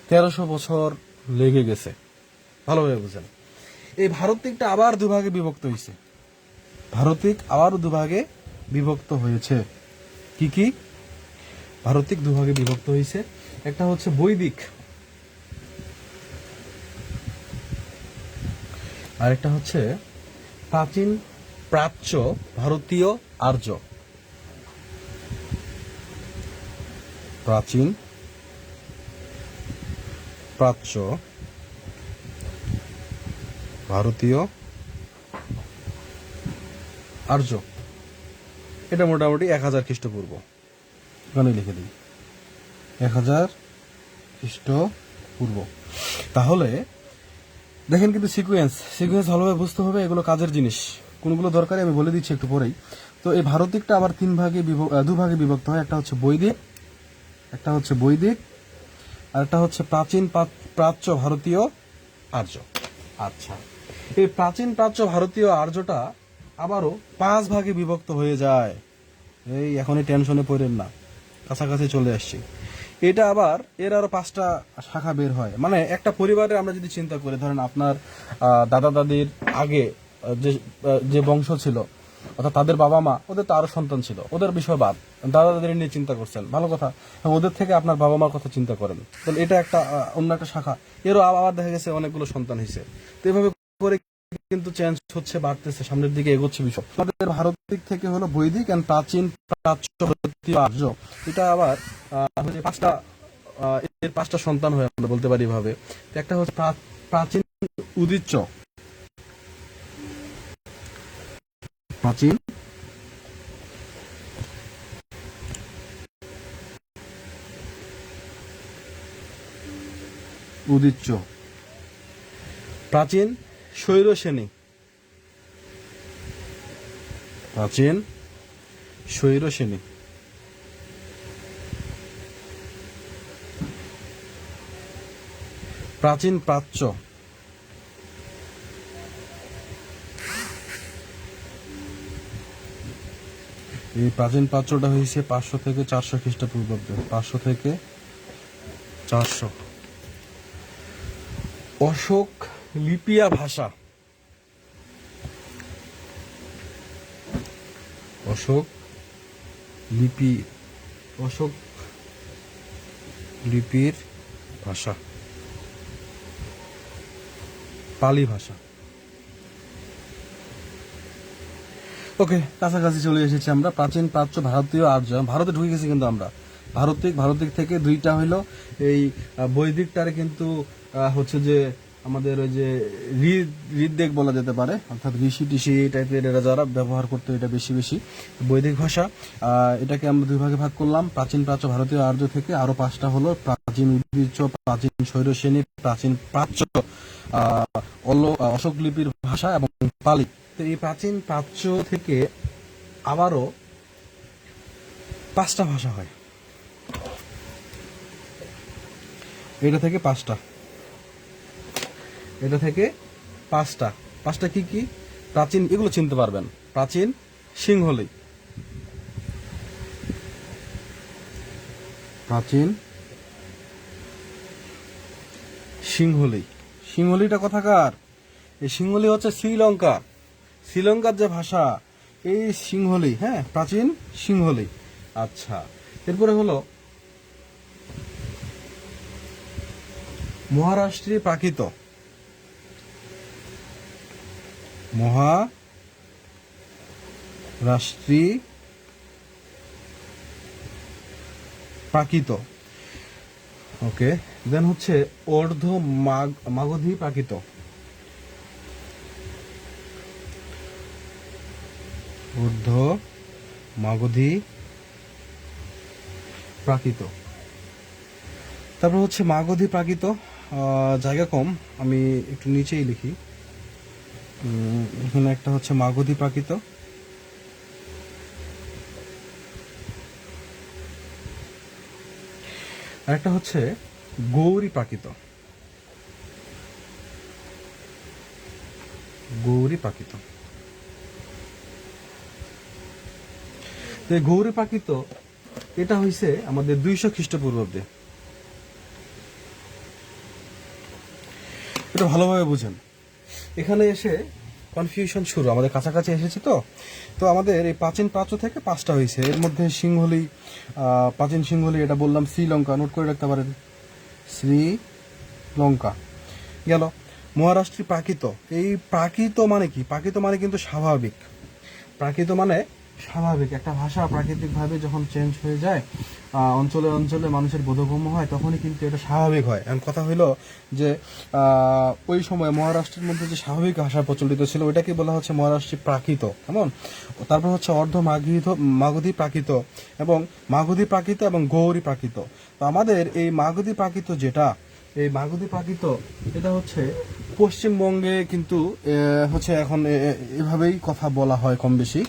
1300 বছর লেগে গেছে। ভালোভাবে বুঝেন। এই ভারতিকটা আবার দুভাগে বিভক্ত হয়েছে। ভারতিক আবার দুভাগে বিভক্ত হয়েছে। কি কি? ভারতিক দুভাগে বিভক্ত হয়েছে। একটা হচ্ছে বৈদিক, আরেকটা হচ্ছে প্রাচীন প্রাচ্য ভারতীয় আর্য। প্রাচীন প্রাচ্য ভারতীয় আর্য। এটা মোটামুটি 1000 খ্রিস্টপূর্ব। এখানে লিখে দিই 1000 খ্রিস্টপূর্ব। তাহলে দেখেন কিন্তু সিকুয়েন্স ভালোভাবে বুঝতে হবে, এগুলো কাজের জিনিস। কোনগুলো দরকারি আমি বলে দিচ্ছি একটু পরেই। তো এই ভারতিকটা আবার দুভাগে বিভক্ত হয়। একটা হচ্ছে বৈদিক, আর একটা হচ্ছে প্রাচীন প্রাচ্য ভারতীয় আর্য। আচ্ছা, এই প্রাচীন প্রাচ্য ভারতীয় আর্যটা আবারও 5 ভাগে বিভক্ত হয়ে যায়। এই এখনই টেনশনে পড়েন না, কাছাকাছি চলে আসছি। এটা আবার এর আরো 5টা শাখা বের হয়। মানে একটা পরিবারে আমরা যদি চিন্তা করি, ধরেন আপনার দাদা দাদির আগে যে বংশ ছিল, অর্থাৎ তাদের বাবা মা, ওদের তো আরো সন্তান ছিল, ওদের বিষয় বাদ, দাদা দাদির নিয়ে চিন্তা করছেন, ভালো কথা। ওদের থেকে আপনার বাবা মার কথা চিন্তা করেন, তাহলে এটা একটা অন্য একটা শাখা। এরও আবার দেখা গেছে অনেকগুলো সন্তান হয়েছে। তো এভাবে করে কিন্তু চেঞ্জ হচ্ছে, বাড়তেছে, সামনের দিকে এগোচ্ছে বিষয়। আমাদের ভারতের দিক থেকে হলো বৈদিক এন্ড প্রাচীন প্রাচ্য ভারতীয় আর্য। এটা আবার 5টা, এর 5টা সন্তান হয় আমরা বলতে পারি এভাবে। তো একটা হচ্ছে প্রাচীন উদিচ্য, প্রাচীন উদিচ্য, প্রাচীন শৈরশ্রেণী, প্রাচীন শৈরশ্রেণী, প্রাচীন প্রাচ্য, এই প্রাচীন প্রাচ্যটা হয়েছে 500 থেকে 400 খ্রিস্টপূর্বাব্দে, 500 থেকে 400। অশোক লিপিয়া ভাষা, অশোক লিপির ভাষা, পালি ভাষা। ওকে, কাছাকাছি চলে এসেছি আমরা। প্রাচীন প্রাচ্য ভারতীয় আর্য, ভারতে ঢুকে গেছি কিন্তু আমরা। ভারতিক থেকে 2টা হইলো এই বৈদিকটারে কিন্তু হচ্ছে যে আমাদের ওই যে ঋদ্বেগ বলা যেতে পারে, অর্থাৎ ঋষি টিষি এই টাইপের এরা যারা ব্যবহার করতো এটা বেশি বৈদিক ভাষা। এটাকে আমরা 2 ভাগে ভাগ করলাম, প্রাচীন প্রাচ্য ভারতীয় আর্য থেকে। আরো 5টা হলো প্রাচীন উদিচ্য, প্রাচীন শৈরশ্রেণী, প্রাচীন প্রাচ্য, অশোক লিপির ভাষা এবং পালি। তো এই প্রাচীন প্রাচ্য থেকে আবারও 5টা ভাষা হয়, এটা থেকে 5টা, এটা থেকে 5টা। 5টা কি কি? প্রাচীন, এগুলো চিনতে পারবেন। প্রাচীন সিংহলি, প্রাচীন সিংহলি। সিংহলিটা কোথাকার? এই সিংহলি হচ্ছে শ্রীলঙ্কার যে ভাষা, এই সিংহলি। হ্যাঁ, প্রাচীন সিংহলি। আচ্ছা, এরপরে হলো মহারাষ্ট্রে প্রাকৃত, মহারাষ্ট্রী প্রাকৃত। ওকে, দেন হচ্ছে অর্ধ মাগধী প্রাকৃত, অর্ধ মাগধী প্রাকৃত। তারপর হচ্ছে মাগধী প্রাকৃত, জায়গা কম, আমি একটু নিচেই লিখি। এখানে একটা হচ্ছে মাগধী প্রাকৃত, আর একটা হচ্ছে গৌরী প্রাকৃত, গৌরী প্রাকৃত। গৌরী প্রাকৃত এটা হইছে আমাদের 200 খ্রিস্টপূর্বাব্দে। এটা ভালোভাবে বুঝেন। এখানে এসে কনফিউশন শুরু, আমাদের কাছাকাছি এসেছি তো। তো আমাদের এই প্রাচীন প্রাচ্য থেকে 5টা হয়েছে, এর মধ্যে সিংহলি, প্রাচীন সিংহলি, এটা বললাম শ্রীলঙ্কা, নোট করে রাখতে পারেন, শ্রীলঙ্কা গেল। মহারাষ্ট্রী প্রাকৃত, এই প্রাকৃত মানে কি? প্রাকৃত মানে কিন্তু স্বাভাবিক। প্রাকৃত মানে স্বাভাবিক একটা ভাষা প্রাকৃতিকভাবে যখন চেঞ্জ হয়ে যায়, অঞ্চলে অঞ্চলে মানুষের বোধগম্য হয়, তখনই কিন্তু এটা স্বাভাবিক হয়। এখন কথা হইলো যে ওই সময় মহারাষ্ট্রের মধ্যে যে স্বাভাবিক ভাষা প্রচলিত ছিল ওইটাকে বলা হচ্ছে মহারাষ্ট্রী প্রাকৃত। কেমন? তারপর হচ্ছে অর্ধ মাগধী প্রাকৃত, এবং মাগধী প্রাকৃত এবং গৌরী প্রাকৃত। তো আমাদের এই মাগধী প্রাকৃত যেটা, এই মাগধী প্রাকৃত এটা হচ্ছে পশ্চিমবঙ্গে কিন্তু হচ্ছে এখন এভাবেই কথা বলা হয় কম বেশি,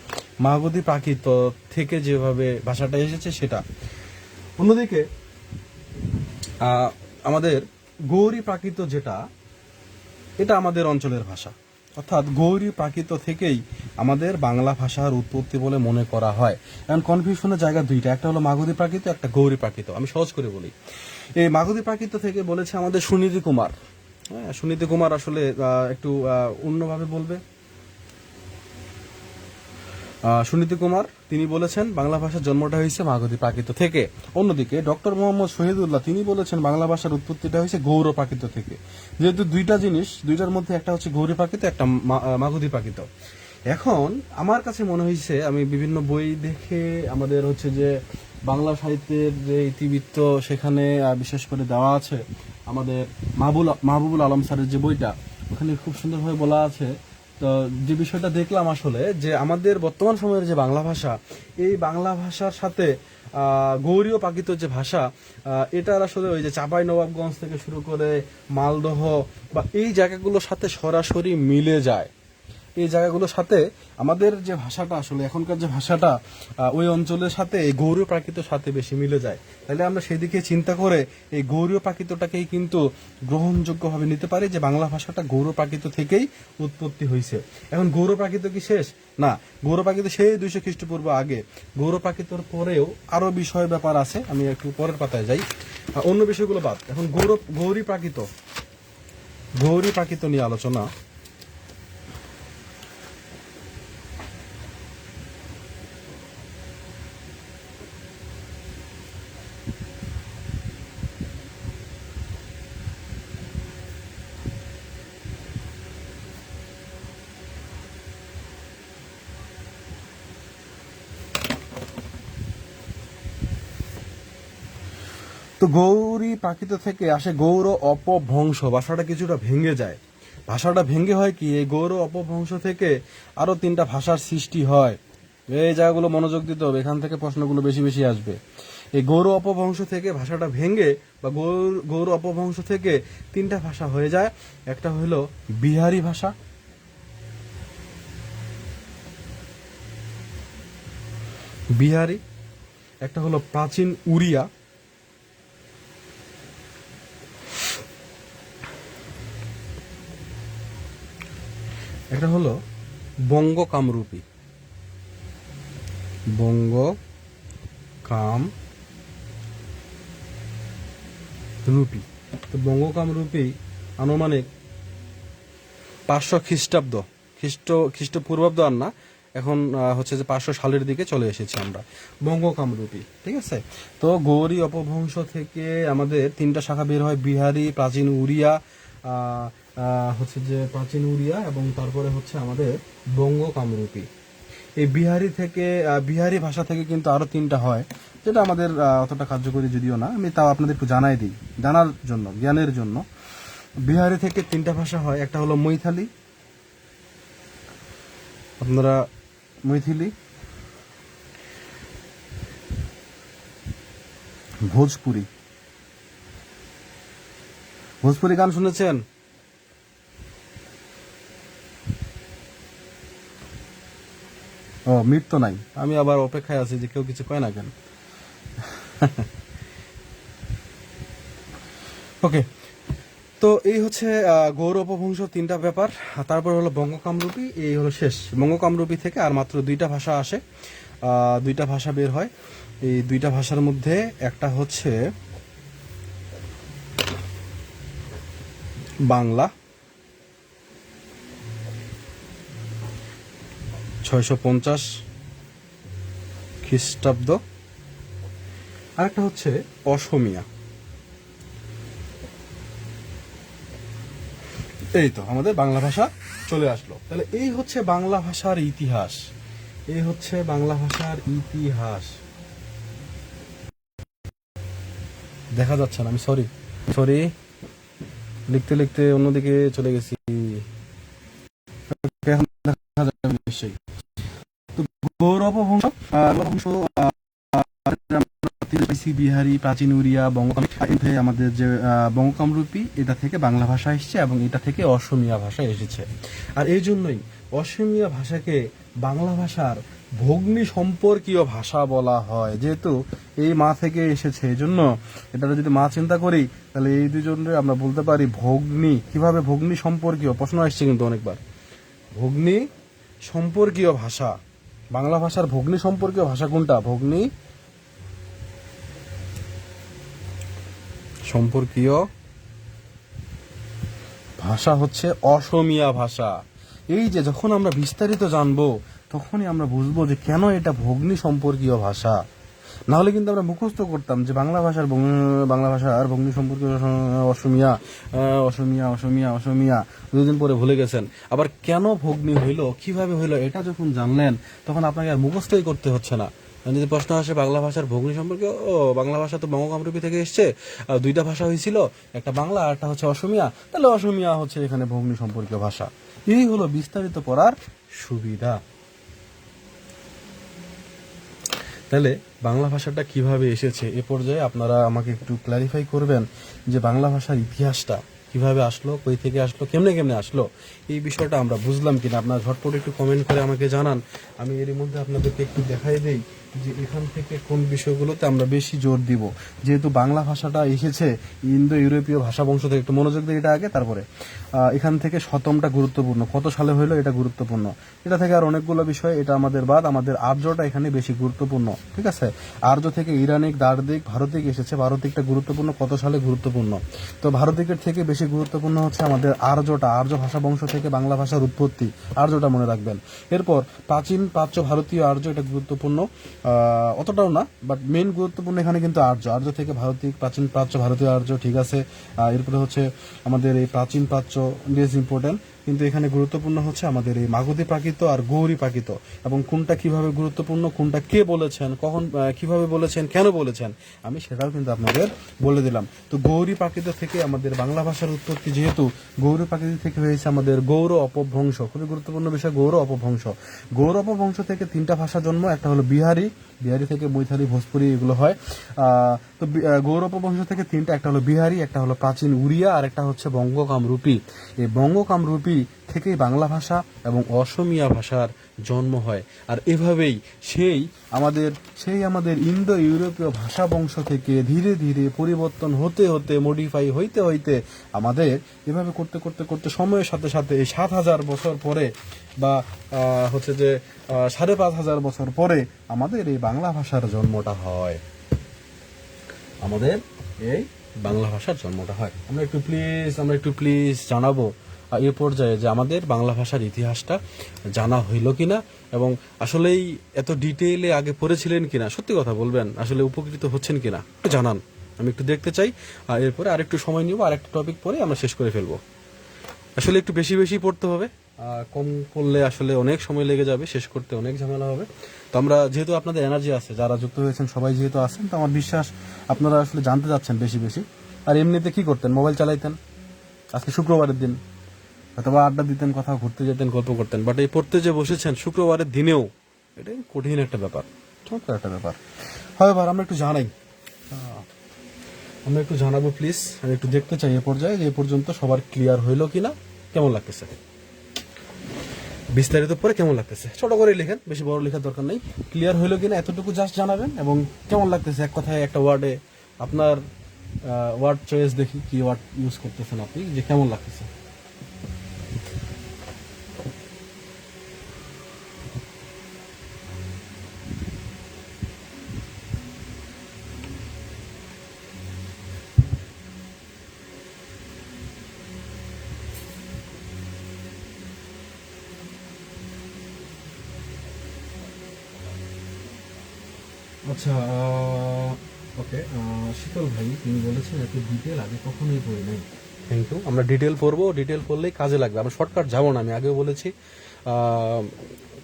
মাগধী প্রাকৃত থেকে যেভাবে ভাষাটা এসেছে সেটা। অন্যদিকে আমাদের গৌরী প্রাকৃত যেটা, এটা আমাদের অঞ্চলের ভাষা, অর্থাৎ গৌরী প্রাকৃত থেকেই আমাদের বাংলা ভাষার উৎপত্তি বলে মনে করা হয়। এখন কনফিউশনের জায়গা দুইটা, একটা হলো মাগধী প্রাকৃত, একটা গৌরী প্রাকৃত। আমি সহজ করে বলি, এই মাগধী প্রাকৃত থেকে বলেছে আমাদের সুনীতি কুমার। হ্যাঁ, সুনীতি কুমার আসলে একটু অন্যভাবে বলবে। সুনীতি কুমার তিনি বলেছেন বাংলা ভাষার জন্মটা হয়েছে মাগধী প্রাকৃত থেকে। অন্যদিকে ডক্টর মোহাম্মদ শহীদুল্লাহ তিনি বলেছেন বাংলা ভাষার উৎপত্তিটা হয়েছে গৌর প্রাকৃত থেকে। যেহেতু দুইটা জিনিস, দুইটার মধ্যে একটা হচ্ছে গৌরী প্রাকৃত, একটা মাগধী প্রাকৃত। এখন আমার কাছে মনে হয়েছে, আমি বিভিন্ন বই দেখে আমাদের হচ্ছে যে বাংলা সাহিত্যের যে ইতিবৃত্ত সেখানে বিশেষ করে দেওয়া আছে, আমাদের মাহবুবুল আলম স্যারের যে বইটা, ওখানে খুব সুন্দরভাবে বলা আছে। তো যে বিষয়টা দেখলাম আসলে, যে আমাদের বর্তমান সময়ের যে বাংলা ভাষা, এই বাংলা ভাষার সাথে গৌরীয় প্রাকৃত যে ভাষা, এটার আসলে ওই যে চাঁপাই নবাবগঞ্জ থেকে শুরু করে মালদহ বা এই জায়গাগুলোর সাথে সরাসরি মিলে যায়। এই জায়গাগুলোর সাথে আমাদের যে ভাষাটা আসলে এখনকার যে ভাষাটা ওই অঞ্চলের সাথে এই গৌরীয় প্রাকৃতের সাথে বেশি মিলে যায়। তাহলে আমরা সেদিকে চিন্তা করে এই গৌরীয় প্রাকৃতটাকেই কিন্তু গ্রহণযোগ্যভাবে নিতে পারি যে বাংলা ভাষাটা গৌরব প্রাকৃত থেকেই উৎপত্তি হয়েছে। এখন গৌরব প্রাকৃত কি শেষ? না, গৌরব প্রাকৃত সেই 200 খ্রিস্টপূর্ব আগে। গৌরব প্রাকৃতর পরেও আরো বিষয় ব্যাপার আছে, আমি একটু পরের পাতায় যাই, অন্য বিষয়গুলো বাদ। এখন গৌরী প্রাকৃত নিয়ে আলোচনা। তো গৌরী প্রাকৃত থেকে আসে গৌর অপভ্রংশ, ভাষাটা কিছুটা ভেঙে যায়। ভাষাটা ভেঙে হয় কি, এই গৌর অপভ্রংশ থেকে আরো 3টা ভাষার সৃষ্টি হয়। এই জায়গাগুলো মনোযোগ দিতে হবে, এখান থেকে প্রশ্নগুলো বেশি বেশি আসবে। এই গৌর অপভ্রংশ থেকে ভাষাটা ভেঙে বা গৌর অপভ্রংশ থেকে 3টা ভাষা হয়ে যায়। একটা হলো বিহারি ভাষা, একটা হলো প্রাচীন উড়িয়া, একটা হলো বঙ্গ কামরূপী। তো বঙ্গ কামরূপী আনুমানিক 500 খ্রিস্টাব্দ, খ্রিস্টপূর্বাব্দ আর না, এখন হচ্ছে যে 500 সালের দিকে চলে এসেছি আমরা বঙ্গ কামরূপী। ঠিক আছে। তো গৌরী অপভ্রংশ থেকে আমাদের 3টা শাখা বের হয়, বিহারি, প্রাচীন উড়িয়া, হচ্ছে যে প্রাচীন উড়িয়া, এবং তারপরে হচ্ছে আমাদের বঙ্গ কামরূপী। এই বিহারি ভাষা থেকে কিন্তু আরো 3টা হয়, যেটা আমাদের অতটা কার্যকরী যদিও না, আমি তাও আপনাদের একটু জানাই দিই জানার জন্য, জ্ঞানের জন্য। বিহারি থেকে 3টা ভাষা হয়, একটা হলো মৈথালি, আপনারা মৈথিলি, ভোজপুরি গান শুনেছেন? ও, মিট তো নাই, আমি আবার অপেক্ষায় আছি যে কেউ কিছু কয় না কেন। ওকে, তো এই হচ্ছে গৌর অপভ্রংশ 3টা ব্যাপার। তারপর হলো বঙ্গ কামরূপী, এই হলো শেষ। বঙ্গ কামরূপী থেকে আর মাত্র 2টা ভাষা আসে, 2টা ভাষা বের হয়। এই 2টা ভাষার মধ্যে একটা হচ্ছে বাংলা, 650 খ্রিস্টাব্দ, আর একটা হচ্ছে অসমীয়া। এই তো আমাদের বাংলা ভাষা চলে আসলো। তাহলে এই হচ্ছে বাংলা ভাষার ইতিহাস, দেখা যাচ্ছে না, আমি সরি লিখতে লিখতে অন্যদিকে চলে গেছি। এখন দেখা যাবে নিশ্চয়ই। তো গৌর অপভ্রংশ বিহারি, প্রাচীন উড়িয়া, আমাদের যে বঙ্গকামরূপী, এটা থেকে বাংলা ভাষা এসেছে এবং এটা থেকে অসমীয়া ভাষা এসেছে। আর এই জন্যই অসমীয়া ভাষাকে বাংলা ভাষার ভগ্নী সম্পর্কীয় ভাষা বলা হয়, যেহেতু এই মা থেকে এসেছে। এই জন্য এটা যদি মা চিন্তা করি, তাহলে এই দুজনের আমরা বলতে পারি ভগ্নী। কিভাবে ভগ্নী সম্পর্কীয়, প্রশ্ন আসছে কিন্তু অনেকবার, ভগ্নী সম্পর্কীয় ভাষা। বাংলা ভাষার ভগ্নী সম্পর্কীয় ভাষা কোনটা? ভগ্নী সম্পর্কীয় ভাষা হচ্ছে অসমীয়া ভাষা। এই যে যখন আমরা বিস্তারিত জানবো, তখনই আমরা বুঝবো যে কেন এটা ভগ্নী সম্পর্কীয় ভাষা। না হলে কিন্তু আমরা মুখস্থ করতাম যে বাংলা ভাষার ভগ্নী সম্পর্কীয় অসমীয়া, অসমীয়া, অসমীয়া, অসমীয়া, দুদিন পরে ভুলে গেছেন। আবার কেন ভগ্নী হইলো, কিভাবে হইলো, এটা যখন জানলেন, তখন আপনাকে আর মুখস্থই করতে হচ্ছে না। যদি প্রশ্ন আসে বাংলা ভাষার ভগ্নী সম্পর্কে, ও বাংলা ভাষা তো বঙ্গকামরূপী থেকে এসছে, দুইটা ভাষা হয়েছিল, একটা বাংলা আর একটা হচ্ছে অসমীয়া, তাহলে অসমীয়া হচ্ছে এখানে ভগ্নী সম্পর্কীয় ভাষা। এই হলো বিস্তারিত পড়ার সুবিধা। তাহলে বাংলা ভাষাটা কিভাবে এসেছে এ পর্যায়ে আপনারা আমাকে একটু ক্ল্যারিফাই করবেন যে বাংলা ভাষার ইতিহাসটা কিভাবে আসলো, কই থেকে আসলো, কেমনে কেমনে আসলো, এই বিষয়টা আমরা বুঝলাম কিনা আপনারা ঝটপট একটু কমেন্ট করে আমাকে জানান। আমি এর মধ্যে আপনাদেরকে একটু দেখাই দেই যে এখান থেকে কোন বিষয়গুলোতে আমরা বেশি জোর দিব। যেহেতু বাংলা ভাষাটা এসেছে ইন্দো ইউরোপীয় ভাষা বংশ থেকে, একটু মনোযোগ দিয়ে এটা আগে, তারপরে এখান থেকে শতমটা গুরুত্বপূর্ণ, কত সালে হইলো এটা গুরুত্বপূর্ণ। এটা থেকে আর অনেকগুলো বিষয়, এটা আমাদের বাদ, আমাদের আর্যটা এখানে বেশি গুরুত্বপূর্ণ। ঠিক আছে, আর্য থেকে ইরানিক, দার্দিক, ভারতিক এসেছে, ভারতিকটা গুরুত্বপূর্ণ, কত সালে গুরুত্বপূর্ণ। তো ভারতিকের থেকে বেশি গুরুত্বপূর্ণ হচ্ছে আমাদের আর্যটা, আর্য ভাষা বংশ থেকে বাংলা ভাষার উৎপত্তি, আর্যটা মনে রাখবেন। এরপর প্রাচীন প্রাচ্য ভারতীয় আর্য, এটা গুরুত্বপূর্ণ, অতটাও না, বাট মেন গুরুত্বপূর্ণ এখানে কিন্তু আর্য, আর্য থেকে ভারতিক, প্রাচীন প্রাচ্য ভারতীয় আর্য। ঠিক আছে, এরপরে হচ্ছে আমাদের এই প্রাচীন প্রাচ্য ইজ ইম্পর্টেন্ট, কিন্তু এখানে গুরুত্বপূর্ণ হচ্ছে আমাদের এই মাগধী প্রাকৃত আর গৌরী প্রাকৃত, এবং কোনটা কিভাবে গুরুত্বপূর্ণ, কোনটা কে বলেছেন, কখন, কিভাবে বলেছেন, কেন বলেছেন, আমি সেটাও কিন্তু আপনাদের বলে দিলাম। তো গৌরী প্রাকৃত থেকে আমাদের বাংলা ভাষার উৎপত্তি, যেহেতু গৌরী প্রাকৃত থেকে হয়েছে আমাদের গৌর অপভ্রংশ, খুবই গুরুত্বপূর্ণ বিষয় গৌর অপভ্রংশ। গৌর অপভ্রংশ থেকে তিনটা ভাষা জন্ম, একটা হলো বিহারি, বিহারি থেকে মৈথালি, ভোজপুরি এগুলো হয়। তো গৌর অপভ্রংশ থেকে তিনটা, একটা হলো বিহারি, একটা হলো প্রাচীন উড়িয়া, আর একটা হচ্ছে বঙ্গকামরূপী। এই বঙ্গকামরূপী থেকেই বাংলা ভাষা এবং অসমীয়া ভাষার জন্ম হয়। আর এভাবেই আমাদের ইন্দো ইউরোপীয় ভাষা বংশ থেকে ধীরে ধীরে পরিবর্তন হতে হতে, মডিফাই হইতে হইতে, আমাদের এভাবে করতে করতে করতে সময়ের সাথে সাথে এই 7,000 বছর পরে, বা হচ্ছে যে 5,500 বছর পরে আমাদের এই বাংলা ভাষার জন্মটা হয়। আমাদের এই বাংলা ভাষার জন্মটা হয়। আমরা একটু প্লিজ জানাবো এ পর্যায়ে যে আমাদের বাংলা ভাষার ইতিহাসটা জানা হইল কিনা, এবং আসলেই এত ডিটেইলে আগে পড়েছিলেন কিনা, সত্যি কথা বলবেন, আসলে উপকৃত হচ্ছেন কিনা জানান, আমি একটু দেখতে চাই। আর এরপরে আরেকটু সময় নিব, আরেকটা টপিক পরে আমরা শেষ করে ফেলবো। আসলে একটু বেশি বেশি পড়তে হবে, কম করলে আসলে অনেক সময় লেগে যাবে, শেষ করতে অনেক ঝামেলা হবে। তো আমরা যেহেতু আপনাদের এনার্জি আছে, যারা যুক্ত হয়েছেন সবাই যেহেতু আছেন, তো আমার বিশ্বাস আপনারা আসলে জানতে চাচ্ছেন বেশি বেশি। আর এমনিতে কি করতেন, মোবাইল চালাইতেন, আজকে শুক্রবারের দিন, অথবা আড্ডা দিতেন, কোথাও ঘুরতে যেতেন, গল্প করতেন, বাট এই পড়তে যে বসেছেন শুক্রবারের দিনেও, এটা কঠিন একটা ব্যাপার, চমৎকার একটা ব্যাপার। হয় এবার আমরা একটু জানাবো প্লিজ। আমি একটু দেখতে চাই এ পর্যায়ে যে এ পর্যন্ত সবার ক্লিয়ার হইলো কিনা, কেমন লাগতেছে, বিস্তারিত পরে কেমন লাগতেছে, ছোট করে লিখেন, বেশি বড় লেখার দরকার নেই। ক্লিয়ার হইলো কিনা এতটুকু জাস্ট জানাবেন, এবং কেমন লাগতেছে, এক কথায় একটা ওয়ার্ডে, আপনার ওয়ার্ড চয়েস দেখি কি ওয়ার্ড ইউজ করতেছেন আপনি, যে কেমন লাগতেছে। আচ্ছা, ওকে, শীতল ভাই তিনি বলেছেন এত ডিটেল আগে কখনোই পড়ি নাই। Thank you. আমরা ডিটেল পড়বো, ডিটেল পড়লেই কাজে লাগবে, আমরা শর্টকাট যাবো না, আমি আগেও বলেছি,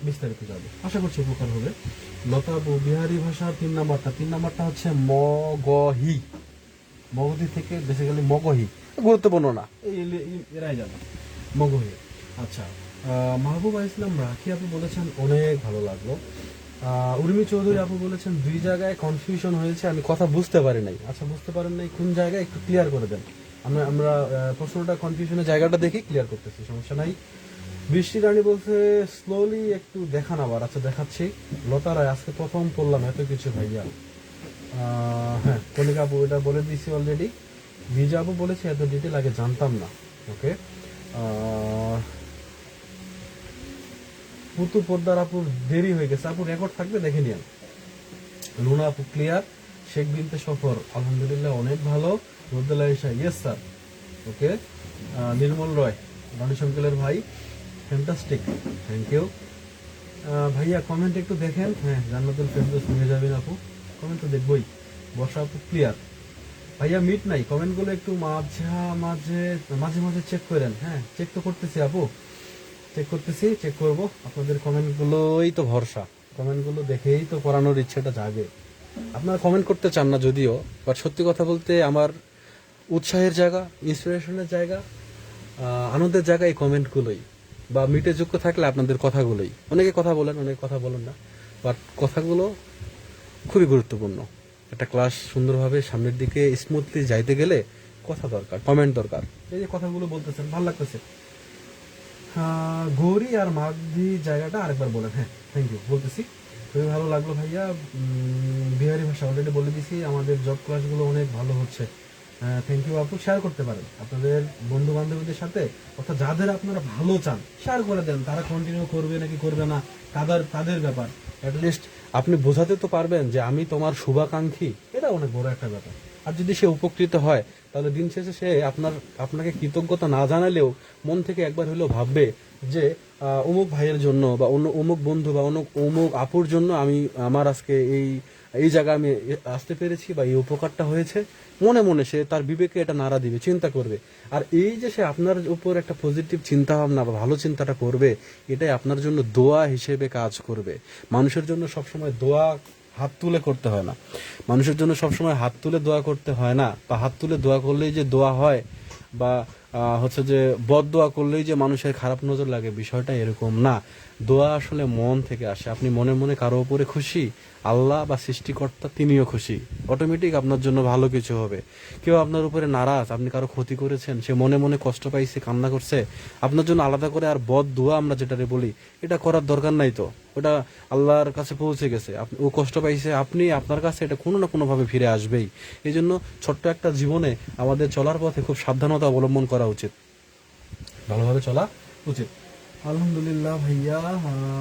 বিস্তারিত যাবো, আশা করছি উপকার হবে। লতা বিহারি ভাষার তিন নাম্বারটা হচ্ছে মগহি, মগধি থেকে বেসিক্যালি মগহি, গুরুত্বপূর্ণ না, এরাই জানো মগহি। আচ্ছা, মাহবুবা ইসলাম রাখি আপনি বলেছেন অনেক ভালো লাগলো। উর্মি চৌধুরী আপু বলেছেন 2 জায়গায় কনফিউশন হয়েছে, আমি কথা বুঝতে পারি নাই। আচ্ছা, বুঝতে পারেন নাই কোন জায়গায়, একটু ক্লিয়ার করে দেন। আমরা প্রশ্নটা কনফিউশনের জায়গাটা দেখে ক্লিয়ার করতেছি, সমস্যা নাই। বৃষ্টি রানী বলছে স্লোলি একটু দেখান আবার। আচ্ছা, দেখাচ্ছি। লতা রায়, আজকে প্রথম পড়লাম এত কিছু ভাইয়া। হ্যাঁ, কণিকা আপু এটা বলে দিয়েছি অলরেডি। ভিজা আপু বলেছে এত ডিটেল আগে জানতাম না। ওকে। পুতু পোদ্দার আপুর দেরি হয়ে গেছে, আপুর রেকর্ড থাকবে দেখে নিন। লুনা আপু ক্লিয়ার। শেখ বিনতে সফর আলহামদুলিল্লাহ অনেক ভালো। রুদ্দুল্লাহ ইসা ইয়েস স্যার। ওকে। নির্মল রয় রনিশ অঙ্কেলের ভাই, ফ্যান্টাস্টিক, থ্যাংক ইউ। ভাইয়া কমেন্ট একটু দেখেন। হ্যাঁ, জান্নাতুল ফেরদৌস হয়ে যাবেন আপু, কমেন্ট তো দেখবই। বর্ষা আপু ক্লিয়ার। ভাইয়া মিট নাই, কমেন্টগুলো একটু মাঝে মাঝে মাঝে মাঝে চেক করেন। হ্যাঁ, চেক তো করতেছি আপু, চেক করতেছি, চেক করব। আপনাদের কমেন্টগুলোই তো ভরসা, কমেন্টগুলো দেখেই তো পড়ানোর ইচ্ছেটা জাগে। আপনারা কমেন্ট করতে চান না যদিও, বাট সত্যি কথা বলতে আমার উৎসাহের জায়গা, ইন্সপিরেশনের জায়গা, আনন্দের জায়গা এই কমেন্টগুলোই, বা মিটে যোগ্য থাকলে আপনাদের কথাগুলোই। অনেকে কথা বলেন, অনেকে কথা বলেন না, বাট কথাগুলো খুবই গুরুত্বপূর্ণ। একটা ক্লাস সুন্দরভাবে সামনের দিকে স্মুথলি যাইতে গেলে কথা দরকার, কমেন্ট দরকার। এই যে কথাগুলো বলতেছেন ভালো লাগতেছে। গৌরী আর মাগধি জায়গাটা আরেকবার বলেন। হ্যাঁ, থ্যাংক ইউ, বলতেছি। খুবই ভালো লাগলো ভাইয়া। বিহারি ভাষা অলরেডি বলে দিছি, আমাদের জব ক্লাসগুলো অনেক ভালো হচ্ছে। থ্যাংক ইউ আপু। শেয়ার করতে পারেন আপনাদের বন্ধু বান্ধবীদের সাথে, অর্থাৎ যাদের আপনারা ভালো চান শেয়ার করে দেন। তারা কন্টিনিউ করবে নাকি করবে না তাদের ব্যাপার। অ্যাটলিস্ট আপনি বোঝাতে তো পারবেন যে আমি তোমার শুভাকাঙ্ক্ষী, এটা অনেক বড় একটা ব্যাপার। আর যদি সে উপকৃত হয়, তাহলে দিন শেষে সে আপনাকে কৃতজ্ঞতা না জানালেও মন থেকে একবার হলেও ভাববে যে অমুক ভাইয়ের জন্য বা অন্য অমুক বন্ধু বা অমুক আপুর জন্য আমার আজকে এই জায়গায় আমি আসতে পেরেছি বা এই উপকারটা হয়েছে। মনে মনে সে তার বিবেকে এটা নাড়া দিবে, চিন্তা করবে। আর এই যে সে আপনার উপর একটা পজিটিভ চিন্তা ভাবনা বা ভালো চিন্তাটা করবে, এটাই আপনার জন্য দোয়া হিসেবে কাজ করবে। মানুষের জন্য সবসময় দোয়া হাত তুলে করতে হয় না, মানুষের জন্য সবসময় হাত তুলে দোয়া করতে হয় না, বা হাত তুলে দোয়া করলেই যে দোয়া হয়, বা হচ্ছে যে বদ দোয়া করলেই যে মানুষের খারাপ নজর লাগে, বিষয়টা এরকম না। দোয়া আসলে মন থেকে আসে। আপনি মনে মনে কারো উপরে খুশি, আল্লাহ বা সৃষ্টিকর্তা তিনিও খুশি, অটোমেটিক আপনার জন্য ভালো কিছু হবে। কেউ আপনার উপরে নারাজ, আপনি কারো ক্ষতি করেছেন, সে মনে মনে কষ্ট পাইছে, কান্না করছে, আপনার জন্য আলাদা করে আর বদ দোয়া আমরা যেটারে বলি, এটা করার দরকার নাই। তো ওটা আল্লাহর কাছে পৌঁছে গেছে, ও কষ্ট পাইছে, আপনি আপনার কাছে এটা কোনো না কোনোভাবে ফিরে আসবেই। এই জন্য ছোট্ট একটা জীবনে আমাদের চলার পথে খুব সাবধানতা অবলম্বন করা উচিত, ভালোভাবে চলা উচিত। আলহামদুলিল্লাহ ভাইয়া,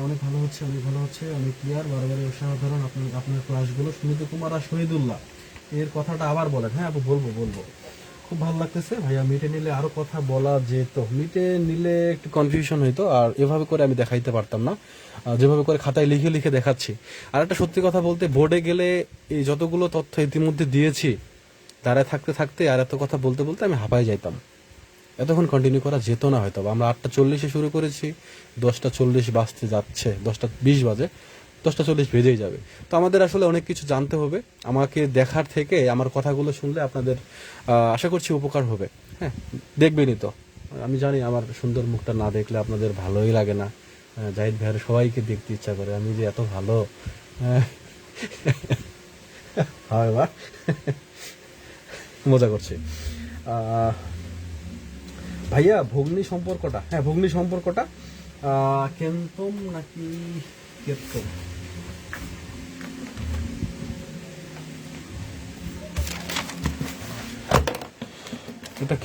অনেক ভালো হচ্ছে, অনেক ভালো হচ্ছে, অনেক ক্লিয়ার, বারবারই অসাধারণ আপনার ক্লাসগুলো। সুনীত কুমার আর শহীদুল্লাহ এর কথাটা আবার বলেন। হ্যাঁ আপু, বলবো। খুব ভালো লাগতেছে ভাইয়া। মিটে নিলে আরো কথা বলা যেত, মিটে নিলে একটু কনফিউশন হইতো, আর এভাবে করে আমি দেখাইতে পারতাম না, যেভাবে করে খাতায় লিখে লিখে দেখাচ্ছি। আর একটা সত্যি কথা বলতে, বোর্ডে গেলে এই যতগুলো তথ্য ইতিমধ্যে দিয়েছি, দাঁড়ায় থাকতে থাকতে আর এত কথা বলতে বলতে আমি হাঁপাই যাইতাম, এতক্ষণ কন্টিনিউ করা যেত না হয়তো। আমরা 8:40-এ শুরু করেছি, 10:40 বাজতে যাচ্ছে, 10:20 বাজে, 10:40 বেজেই যাবে। তো আমাদের আসলে অনেক কিছু জানতে হবে। আমাকে দেখার থেকে আমার কথাগুলো শুনলে আপনাদের আশা করছি উপকার হবে। হ্যাঁ, দেখবেনই তো। আমি জানি আমার সুন্দর মুখটা না দেখলে আপনাদের ভালোই লাগে না। জাহিদ ভাইয়ের সবাইকে দেখতে ইচ্ছা করে, আমি যে এত ভালো। হয় বা মজা করছি। ভাইয়া ভগ্নী সম্পর্কটা, হ্যাঁ ভগ্নী সম্পর্কটা কেন্তম নাকি কেতম? এটা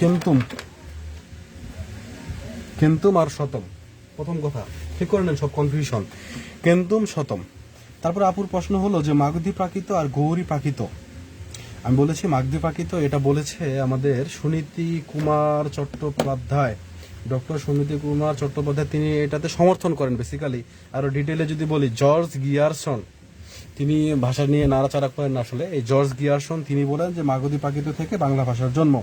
কেন্তুম আর শতম। প্রথম কথা ঠিক করে নেন, সব কনফিউশন। কেন্তুম শতম। তারপর আপুর প্রশ্ন হলো যে মাগধী প্রাকৃত আর গৌরী প্রাকৃত। আমি বলেছি মাগধী প্রাকৃত, এটা বলেছে আমাদের সুনীতি কুমার চট্টোপাধ্যায়, ডক্টর সুনীতি কুমার চট্টোপাধ্যায়, তিনি এটাতে সমর্থন করেন বেসিক্যালি। আরো ডিটেলে যদি বলি, জর্জ গিয়ারসন, তিনি ভাষা নিয়ে নাড়াচাড়া করেন। আসলে এই জর্জ গিয়ারসন তিনি বলেন যে মাগধী প্রাকৃত থেকে বাংলা ভাষার জন্ম,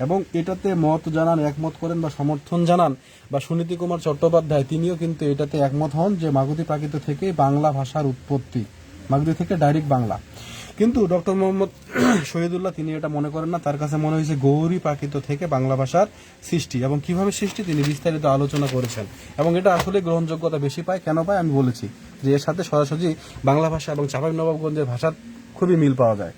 এবং এটাতে মত জানান, একমত করেন বা সমর্থন জানান। বা সুনীতি কুমার চট্টোপাধ্যায় তিনিও কিন্তু এটাতে একমত হন যে মাগধী প্রাকৃত থেকে বাংলা ভাষার উৎপত্তি, মাগধী থেকে ডাইরেক্ট বাংলা। কিন্তু ডক্টর মোহাম্মদ শহীদুল্লাহ তিনি এটা মনে করেন না। তার কাছে মনে হয়েছে গৌরী প্রাকৃত থেকে বাংলা ভাষার সৃষ্টি, এবং কিভাবে সৃষ্টি তিনি বিস্তারিত আলোচনা করেছেন, এবং এটা আসলে গ্রহণযোগ্যতা বেশি পায়। কেন পায় আমি বলেছি, যে এর সাথে সরাসরি বাংলা ভাষা এবং চাঁপাইনবাবগঞ্জের ভাষার খুবই মিল পাওয়া যায়।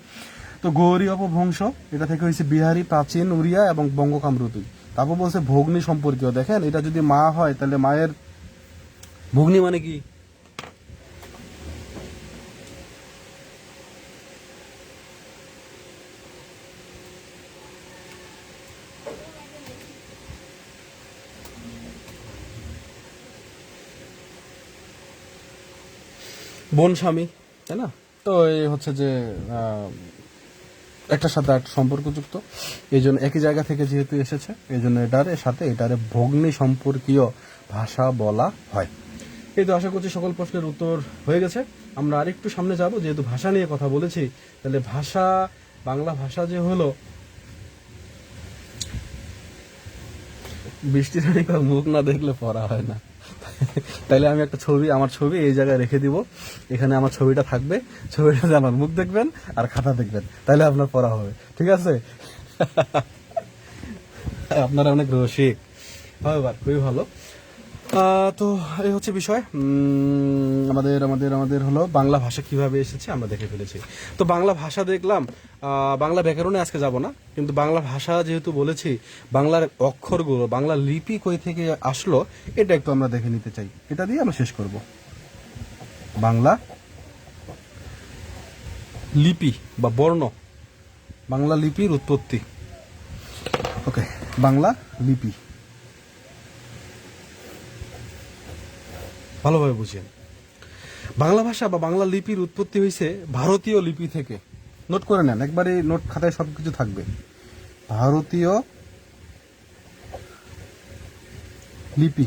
তো গৌরী অপভ্রংশ এটা থেকে হয়েছে বিহারি, প্রাচীন, উড়িয়া এবং বঙ্গকামরূপী। তারপর বলছে ভগ্নী সম্পর্কীয়। দেখেন এটা যদি মা হয় তাহলে মায়ের ভগ্নী মানে কি? বোন স্বামী, তাই না? তো এই হচ্ছে যে একটার সাথে একটা সম্পর্কযুক্ত, এই জন্য একই জায়গা থেকে যেহেতু এসেছে এই জন্য এটার সাথে এটারে ভগ্নী সম্পর্কীয় ভাষা বলা হয়। এই তো আশা করছি সকল প্রশ্নের উত্তর হয়ে গেছে। আমরা আরেকটু সামনে যাব, যেহেতু ভাষা নিয়ে কথা বলেছি, তাহলে ভাষা, বাংলা ভাষা যে হলো, বৃষ্টি রানীকার মুখ না দেখলে পড়া হয় না। তাইলে আমি একটা ছবি, আমার ছবি এই জায়গায় রেখে দিব, এখানে আমার ছবিটা থাকবে, ছবিটাতে আমার মুখ দেখবেন আর খাতা দেখবেন, তাইলে আপনার পড়া হবে। ঠিক আছে? আপনারা অনেক রসিক, হবে খুবই ভালো। তো এই হচ্ছে বিষয়। আমাদের আমাদের আমাদের হলো বাংলা ভাষা কিভাবে এসেছে আমরা দেখে ফেলেছি। তো বাংলা ভাষা দেখলাম, বাংলা ব্যাকরণে আজকে যাব না, কিন্তু বাংলা ভাষা যেহেতু বলেছি, বাংলার অক্ষরগুলো, বাংলা লিপি কই থেকে আসলো এটা একটু আমরা দেখে নিতে চাই। এটা দিয়ে আমরা শেষ করব। বাংলা লিপি বা বর্ণ, বাংলা লিপির উৎপত্তি। ওকে, বাংলা লিপি ভালোভাবে বুঝেন। বাংলা ভাষা বা বাংলা লিপির উৎপত্তি হয়েছে ভারতীয় লিপি থেকে। নোট করে নেন, একবারে নোট খাতায় সবকিছু থাকবে। ভারতীয় লিপি,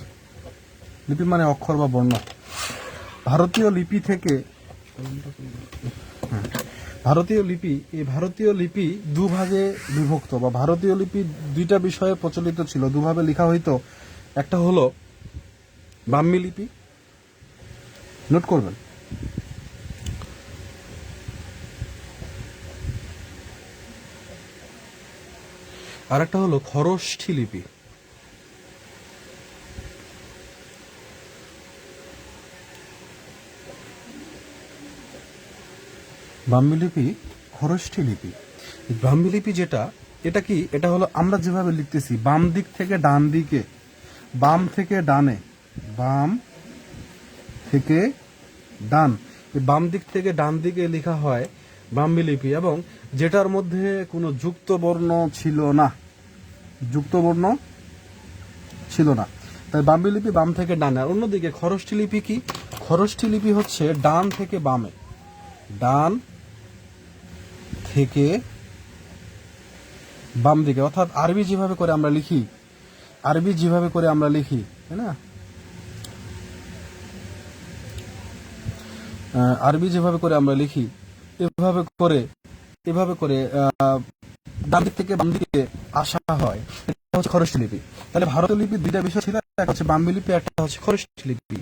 লিপি মানে অক্ষর বা বর্ণ। ভারতীয় লিপি থেকে, ভারতীয় লিপি, এই ভারতীয় লিপি দুভাগে বিভক্ত, বা ভারতীয় লিপি দুইটা বিষয়ে প্রচলিত ছিল, দুভাবে লেখা হইতো। একটা হলো ব্রাহ্মী লিপি, নোট করবেন। আর একটা হলো খরষ্ঠী লিপি। ব্রাহ্মী লিপি, খরষ্ঠী লিপি। ব্রাহ্মী লিপি যেটা, এটা কি? এটা হলো আমরা যেভাবে লিখতেছি, বাম দিক থেকে ডান দিকে, বাম থেকে ডানে, বাম থেকে ডান, এই বাম দিক থেকে ডান দিকে লেখা হয় ব্রাহ্মী লিপি, এবং যেটার মধ্যে কোনো যুক্ত বর্ণ ছিল না, যুক্ত বর্ণ ছিল না, তাই ব্রাহ্মী লিপি বাম থেকে ডানে। আর অন্যদিকে খরষ্ঠী লিপি কি? খরষ্ঠী লিপি হচ্ছে ডান থেকে বামে, ডান থেকে বাম দিকে, অর্থাৎ আরবি যেভাবে করে আমরা লিখি, আরবি যেভাবে করে আমরা লিখি, তাই না? আরবি যেভাবে করে আমরা লিখি, এভাবে করে ডান দিক থেকে বাম দিকে আসা হয়, এটা হচ্ছে খরষ্ঠী লিপি। তাহলে ভারতীয় লিপি দুইটা বিষয় ছিল, একটা হচ্ছে ব্রাহ্মী লিপি, একটা হচ্ছে খরষ্ঠী লিপি।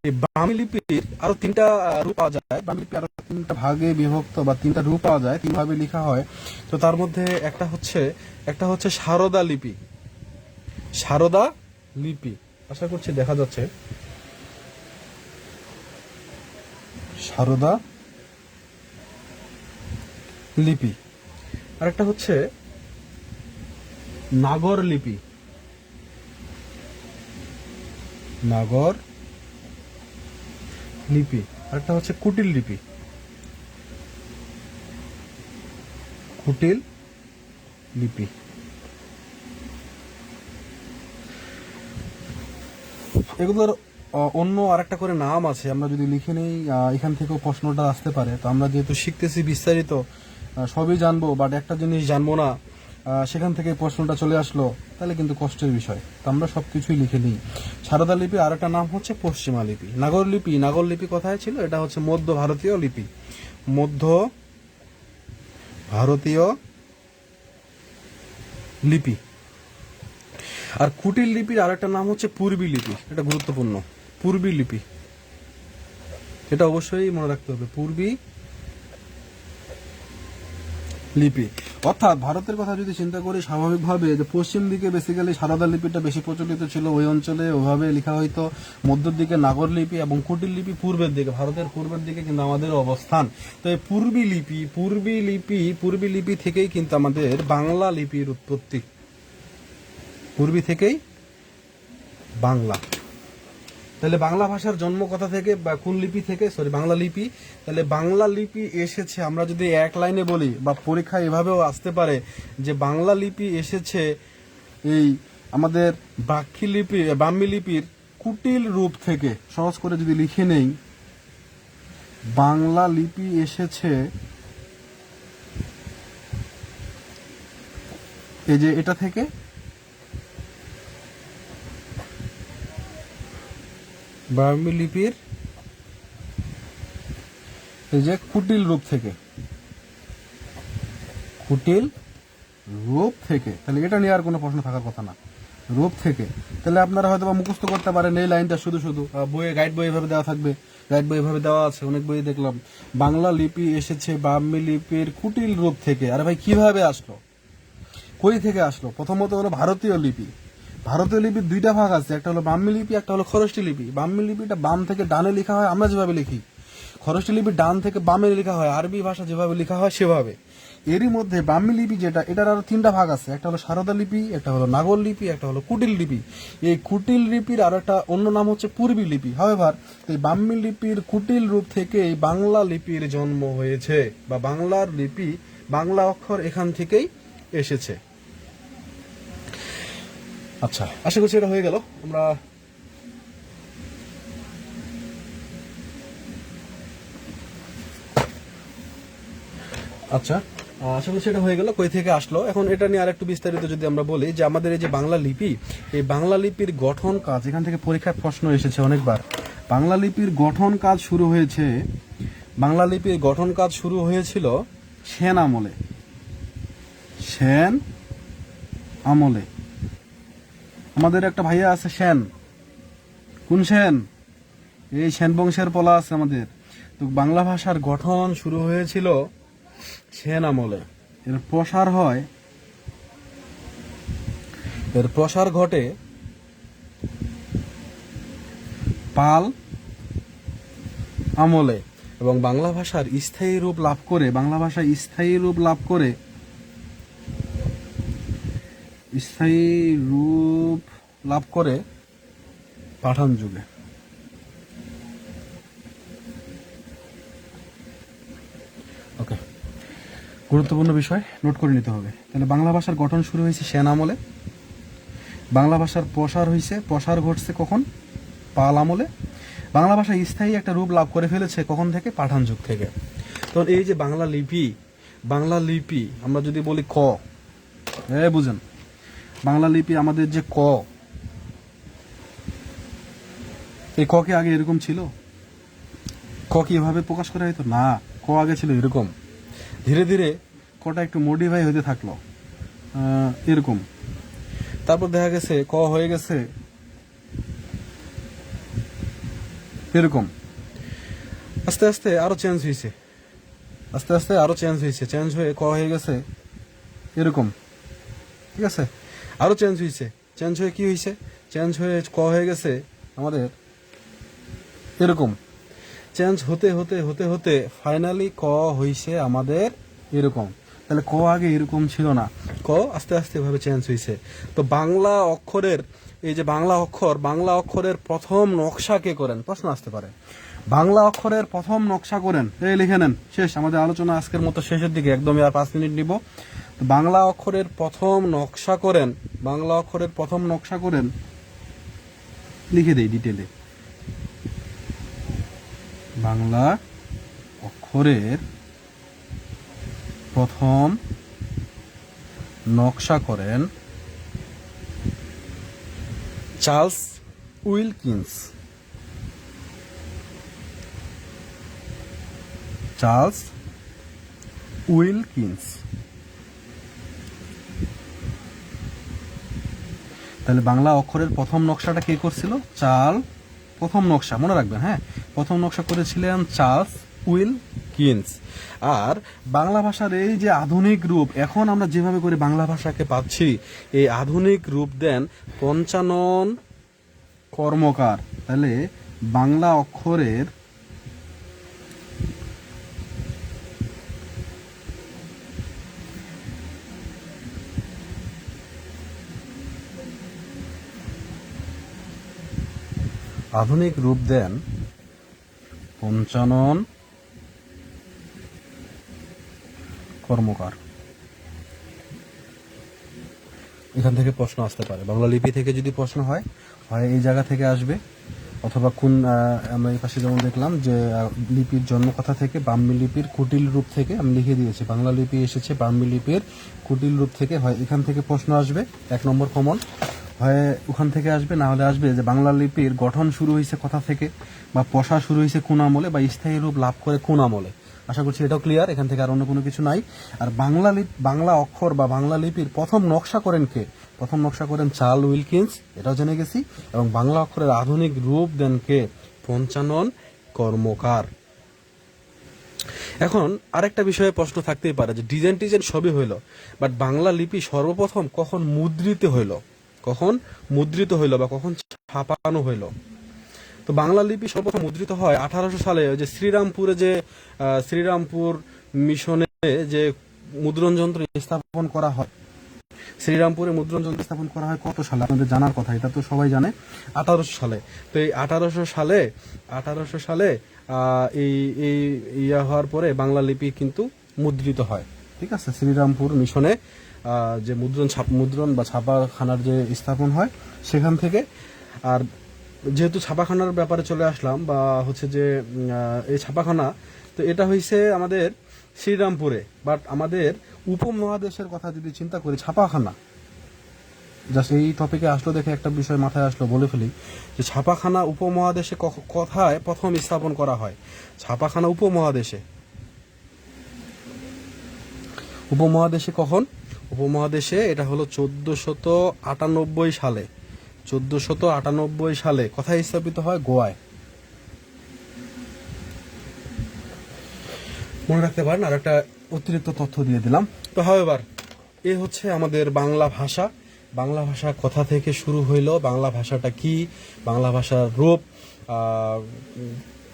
এই ব্রাহ্মী লিপির আরো তিনটা রূপ পাওয়া যায়, ব্রাহ্মী লিপি আরো তিনটা ভাগে বিভক্ত বা তিনটা রূপ পাওয়া যায়, তিন ভাবে লেখা হয়। তো তার মধ্যে একটা হচ্ছে সারদা লিপি, সারদা লিপি, আশা করছি দেখা যাচ্ছে, সারদা লিপি। আরেকটা হচ্ছে নাগর লিপি, নাগর লিপি। আরেকটা হচ্ছে কুটিল লিপি, কুটিল লিপি। এগুলোর অন্য আরেকটা করে নাম আছে, আমরা যদি লিখে নেই এখান থেকেও প্রশ্নটা আসতে পারে। তো আমরা যেহেতু শিখতেছি বিস্তারিত, সবই জানবো, বাট একটা জিনিস জানবো না, সেখান থেকে প্রশ্নটা চলে আসলো, তাহলে কিন্তু কষ্টের বিষয়। তো আমরা সবকিছুই লিখে নিই। সারদা লিপি আর একটা নাম হচ্ছে পশ্চিমা লিপি। নাগর লিপি, নাগর লিপি কোথায় ছিল? এটা হচ্ছে মধ্য ভারতীয় লিপি, মধ্য ভারতীয় লিপি। আর কুটিল লিপির আর একটা নাম হচ্ছে পূর্বী লিপি, এটা গুরুত্বপূর্ণ, পূর্বী লিপি, এটা অবশ্যই মনে রাখতে হবে, পূর্বী লিপি। অর্থাৎ ভারতের কথা যদি চিন্তা করি, স্বাভাবিকভাবে যে পশ্চিম দিকে বেসিক্যালি সারদা লিপিটা বেশি প্রচলিত ছিল, ওই অঞ্চলে ওইভাবে লেখা হইতো। মধ্যের দিকে নাগর লিপি এবং কুটিল লিপি পূর্বের দিকে, ভারতের পূর্বের দিকে কিন্তু আমাদের অবস্থান। তো এই পূর্বী লিপি থেকেই কিন্তু আমাদের বাংলা লিপির উৎপত্তি। পূর্বী থেকেই বাংলা। তাহলে বাংলা ভাষার জন্ম কথা থেকে বা কোন লিপি থেকে, বাংলা লিপি। তাহলে বাংলা লিপি এসেছে, আমরা যদি এক লাইনে বলি বা পরীক্ষা এভাবেও আসতে পারে যে বাংলা লিপি এসেছে এই আমাদের ব্রাহ্মী লিপির কুটিল রূপ থেকে। সহজ করে যদি লিখে নেই, বাংলা লিপি এসেছে এই যে এটা থেকে, ব্রাহ্মী লিপির এই যে কুটিল রূপ থেকে, তাহলে এটা নিয়ে আর কোনো প্রশ্ন থাকার কথা না, রূপ থেকে। তাহলে আপনারা হয়তো বা মুখস্থ করতে পারেন এই লাইনটা, শুধু বইয়ে গাইড বই এভাবে দেওয়া থাকবে, গাইড বই এভাবে দেওয়া আছে, অনেক বই দেখলাম বাংলা লিপি এসেছে ব্রাহ্মী লিপির কুটিল রূপ থেকে। আরে ভাই কিভাবে আসলো, কই থেকে আসলো? প্রথমত হলো ভারতীয় লিপির দুইটা ভাগ আছে, একটা হলো ব্রাহ্মী লিপি, একটা হলো খরষ্টি লিপি। ব্রাহ্মী লিপিটা বাম থেকে ডানে লেখা হয়, আমরা যেভাবে লিখি। খরষ্টি লিপি ডান থেকে বামে লেখা হয়, আরবি ভাষা যেভাবে লেখা হয় সেভাবে। এরই মধ্যে ব্রাহ্মী লিপি যেটা, এটার আরো তিনটা ভাগ আছে, একটা হলো সারদা লিপি, একটা হলো নাগর লিপি, একটা হলো কুটিল লিপি। এই কুটিল লিপির আর একটা অন্য নাম হচ্ছে পূর্বী লিপি। হাওয়েভার এই ব্রাহ্মী লিপির কুটিল রূপ থেকে এই বাংলা লিপির জন্ম হয়েছে, বা বাংলার লিপি, বাংলা অক্ষর এখান থেকেই এসেছে। আচ্ছা, আশা করছি এটা হয়ে গেল। আমরা আচ্ছা, আশা করছি এটা হয়ে গেল কই থেকে আসলো। এখন এটা নিয়ে আরেকটু বিস্তারিত যদি আমরা বলি, যে আমাদের এই যে বাংলা লিপি, এই বাংলা লিপির গঠন কাজ, এখান থেকে পরীক্ষায় প্রশ্ন এসেছে অনেকবার। বাংলা লিপির গঠন কাজ শুরু হয়েছিল সেন আমলে। আমাদের একটা ভাইয়া আছে সেন, কোন সেন? এই সেন বংশের পলা আছে আমাদের। তো বাংলা ভাষার গঠন শুরু হয়েছিল সেন আমলে। এর প্রসার ঘটে পাল আমলে, এবং বাংলা ভাষার স্থায়ী রূপ লাভ করে পাঠান যুগে। ওকে, গুরুত্বপূর্ণ বিষয়, নোট করে নিতে হবে। তাহলে বাংলা ভাষার গঠন শুরু হয়েছে সেন আমলে, বাংলা ভাষার প্রসার ঘটছে কখন? পাল আমলে। বাংলা ভাষা স্থায়ী একটা রূপ লাভ করে ফেলেছে কখন থেকে? পাঠান যুগ থেকে। তখন এই যে বাংলা লিপি আমরা যদি বলি ক, বুঝেন, বাংলা লিপি আমাদের যে ক, এই ক কি আগে এরকম ছিল? ক কি এভাবে প্রকাশ করা হতো না, ক আগে ছিল এরকম। ধীরে ধীরে কটা একটু মডিফাই হতে থাকলো এরকম, তারপর দেখা গেছে ক হয়ে গেছে এরকম। আস্তে আস্তে আরো চেঞ্জ হয়েছে, চেঞ্জ হয়ে ক হয়ে গেছে এরকম, ঠিক আছে? আরো চেঞ্জ হয়ে কি হয়েছে? চেঞ্জ হয়ে ক হয়ে গেছে আমাদের এরকম। চেঞ্জ হতে হতে ফাইনালি ক হইছে আমাদের এরকম। তাহলে ক আগে এরকম ছিল না, ক আস্তে আস্তে এভাবে চেঞ্জ হয়েছে। তো বাংলা অক্ষরের এই যে বাংলা অক্ষরের প্রথম নকশা কে করেন? প্রশ্ন আসতে পারে। বাংলা অক্ষরের প্রথম নকশা করেন, এই লিখে নেন। শেষ আমাদের আলোচনা আজকের মতো শেষের দিকে, একদমই আর 5 মিনিট নিব। বাংলা অক্ষরের প্রথম নকশা করেন, লিখে দেই ডিটেলে। বাংলা অক্ষরের প্রথম নকশা করেন চার্লস উইলকিন্স। তাহলে বাংলা অক্ষরের প্রথম নকশাটা কে করছিল? প্রথম নকশা মনে রাখবেন, হ্যাঁ, প্রথম নকশা করেছিলেন চার্লস উইলকিন্স। আর বাংলা ভাষার এই যে আধুনিক রূপ এখন আমরা যেভাবে করে বাংলা ভাষাকে পাচ্ছি, এই আধুনিক রূপ দেন পঞ্চানন কর্মকার। তাহলে বাংলা অক্ষরের আধুনিক রূপ দেন পঞ্চানন কর্মকার। এখান থেকে প্রশ্ন আসতে পারে, বাংলা লিপি থেকে যদি প্রশ্ন হয়, হয় এই জায়গা থেকে আসবে, অথবা কোন আমরা এই পাশে যেমন দেখলাম যে লিপির জন্মকথা থেকে, ব্রাহ্মী লিপির কুটিল রূপ থেকে আমি লিখে দিয়েছি, বাংলা লিপি এসেছে ব্রাহ্মী লিপির কুটিল রূপ থেকে, হয় এখান থেকে প্রশ্ন আসবে 1 নম্বর কমন, হয় ওখান থেকে আসবে, না হলে আসবে যে বাংলা লিপির গঠন শুরু হয়েছে কথা থেকে, বা পশা শুরু হয়েছে কোন আমলে, বা স্থায়ী রূপ লাভ করে কোন আমলে। আশা করছি এটাও ক্লিয়ার, এখান থেকে আর অন্য কোনো কিছু নাই। আর বাংলা অক্ষর বা বাংলা লিপির প্রথম নকশা করেন কে? প্রথম নকশা করেন চার্লস উইলকিন্স, এটাও জেনে গেছি। এবং বাংলা অক্ষরের আধুনিক রূপ দেন কে? পঞ্চানন কর্মকার। এখন আরেকটা বিষয়ে প্রশ্ন থাকতেই পারে যে ডিজাইন সবই হইল, বাট বাংলা লিপি সর্বপ্রথম কখন মুদ্রিত হইল? কখন মুদ্রিত হইল বা কখন ছাপানো হইল? তো বাংলা লিপি সর্বপ্রথম মুদ্রিত হয় 1800 সালে, ওই যে শ্রীরামপুরে যে শ্রীরামপুর মিশনে যে মুদ্রণ যন্ত্র স্থাপন করা হয়, শ্রীরামপুরে মুদ্রণ যন্ত্র স্থাপন করা হয় কত সালে? আপনাদের জানার কথা, এটা তো সবাই জানে, 1800 সালে। তো এই 1800 সালে এই এই ইয়া হওয়ার পরে বাংলা লিপি কিন্তু মুদ্রিত হয়। ঠিক আছে, শ্রীরামপুর মিশনে যে মুদ্রণ বা ছাপাখানার যে স্থাপন হয় সেখান থেকে। আর যেহেতু ছাপাখানার ব্যাপারে চলে আসলাম, বা হচ্ছে যে এই ছাপাখানা, তো এটা হইছে আমাদের শ্রীরামপুরে। বাট আমাদের উপমহাদেশের কথা যদি চিন্তা করি, ছাপাখানা জাস্ট এই টপিকে আসলো দেখে একটা বিষয় মাথায় আসলো, বলে ফেলি যে ছাপাখানা উপমহাদেশে কোথায় প্রথম স্থাপন করা হয়? ছাপাখানা উপমহাদেশে কখন? উপমহাদেশে এটা হলো 1498 সালে। 1498 সালে কোথায় স্থাপিত হয়? গোয়ায়। মনে রাখতে পারেন, আর একটা অতিরিক্ত তথ্য দিয়ে দিলাম। তো হাওয়েভার এ হচ্ছে আমাদের বাংলা ভাষা। বাংলা ভাষা কথা থেকে শুরু হইল, বাংলা ভাষাটা কি, বাংলা ভাষার রূপ,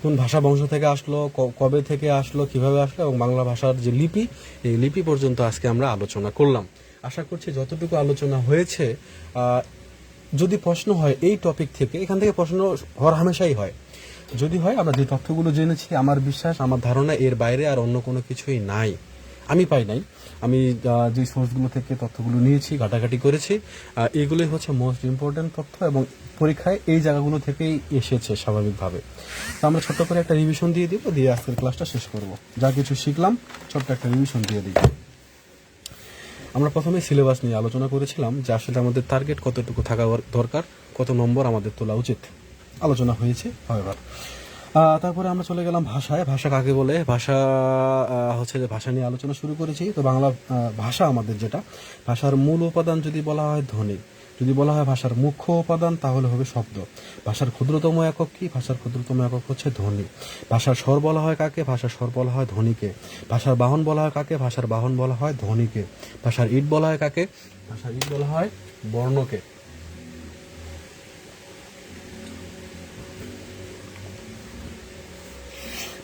কোন ভাষা বংশ থেকে আসলো, কবে থেকে আসলো, কিভাবে আসলো, এবং বাংলা ভাষার যে লিপি, এই লিপি পর্যন্ত আজকে আমরা আলোচনা করলাম। আশা করছি যতটুকু আলোচনা হয়েছে, যদি প্রশ্ন হয় এই টপিক থেকে, এখান থেকে প্রশ্ন হর হামেশাই হয়, যদি হয় আমরা যে তথ্যগুলো জেনেছি, আমার বিশ্বাস, আমার ধারণা এর বাইরে আর অন্য কোনো কিছুই নাই, আমি পাই নাই। আমি যে সোর্সগুলো থেকে তথ্যগুলো নিয়েছি, ঘাটাঘাটি করেছি, এগুলোই হচ্ছে মোস্ট ইম্পর্টেন্ট তথ্য, এবং পরীক্ষায় এই জায়গাগুলো থেকেই এসেছে স্বাভাবিকভাবে। তো আমরা ছোট্ট করে একটা রিভিশন দিয়ে দিব, দিয়ে আজকের ক্লাসটা শেষ করব। যা কিছু শিখলাম ছোট্ট একটা রিভিশন দিয়ে দিই। আমরা প্রথমে সিলেবাস নিয়ে আলোচনা করেছিলাম যে আসলে আমাদের টার্গেট কতটুকু থাকা দরকার, কত নম্বর আমাদের তোলা উচিত, আলোচনা হয়েছে। এবার তারপরে আমরা চলে গেলাম ভাষায়। ভাষা কাকে বলে? ভাষা হচ্ছে যে ভাষা নিয়ে আলোচনা শুরু করেছি। তো বাংলা ভাষা আমাদের যেটা, ভাষার মূল উপাদান যদি বলা হয় ধ্বনি, যদি বলা হয় ভাষার মুখ্য উপাদান তাহলে হবে শব্দ। ভাষার ক্ষুদ্রতম একক কি? ভাষার ক্ষুদ্রতম একক হচ্ছে ধ্বনি। ভাষার স্বর বলা হয় কাকে? ভাষার স্বর বলা হয় ধ্বনিকে। ভাষার বাহন বলা হয় কাকে? ভাষার বাহন বলা হয় ধ্বনিকে। ভাষার ইট বলা হয় কাকে? ভাষার ইট বলা হয় বর্ণকে।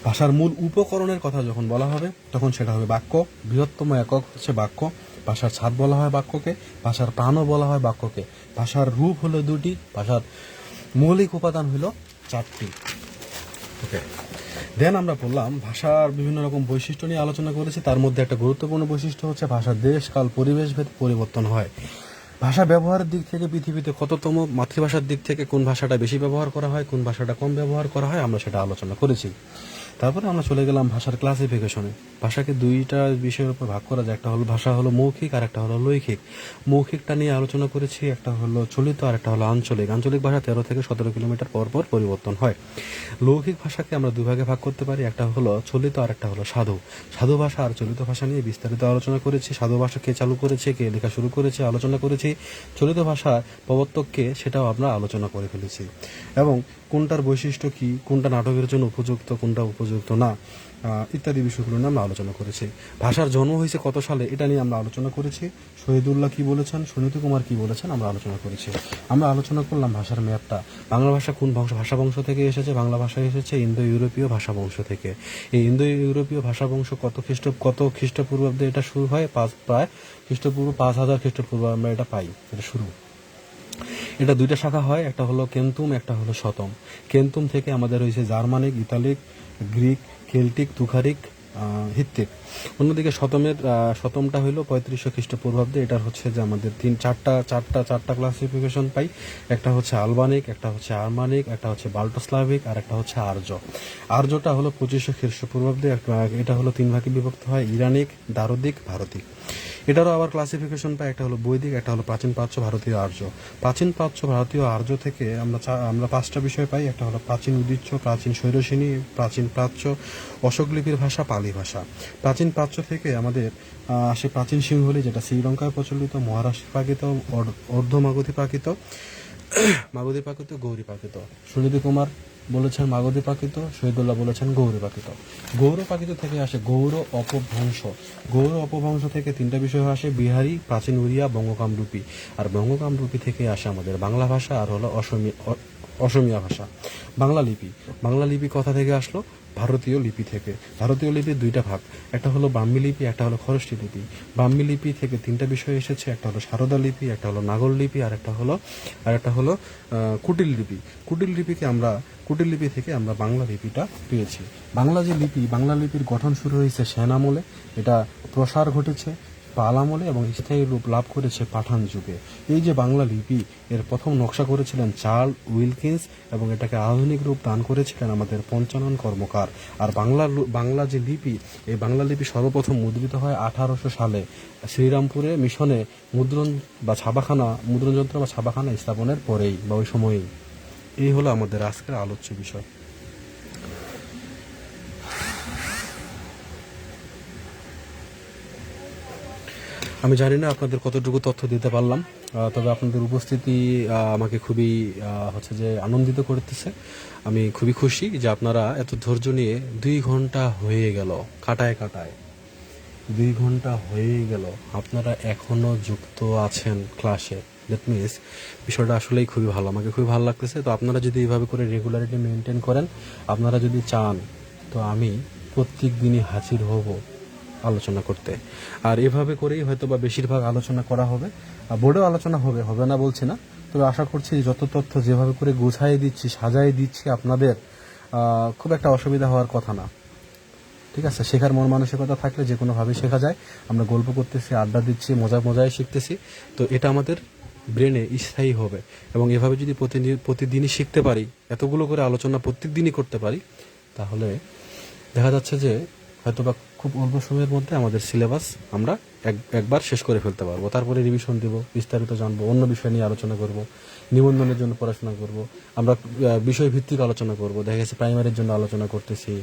ভাষার মূল উপকরণের কথা যখন বলা হবে তখন সেটা হবে বাক্য। বৃহত্তম একক হচ্ছে বাক্য। ভাষার ছাদ বলা হয় বাক্যকে, ভাষার প্রাণও বলা হয় বাক্যকে। ভাষার রূপ হলো 2টি, ভাষার মৌলিক উপাদান হলো 4টি। ওকে, দেন আমরা বললাম ভাষার বিভিন্ন রকম বৈশিষ্ট্য নিয়ে আলোচনা করেছি। তার মধ্যে একটা গুরুত্বপূর্ণ বৈশিষ্ট্য হচ্ছে ভাষার দেশ, কাল, পরিবেশ ভেদ পরিবর্তন হয়। ভাষা ব্যবহারের দিক থেকে পৃথিবীতে কততম, মাতৃভাষার দিক থেকে কোন ভাষাটা বেশি ব্যবহার করা হয়, কোন ভাষাটা কম ব্যবহার করা হয়, আমরা সেটা আলোচনা করেছি। তারপরে আমরা চলে গেলাম ভাষার ক্লাসিফিকেশনে। ভাষাকে 2টা বিষয়ের উপর ভাগ করা যায়, একটা হলো ভাষা হলো মৌখিক আর একটা হলো লৈখিক। মৌখিকটা নিয়ে আলোচনা করেছি, একটা হলো চলিত আর একটা হলো আঞ্চলিক। আঞ্চলিক ভাষা 13 থেকে 17 কিলোমিটার পর পর পরিবর্তন হয়। লৌকিক ভাষাকে আমরা 2 ভাগে ভাগ করতে পারি, একটা হলো চলিত আর একটা হলো সাধু। সাধু ভাষা আর চলিত ভাষা নিয়ে বিস্তারিত আলোচনা করেছি। সাধু ভাষা কে চালু করেছে, কে লেখা শুরু করেছে আলোচনা করেছি। চলিত ভাষার প্রবর্তক কে, সেটাও আমরা আলোচনা করে ফেলেছি। এবং কোনটার বৈশিষ্ট্য কি, কোনটা নাটকের জন্য উপযুক্ত, কোনটা উপযুক্ত না, ইত্যাদি বিষয়গুলো নিয়ে আমরা আলোচনা করেছি। ভাষার জন্ম হয়েছে কত সালে, এটা নিয়ে আমরা আলোচনা করেছি। শহীদুল্লাহ কি বলেছেন, সুনীতি কুমার কি বলেছেন, আমরা আলোচনা করেছি। আমরা আলোচনা করলাম ভাষার ম্যাপটা। বাংলা ভাষা কোন ভাষা বংশ থেকে এসেছে? বাংলা ভাষা এসেছে ইন্দো ইউরোপীয় ভাষা বংশ থেকে। এই ইন্দো ইউরোপীয় ভাষা বংশ কত খ্রিস্টপূর্বাব্দে এটা শুরু হয়? প্রায় খ্রিস্টপূর্ব 5000 খ্রিস্টপূর্ব আমরা এটা পাই, এটা শুরু। এটা দুইটা শাখা হয়, একটা হলো কেন্তুম, একটা হলো শতম। কেন্তুম থেকে আমাদের হয়েছে জার্মানিক, ইতালিক, গ্রিক, কেল্টিক, তুখারিক, হিত্তিক। অন্যদিকে শতমটা হইলো 3500 খ্রিস্টপূর্বাব্দে। এটা হচ্ছে যে আমাদের চারটা ক্লাসিফিকেশন পাই। একটা হচ্ছে আলবানিক, একটা হচ্ছে আর্মানিক, একটা হচ্ছে বাল্টোস্লাভিক, আর একটা হচ্ছে আর্য। আর্যটা হলো 2500 খ্রিস্টপূর্বাব্দে। এটা হলো 3 ভাগে বিভক্ত হয়, ইরানিক, দারদিক, ভারতিক। এটারও আবার ক্লাসিফিকেশন পাই, একটা হলো বৈদিক, একটা হলো প্রাচীন প্রাচ্য, ভারতীয় আর্য। প্রাচীন প্রাচ্য, ভারতীয় আর্য থেকে আমরা 5টা বিষয় পাই। একটা হলো প্রাচীন উদিচ্য, প্রাচীন শৈরসিনী, প্রাচীন প্রাচ্য, অশোক লিপির ভাষা, পালি ভাষা। প্রাচীন প্রাচ্য থেকে আমাদের আসে প্রাচীন সিংহলি, যেটা শ্রীলঙ্কায় প্রচলিত, মহারাষ্ট্র প্রাকৃত, অর্ধ মাগধী প্রাকৃত, মাগধী প্রাকৃত, গৌরী প্রাকৃত। সুনীতি কুমার বলেছেন মাগধী প্রাকৃত, শহীদুল্লাহ বলেছেন গৌরী প্রাকৃত। গৌর প্রাকৃত থেকে আসে গৌর অপভ্রংশ। গৌর অপভ্রংশ থেকে 3টা বিষয় আসে, বিহারী, প্রাচীন উড়িয়া, বঙ্গকামরূপী। আর বঙ্গকামরূপী থেকে আসে আমাদের বাংলা ভাষা, আর হলো অসমিয়া ভাষা। বাংলা লিপি, বাংলা লিপি কথা থেকে আসলো? ভারতীয় লিপি থেকে। ভারতীয় লিপির 2টা ভাগ, একটা হলো ব্রাহ্মী লিপি, একটা হলো খরষ্টি লিপি। ব্রাহ্মী লিপি থেকে 3টা বিষয় এসেছে, একটা হলো সারদা লিপি, একটা হলো নাগর লিপি, আর একটা হলো কুটিল লিপি। কুটিল লিপি থেকে আমরা বাংলা লিপিটা পেয়েছি। বাংলা যে লিপি, বাংলা লিপির গঠন শুরু হয়েছে সেন আমলে, এটা প্রসার ঘটেছে পাল আমলে এবং স্থায়ী রূপ লাভ করেছে পাঠান যুগে। এই যে বাংলা লিপি, এর প্রথম নকশা করেছিলেন চার্লস উইলকিন্স এবং এটাকে আধুনিক রূপ দান করেছিলেন আমাদের পঞ্চানন কর্মকার। আর বাংলা যে লিপি, এই বাংলা লিপি সর্বপ্রথম মুদ্রিত হয় 1800 সালে শ্রীরামপুরে মিশনে মুদ্রণ যন্ত্র বা ছাপাখানা স্থাপনের পরেই বা ওই সময়েই। এই হলো আমাদের আজকের আলোচ্য বিষয়। আমি জানি না আপনাদের কতটুকু তথ্য দিতে পারলাম, তবে আপনাদের উপস্থিতি আমাকে খুবই হচ্ছে যে আনন্দিত করতেছে। আমি খুবই খুশি যে আপনারা এত ধৈর্য নিয়ে 2 ঘন্টা হয়ে গেল, কাটায় 2 ঘন্টা হয়ে গেল আপনারা এখনো যুক্ত আছেন ক্লাসে। দ্যাট মিনস বিষয়টা আসলেই খুবই ভালো, আমাকে খুবই ভালো লাগতেছে। তো আপনারা যদি এইভাবে করে রেগুলারিটি মেনটেন করেন, আপনারা যদি চান, তো আমি প্রত্যেক দিনই হাজির হব আলোচনা করতে। আর এভাবে করেই হয়তো বা বেশিরভাগ আলোচনা করা হবে। বোর্ডেও আলোচনা হবে না বলছি না, তবে আশা করছি যত তথ্য যেভাবে করে গুছাই দিচ্ছি, সাজাই দিচ্ছি, আপনাদের খুব একটা অসুবিধা হওয়ার কথা না। ঠিক আছে, শেখার মন মানসিকতা থাকলে যে কোনোভাবেই শেখা যায়। আমরা গল্প করতেছি, আড্ডা দিচ্ছি, মজায় শিখতেছি, তো এটা আমাদের ব্রেনে স্থায়ী হবে। এবং এভাবে যদি প্রতিদিনই শিখতে পারি, এতগুলো করে আলোচনা প্রত্যেক দিনই করতে পারি, তাহলে দেখা যাচ্ছে যে হয়তোবা খুব অল্প সময়ের মধ্যে আমাদের সিলেবাস আমরা একবার শেষ করে ফেলতে পারবো। তারপরে রিভিশন দেব, বিস্তারিত জানবো, অন্য বিষয় নিয়ে আলোচনা করব, নিবন্ধনের জন্য পড়াশোনা করব, আমরা বিষয় ভিত্তিক আলোচনা করব। দেখা গেছে প্রাইমারির জন্য আলোচনা করতেছি,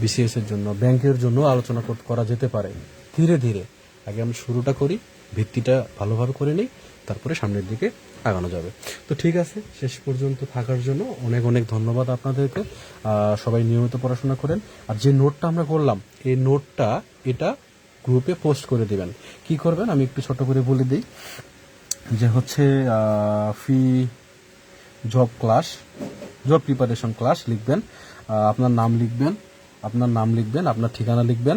বিসিএস এর জন্য, ব্যাংকের জন্য আলোচনা করা যেতে পারে। ধীরে ধীরে আগে আমরা শুরুটা করি, ভিত্তিটা ভালোভাবে করে নিই, তারপরে সামনের দিকে আগানো যাবে। তো ঠিক আছে, শেষ পর্যন্ত থাকার জন্য অনেক অনেক ধন্যবাদ আপনাদেরকে। সবাই নিয়মিত পড়াশোনা করেন। আর যে নোটটা আমরা করলাম, এই নোটটা এটা গ্রুপে পোস্ট করে দিবেন। কি করবেন আমি একটু ছোট করে বলে দিই, যে হচ্ছে ফ্রি জব প্রিপারেশন ক্লাস লিখবেন, আপনার নাম লিখবেন, আপনার ঠিকানা লিখবেন,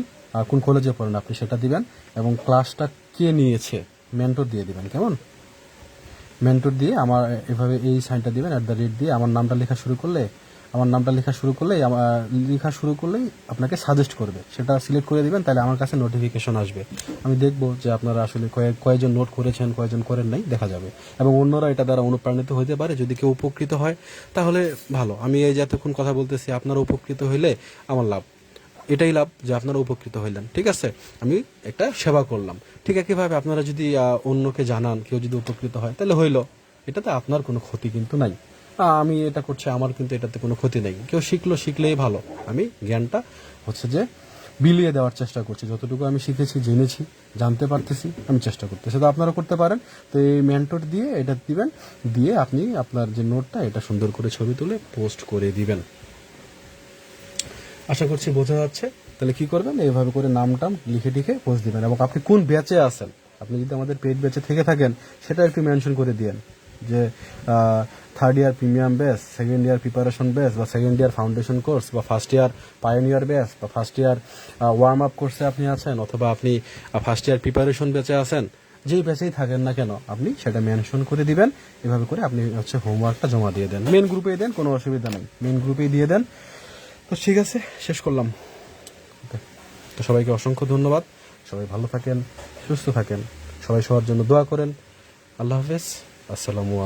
কোন কলেজে পড়েন আপনি সেটা দিবেন, এবং ক্লাসটা কে নিয়েছে মেন্টর দিয়ে দিবেন। কেমন? মেন্টর দিয়ে আমার এভাবে এই সাইনটা দিবেন, @ দিয়ে আমার নামটা লেখা শুরু করলেই আপনাকে সাজেস্ট করবে, সেটা সিলেক্ট করে দিবেন, তাহলে আমার কাছে নোটিফিকেশন আসবে। আমি দেখব যে আপনারা আসলে কয়েকজন নোট করেছেন, কয়েকজন করেন নাই, দেখা যাবে। এবং অন্যরা এটা দ্বারা অনুপ্রাণিত হতে পারে। যদি কেউ উপকৃত হয় তাহলে ভালো। আমি এই যে এতক্ষণ কথা বলতেছি, আপনারা উপকৃত হইলে আমার লাভ, এটাই লাভ যে আপনারা উপকৃত হইলেন। ঠিক আছে, আমি একটা সেবা করলাম। ঠিক একইভাবে আপনারা যদি অন্যকে জানান, কেউ যদি উপকৃত হয় তাহলে হইলো, এটাতে আপনার কোনো ক্ষতি কিন্তু নাই। আমি এটা করছি, আমার কিন্তু এটাতে কোনো ক্ষতি নেই। কেউ শিখলেই ভালো। আমি জ্ঞানটা হচ্ছে যে বিলিয়ে দেওয়ার চেষ্টা করছি। যতটুকু আমি শিখেছি, জেনেছি, জানতে পারতেছি, আমি চেষ্টা করতেছি। তো আপনারা করতে পারেন। তো এই মেন্টর দিয়ে এটা দিবেন, দিয়ে আপনি আপনার যে নোটটা এটা সুন্দর করে ছবি তুলে পোস্ট করে দিবেন। আশা করছি বোঝা যাচ্ছে। তাহলে কি করবেন, এইভাবে করে নাম টাম লিখে টিখে পোস্ট দিবেন, এবং আপনি কোন ব্যাচে আছেন, আপনি যদি আমাদের পেইড ব্যাচে থেকে থাকেন সেটা একটু মেনশন করে দিয়েন, যে third year premium batch, second year preparation batch, বা সেকেন্ড ইয়ার ফাউন্ডেশন কোর্স, বা ফার্স্ট ইয়ার পায়োনিয়ার ব্যাচ, বা ফার্স্ট ইয়ার ওয়ার্ম আপ কোর্সে আপনি আছেন, অথবা আপনি ফার্স্ট ইয়ার প্রিপারেশন ব্যাচে আছেন। যেই ব্যাচেই থাকেন না কেন আপনি সেটা মেনশন করে দিবেন। এভাবে করে আপনি হচ্ছে হোমওয়ার্কটা জমা দিয়ে দেন, মেন গ্রুপেই দেন, কোনো অসুবিধা নেই, মেন গ্রুপেই দিয়ে দেন। তো ঠিক আছে, শেষ করলাম। তো সবাইকে অসংখ্য ধন্যবাদ। সবাই ভালো থাকেন, সুস্থ থাকেন, সবাই সবার জন্য দোয়া করেন। আল্লাহ হাফেজ, আসসালামু আলাইকুম।